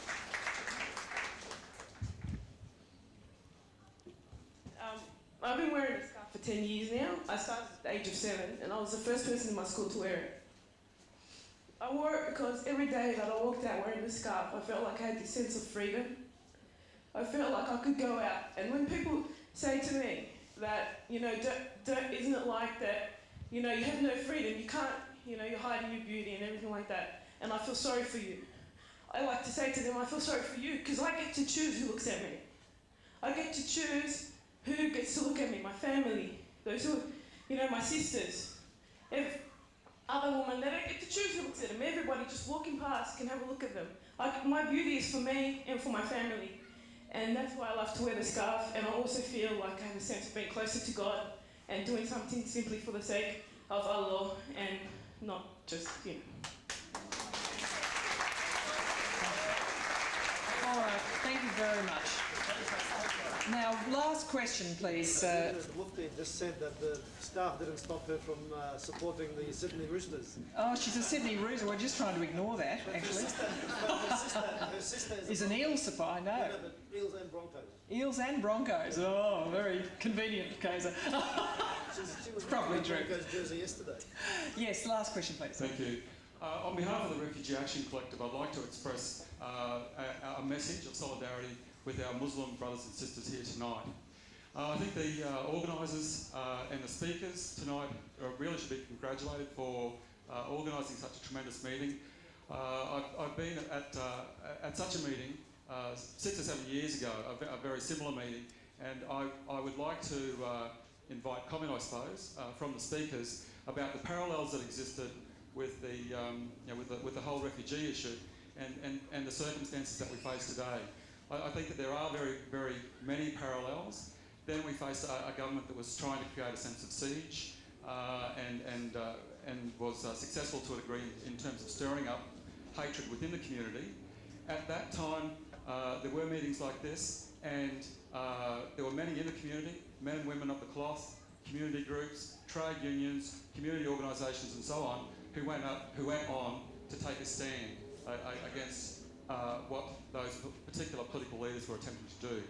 I've been wearing a scarf for 10 years now. I started at the age of 7 and I was the first person in my school to wear it. I wore it because every day that I walked out wearing the scarf, I felt like I had this sense of freedom. I felt like I could go out. And when people say to me that, you know, isn't it like that, you know, you have no freedom, you can't, you know, you're hiding your beauty and everything like that, and I feel sorry for you. I like to say to them, I feel sorry for you because I get to choose who looks at me. I get to choose who gets to look at me, my family, those who, you know, my sisters. If other women, they don't get to choose who looks at them. Everybody just walking past can have a look at them. My beauty is for me and for my family. And that's why I love to wear the scarf, and I also feel like I have a sense of being closer to God and doing something simply for the sake of Allah and not just, you know. All right, thank you very much. Now, last question, please. The Mufti just said that the scarf didn't stop her from supporting the Sydney Roosters. Oh, she's a Sydney Rooster. We're just trying to ignore that, actually. Her sister is an eel supply, no. Yeah, but eels and Broncos. Eels and Broncos. Oh, very convenient, Kaiser. She was probably wearing true. a Broncos jersey yesterday. Yes, last question, please. Thank you. On behalf of the Refugee Action Collective, I'd like to express a message of solidarity with our Muslim brothers and sisters here tonight. I think the organisers and the speakers tonight really should be congratulated for organising such a tremendous meeting. I've been at such a meeting 6 or 7 years ago, a very similar meeting, and I would like to invite comment, I suppose, from the speakers about the parallels that existed with the with the whole refugee issue and the circumstances that we face today. I think that there are very, very many parallels. Then we faced a government that was trying to create a sense of siege and was successful to a degree in terms of stirring up hatred within the community. At that time, there were meetings like this, and there were many in the community, men and women of the cloth, community groups, trade unions, community organisations and so on, who went on to take a stand against what those particular political leaders were attempting to do.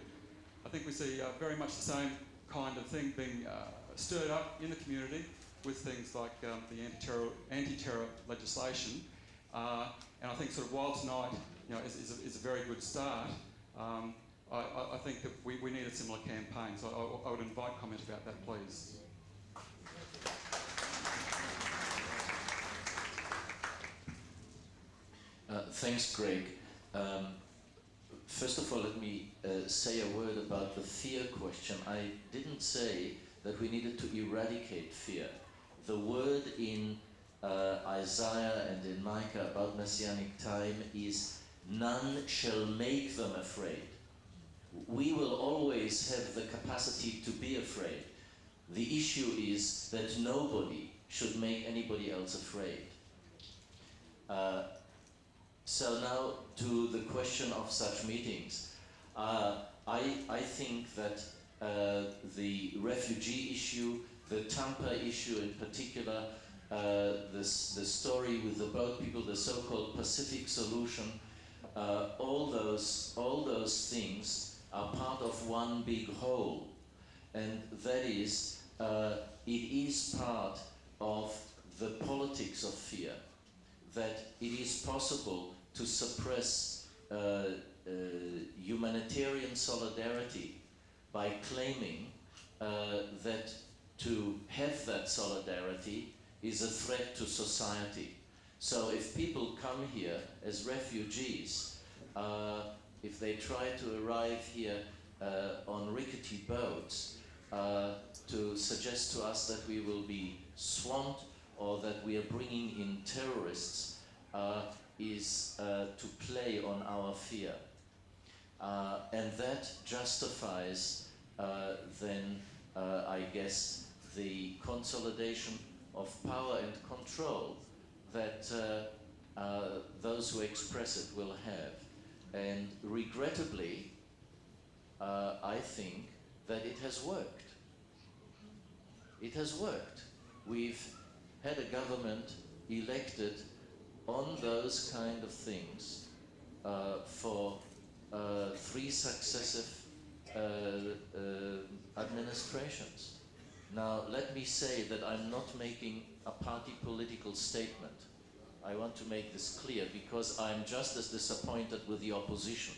I think we see very much the same kind of thing being stirred up in the community with things like the anti-terror legislation. And I think sort of while tonight is a very good start, I think that we need a similar campaign. So I would invite comment about that, please. Thanks, Greg. First of all, let me say a word about the fear question. I didn't say that we needed to eradicate fear. The word in Isaiah and in Micah about Messianic time is, none shall make them afraid. We will always have the capacity to be afraid. The issue is that nobody should make anybody else afraid. So now to the question of such meetings. I think that the refugee issue, the Tampa issue in particular, the story with the boat people, the so-called Pacific solution, all those things are part of one big whole, and that is it is part of the politics of fear, that it is possible to suppress humanitarian solidarity by claiming that to have that solidarity is a threat to society. So if people come here as refugees, if they try to arrive here on rickety boats, to suggest to us that we will be swamped or that we are bringing in terrorists is to play on our fear. And that justifies then, I guess, the consolidation of power and control that those who express it will have. And regrettably, I think that it has worked. It has worked. We've had a government elected on those kind of things for 3 successive administrations. Now, let me say that I'm not making a party political statement. I want to make this clear because I'm just as disappointed with the opposition.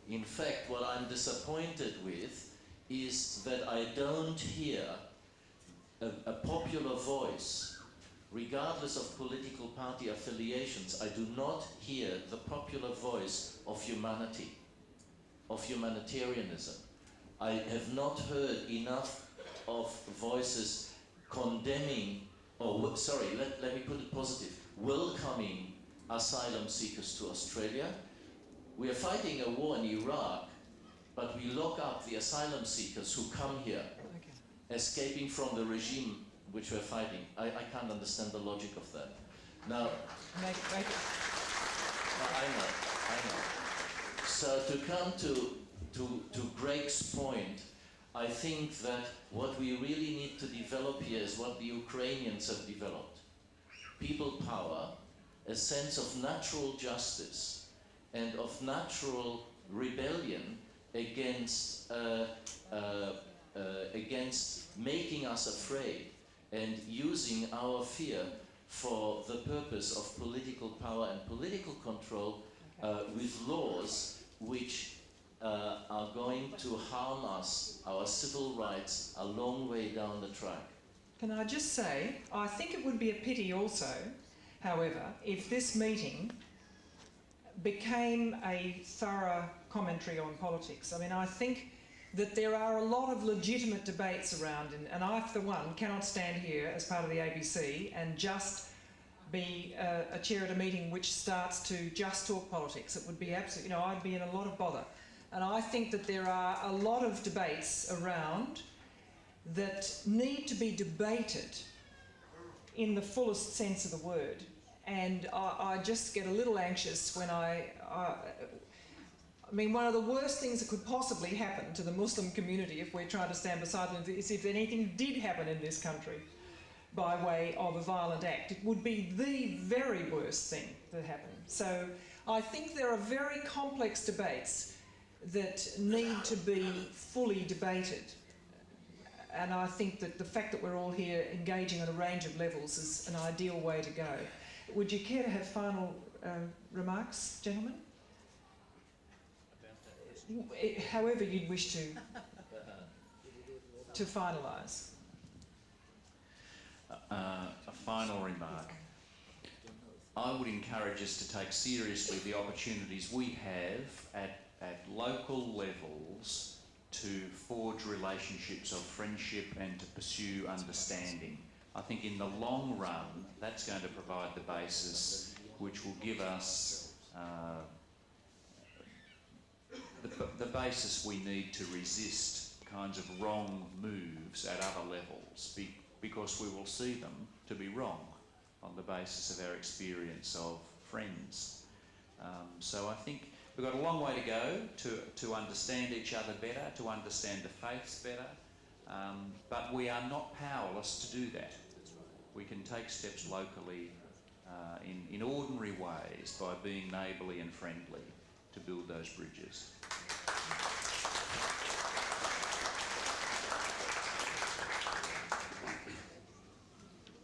In fact, what I'm disappointed with is that I don't hear a popular voice, regardless of political party affiliations. I do not hear the popular voice of humanity, of humanitarianism. I have not heard enough of voices condemning, or sorry, let me put it positive, welcoming asylum seekers to Australia. We are fighting a war in Iraq, but we lock up the asylum seekers who come here, escaping from the regime which we're fighting. I can't understand the logic of that. Now, I know. So to come to Greg's point, I think that what we really need to develop here is what the Ukrainians have developed. People power, a sense of natural justice and of natural rebellion against making us afraid and using our fear for the purpose of political power and political control with laws which are going to harm us, our civil rights, a long way down the track. Can I just say, I think it would be a pity also, however, if this meeting became a thorough commentary on politics. I mean, I think that there are a lot of legitimate debates around, and I, for one, cannot stand here as part of the ABC and just be a chair at a meeting which starts to just talk politics. It would be absolutely, I'd be in a lot of bother. And I think that there are a lot of debates around that need to be debated in the fullest sense of the word. And I just get a little anxious when I mean, one of the worst things that could possibly happen to the Muslim community if we're trying to stand beside them is if anything did happen in this country by way of a violent act. It would be the very worst thing that happened. So I think there are very complex debates that need to be fully debated. And I think that the fact that we're all here engaging on a range of levels is an ideal way to go. Would you care to have final remarks, gentlemen? However you'd wish to finalise. A final remark. I would encourage us to take seriously the opportunities we have at local levels to forge relationships of friendship and to pursue understanding. I think in the long run, that's going to provide the basis which will give us the basis we need to resist kinds of wrong moves at other levels, because we will see them to be wrong on the basis of our experience of friends. So I think we've got a long way to go to understand each other better, to understand the faiths better, but we are not powerless to do that. We can take steps locally in ordinary ways by being neighbourly and friendly to build those bridges.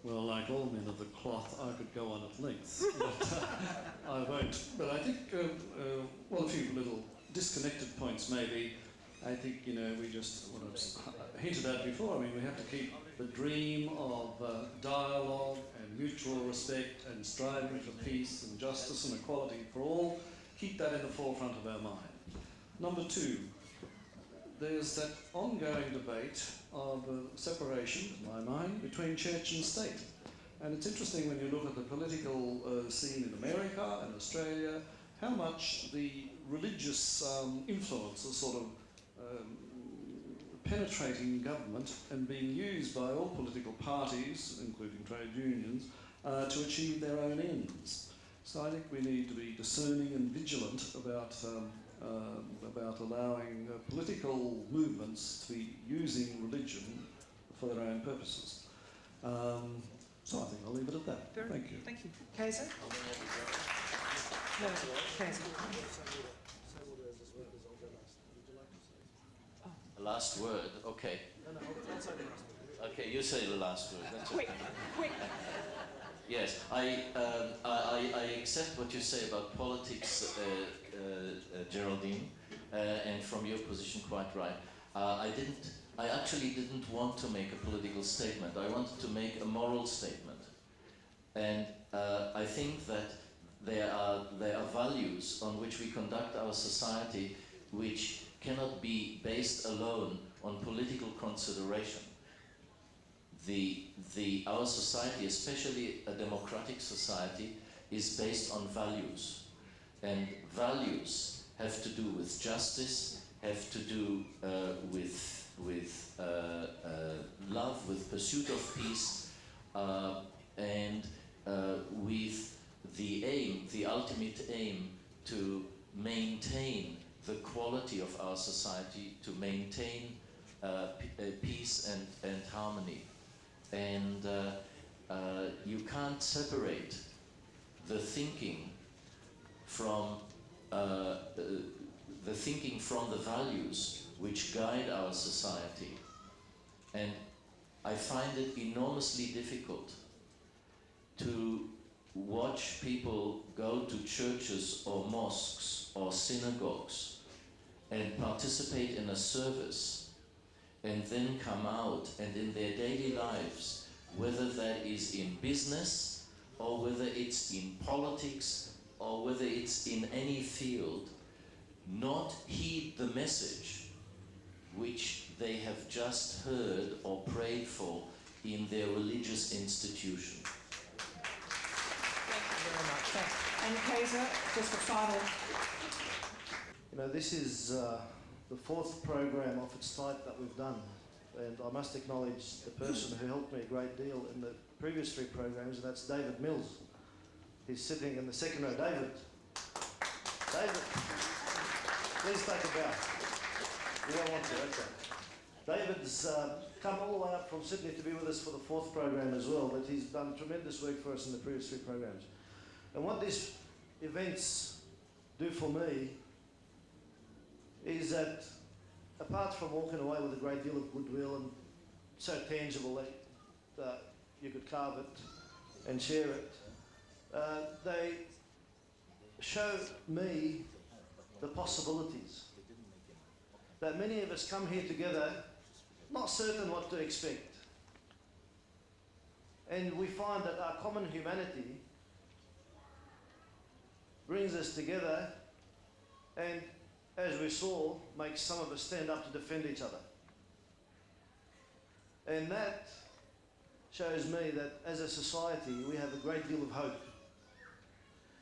Well, like all men of the cloth, I could go on at length, but I won't. But I think, well, a few little disconnected points maybe. I think, we just, what I've hinted at before, I mean, we have to keep the the dream of dialogue and mutual respect and striving for peace and justice and equality for all, keep that in the forefront of our mind. Number two, there's that ongoing debate of separation, in my mind, between church and state. And it's interesting when you look at the political scene in America and Australia, how much the religious influence is sort of penetrating government and being used by all political parties, including trade unions, to achieve their own ends. So I think we need to be discerning and vigilant about allowing political movements to be using religion for their own purposes. So I think I'll leave it at that. Thank you. Thank you. Kaiser? No, Kaiser. The last word, okay. Okay, you say the last word. That's Quick, okay. quick. Yes, I accept what you say about politics, Geraldine, and from your position, quite right. I actually didn't want to make a political statement. I wanted to make a moral statement, and I think that there are values on which we conduct our society which cannot be based alone on political consideration. Our society, especially a democratic society, is based on values. And values have to do with justice, have to do with love, with pursuit of peace, and with the aim, the ultimate aim, to maintain the quality of our society, to maintain peace and harmony. And you can't separate the thinking from the values which guide our society. And I find it enormously difficult to watch people go to churches or mosques or synagogues and participate in a service and then come out and in their daily lives, whether that is in business or whether it's in politics or whether it's in any field, not heed the message which they have just heard or prayed for in their religious institution. Thank you very much. Thanks. And Kaiser, just a final... You know, this is the fourth program of its type that we've done, and I must acknowledge the person who helped me a great deal in the previous three programs, and that's David Mills. He's sitting in the second row. David, please take a bow. You don't want to, okay. David's come all the way up from Sydney to be with us for the fourth program as well, but he's done tremendous work for us in the previous three programs. And what these events do for me is that, apart from walking away with a great deal of goodwill and so tangible that you could carve it and share it, they show me the possibilities. That many of us come here together not certain what to expect. And we find that our common humanity brings us together and, as we saw, makes some of us stand up to defend each other. And that shows me that as a society we have a great deal of hope.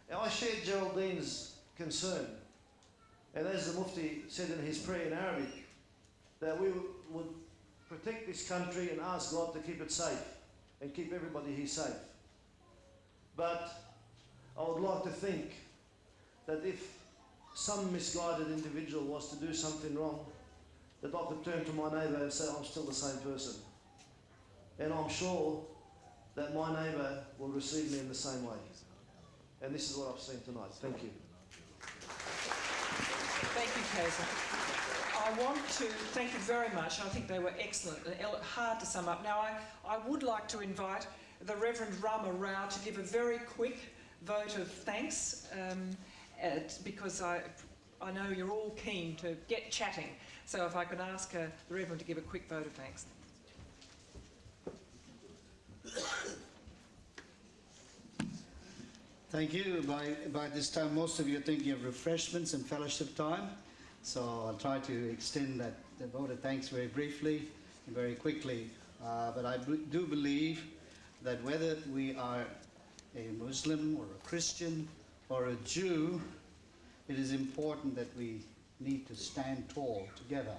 And I shared Geraldine's concern, and as the Mufti said in his prayer in Arabic, that we would protect this country and ask God to keep it safe and keep everybody here safe. But I would like to think that if some misguided individual was to do something wrong, that I could turn to my neighbour and say, I'm still the same person. And I'm sure that my neighbour will receive me in the same way. And this is what I've seen tonight. Thank you. Thank you, Kaiser. I want to thank you very much. I think they were excellent and hard to sum up. Now, I would like to invite the Reverend Rama Rao to give a very quick vote of thanks because I know you're all keen to get chatting. So if I could ask the Reverend to give a quick vote of thanks. Thank you. By this time, most of you are thinking of refreshments and fellowship time. So I'll try to extend that the vote of thanks very briefly and very quickly. But I do believe that whether we are a Muslim or a Christian or a Jew, it is important that we need to stand tall together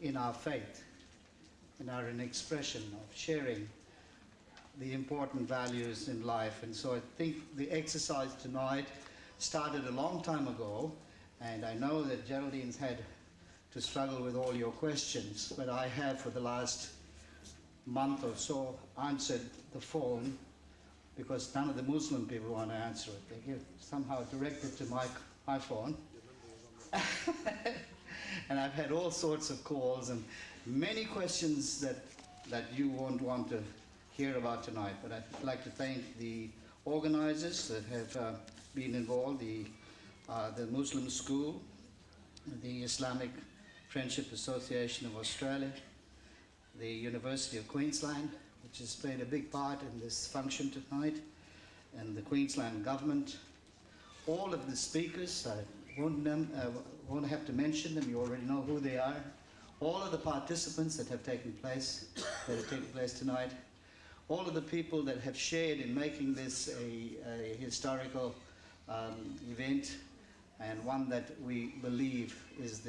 in our faith, in our expression of sharing the important values in life. And so I think the exercise tonight started a long time ago, and I know that Geraldine's had to struggle with all your questions, but I have for the last month or so answered the phone because none of the Muslim people want to answer it. They give somehow direct it to my iPhone. And I've had all sorts of calls and many questions that you won't want to hear about tonight. But I'd like to thank the organizers that have been involved, the Muslim School, the Islamic Friendship Association of Australia, the University of Queensland, which has played a big part in this function tonight, and the Queensland government, all of the speakers. I won't have to mention them, you already know who they are. All of the participants that have taken place tonight, all of the people that have shared in making this a historical event, and one that we believe is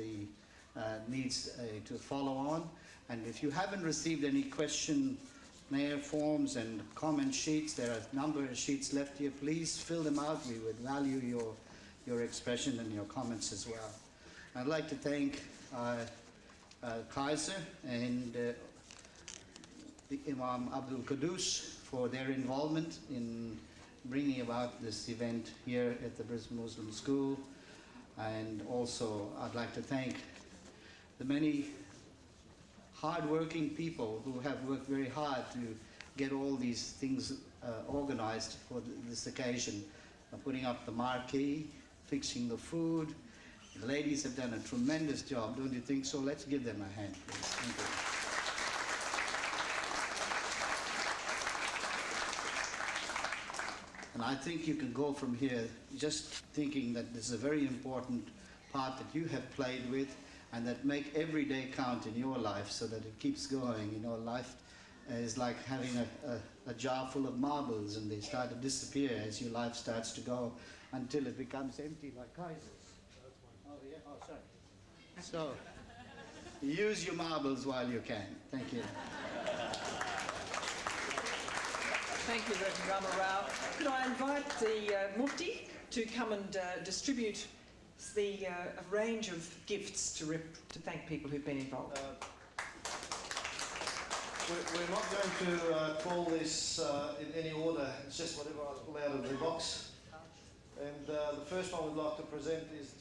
needs to follow on. And if you haven't received any questionnaire forms and comment sheets, there are a number of sheets left here. Please fill them out. We would value your expression and your comments as well. I'd like to thank Kaiser and the Imam Abdul Qudus for their involvement in bringing about this event here at the Brisbane Muslim School. And also I'd like to thank the many hard-working people who have worked very hard to get all these things organized for this occasion, putting up the marquee, fixing the food. The ladies have done a tremendous job, don't you think so? Let's give them a hand, please. Thank you. And I think you can go from here just thinking that this is a very important part that you have played with, and that make every day count in your life so that it keeps going. You know, life is like having a jar full of marbles, and they start to disappear as your life starts to go until it becomes empty like Kaiser's. Oh, yeah, oh, sorry. So, use your marbles while you can. Thank you. Thank you, Reverend Rama Rao. Could I invite the Mufti to come and distribute a range of gifts to thank people who've been involved? We're not going to call this in any order. It's just whatever I pull out of the box. And the first one we'd like to present is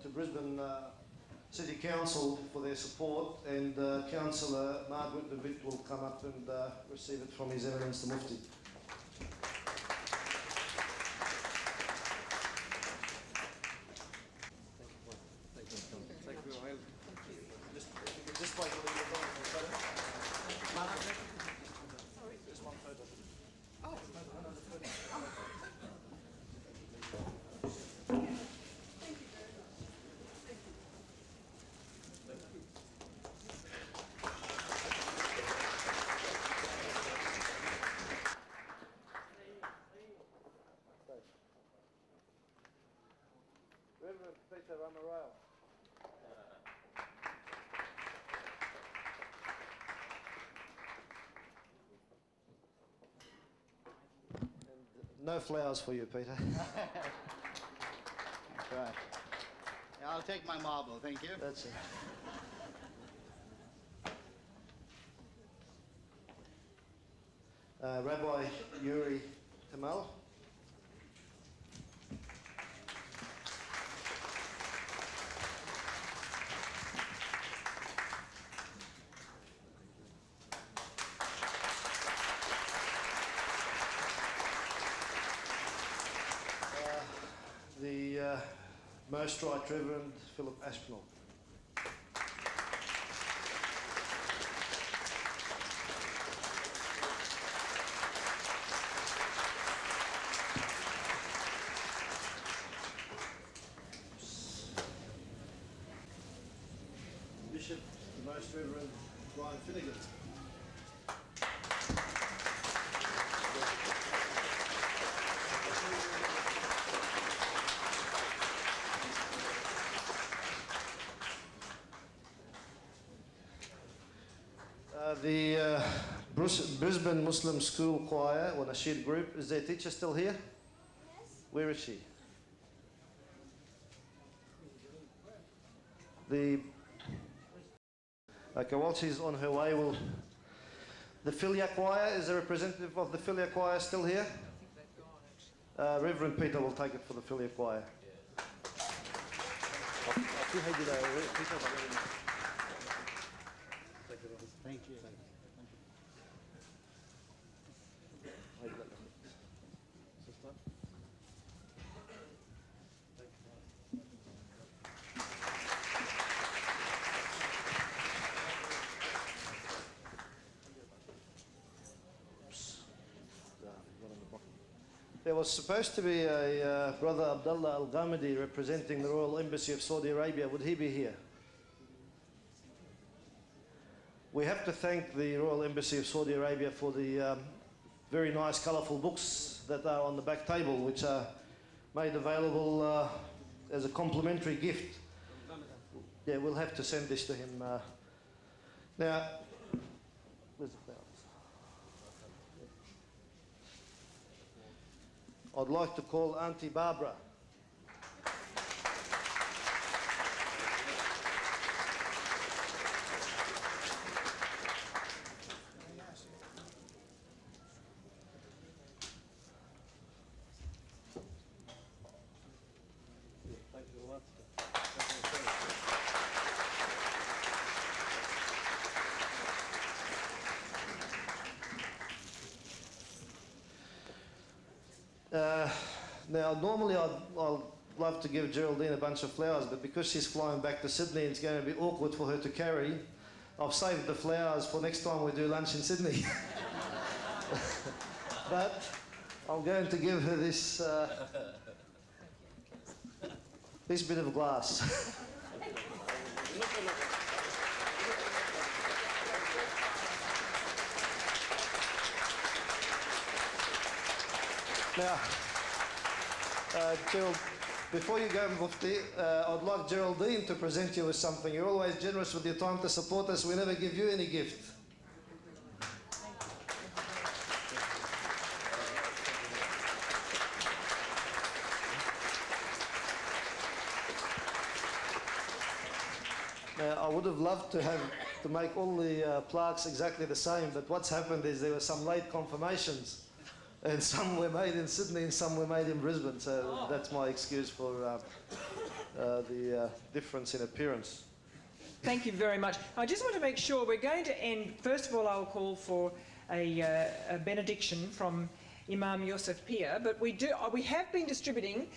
to Brisbane City Council for their support, and Councillor Margaret DeWitt will come up and receive it from His Eminence the Mufti. No flowers for you, Peter. That's right. Yeah, I'll take my marble, thank you. That's it. Rabbi Yuri Tamal. The Most Right Reverend Philip Aspinall. Bishop, the Most Reverend Brian Finnegan. The Brisbane Muslim School Choir, or Nasheed group, is their teacher still here? Yes. Where is she? Okay, while she's on her way, the Philia Choir, is the representative of the Philia Choir still here? Reverend Peter will take it for the Philia Choir. Thank you. There was supposed to be a Brother Abdullah Al-Ghamidi representing the Royal Embassy of Saudi Arabia. Would he be here? We have to thank the Royal Embassy of Saudi Arabia for the very nice, colourful books that are on the back table, which are made available as a complimentary gift. Yeah, we'll have to send this to him. Now, where's the flowers? I'd like to call Auntie Barbara. Now, normally I'd love to give Geraldine a bunch of flowers, but because she's flying back to Sydney, it's going to be awkward for her to carry. I've saved the flowers for next time we do lunch in Sydney. But I'm going to give her this this bit of glass. Now, Gerald, before you go, Mufti, I'd like Geraldine to present you with something. You're always generous with your time to support us. We never give you any gift. Now, I would have loved to make all the plaques exactly the same, but what's happened is there were some late confirmations. And some were made in Sydney and some were made in Brisbane, so that's my excuse for the difference in appearance. Thank you very much. I just want to make sure we're going to end. First of all, I'll call for a benediction from Imam Yosef Pia, but we have been distributing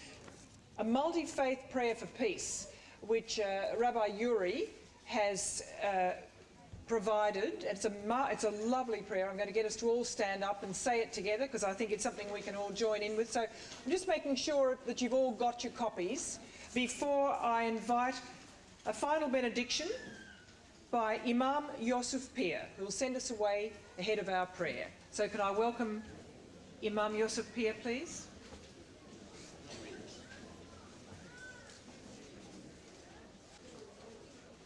a multi-faith prayer for peace, which Rabbi Yuri has provided. It's a lovely prayer. I'm going to get us to all stand up and say it together because I think it's something we can all join in with. So I'm just making sure that you've all got your copies before I invite a final benediction by Imam Yosef Pia, who will send us away ahead of our prayer. So can I welcome Imam Yosef Pia, please?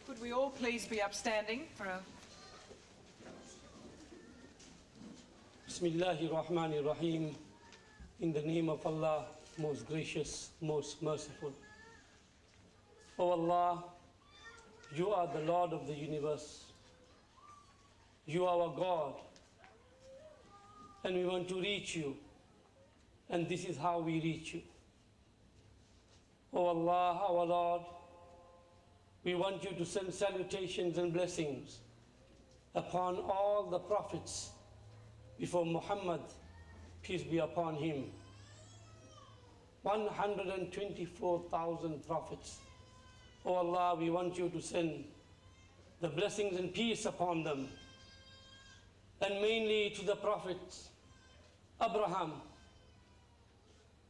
Could we all please be upstanding for a... Bismillahir Rahmanir Rahim. In the name of Allah, most gracious, most merciful. O Allah, you are the Lord of the universe. You are our God. And we want to reach you. And this is how we reach you. O Allah, our Lord, we want you to send salutations and blessings upon all the prophets before Muhammad, peace be upon him. 124,000 prophets. O Allah, we want you to send the blessings and peace upon them. And mainly to the prophets, Abraham,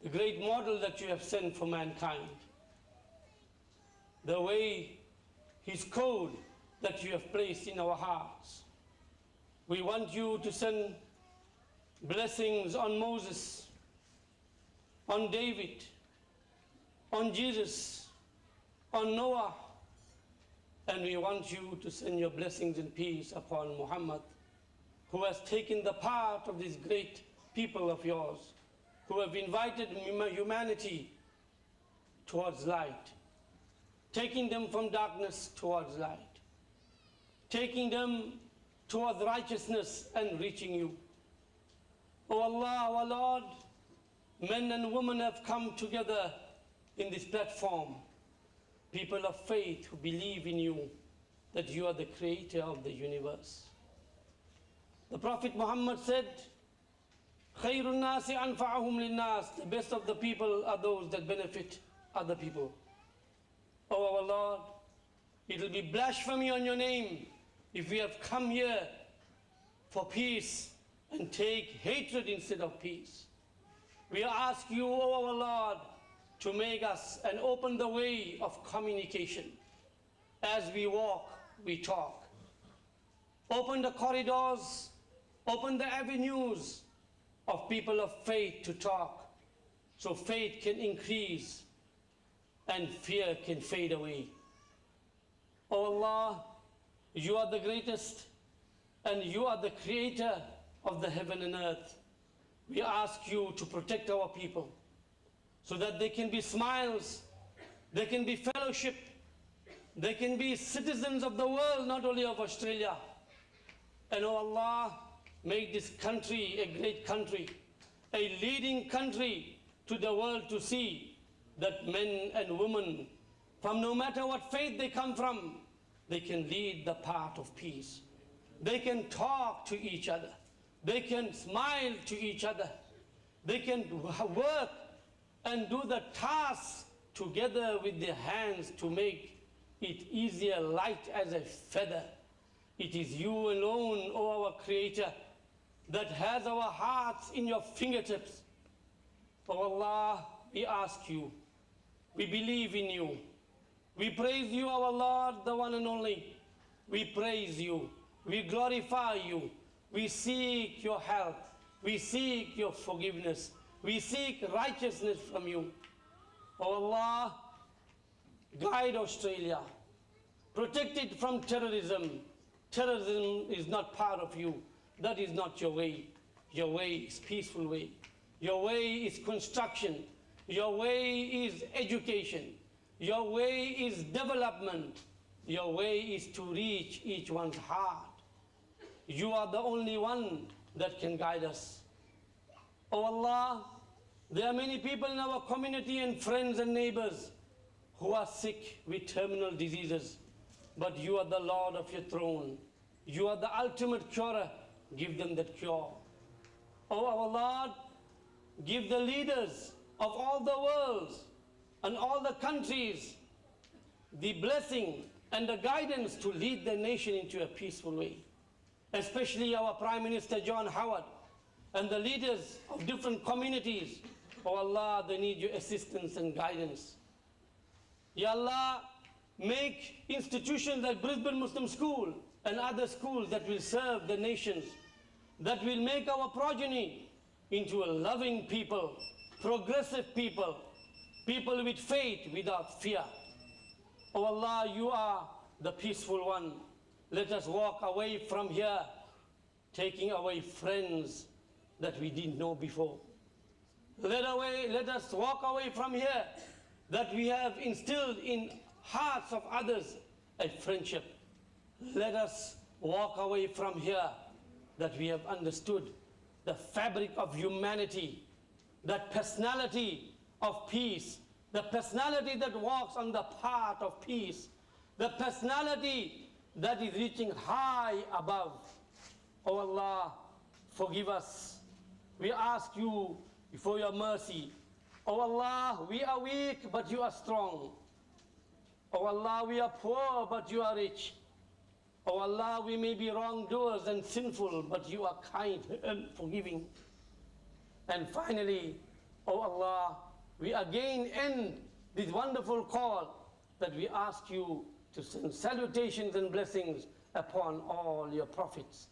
the great model that you have sent for mankind. The way his code that you have placed in our hearts. We want you to send blessings on Moses, on David, on Jesus, on Noah, and we want you to send your blessings and peace upon Muhammad, who has taken the part of these great people of yours, who have invited humanity towards light, taking them from darkness towards light, taking them towards righteousness and reaching you. O Allah, our Lord, men and women have come together in this platform, people of faith who believe in you, that you are the creator of the universe. The Prophet Muhammad said, خَيْرُ النَّاسِ أَنْفَعُهُمْ لِلنَّاسِ. The best of the people are those that benefit other people. O our Lord, it will be blasphemy on your name if we have come here for peace and take hatred instead of peace. We ask you, O our Lord, to make us and open the way of communication. As we walk, we talk. Open the corridors, open the avenues of people of faith to talk, so faith can increase and fear can fade away. O Allah, you are the greatest and you are the creator of the heaven and earth. We ask you to protect our people so that they can be smiles, they can be fellowship, they can be citizens of the world, not only of Australia. And O Allah, make this country a great country, a leading country to the world to see that men and women, from no matter what faith they come from, they can lead the path of peace. They can talk to each other. They can smile to each other. They can work and do the tasks together with their hands to make it easier, light as a feather. It is you alone, O our Creator, that has our hearts in your fingertips. O Allah, we ask you, we believe in you. We praise you, our Lord, the one and only. We praise you. We glorify you. We seek your help. We seek your forgiveness. We seek righteousness from you. O Allah, guide Australia. Protect it from terrorism. Terrorism is not part of you. That is not your way. Your way is peaceful way. Your way is construction. Your way is education. Your way is development. Your way is to reach each one's heart. You are the only one that can guide us. O Allah, there are many people in our community and friends and neighbors who are sick with terminal diseases, but you are the Lord of your throne. You are the ultimate curer. Give them that cure. O our Lord, give the leaders of all the worlds and all the countries the blessing and the guidance to lead the nation into a peaceful way. Especially our Prime Minister John Howard and the leaders of different communities. Oh Allah, they need your assistance and guidance. Ya Allah, make institutions like Brisbane Muslim School and other schools that will serve the nations, that will make our progeny into a loving people, progressive people, people with faith without fear. Oh Allah, you are the peaceful one. Let us walk away from here, taking away friends that we didn't know before. Let us walk away from here that we have instilled in hearts of others a friendship. Let us walk away from here that we have understood the fabric of humanity, that personality of peace, the personality that walks on the path of peace, the personality that is reaching high above. Oh Allah, forgive us. We ask you for your mercy. Oh Allah, we are weak, but you are strong. Oh Allah, we are poor, but you are rich. Oh Allah, we may be wrongdoers and sinful, but you are kind and forgiving. And finally, oh Allah, we again end this wonderful call that we ask you to send salutations and blessings upon all your prophets,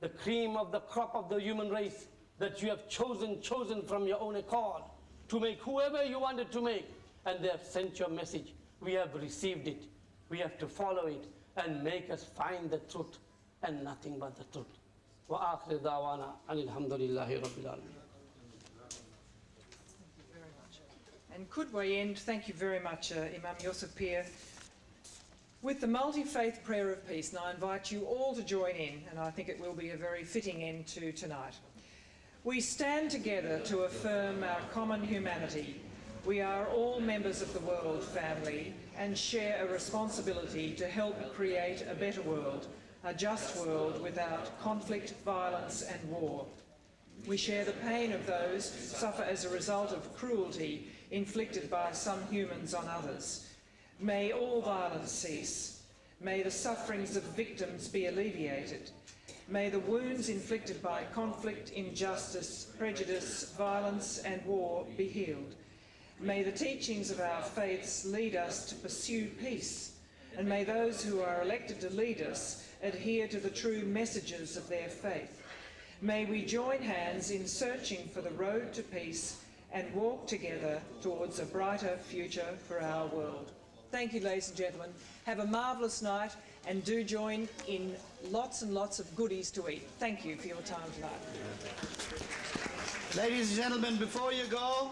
the cream of the crop of the human race that you have chosen from your own accord to make whoever you wanted to make, and they have sent your message. We have received it. We have to follow it and make us find the truth and nothing but the truth. Wa akhir da'wana alhamdulillahi rabbil alamin. And could we end, thank you very much, Imam Yusuf Pir, with the multi-faith prayer of peace. And I invite you all to join in, and I think it will be a very fitting end to tonight. We stand together to affirm our common humanity. We are all members of the world family and share a responsibility to help create a better world, a just world without conflict, violence and war. We share the pain of those who suffer as a result of cruelty inflicted by some humans on others. May all violence cease. May the sufferings of victims be alleviated. May the wounds inflicted by conflict, injustice, prejudice, violence and war be healed. May the teachings of our faiths lead us to pursue peace, and may those who are elected to lead us adhere to the true messages of their faith. May we join hands in searching for the road to peace and walk together towards a brighter future for our world. Thank you, ladies and gentlemen. Have a marvellous night and do join in lots and lots of goodies to eat. Thank you for your time tonight. Ladies and gentlemen, before you go,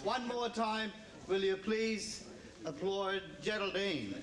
one more time, will you please applaud Geraldine?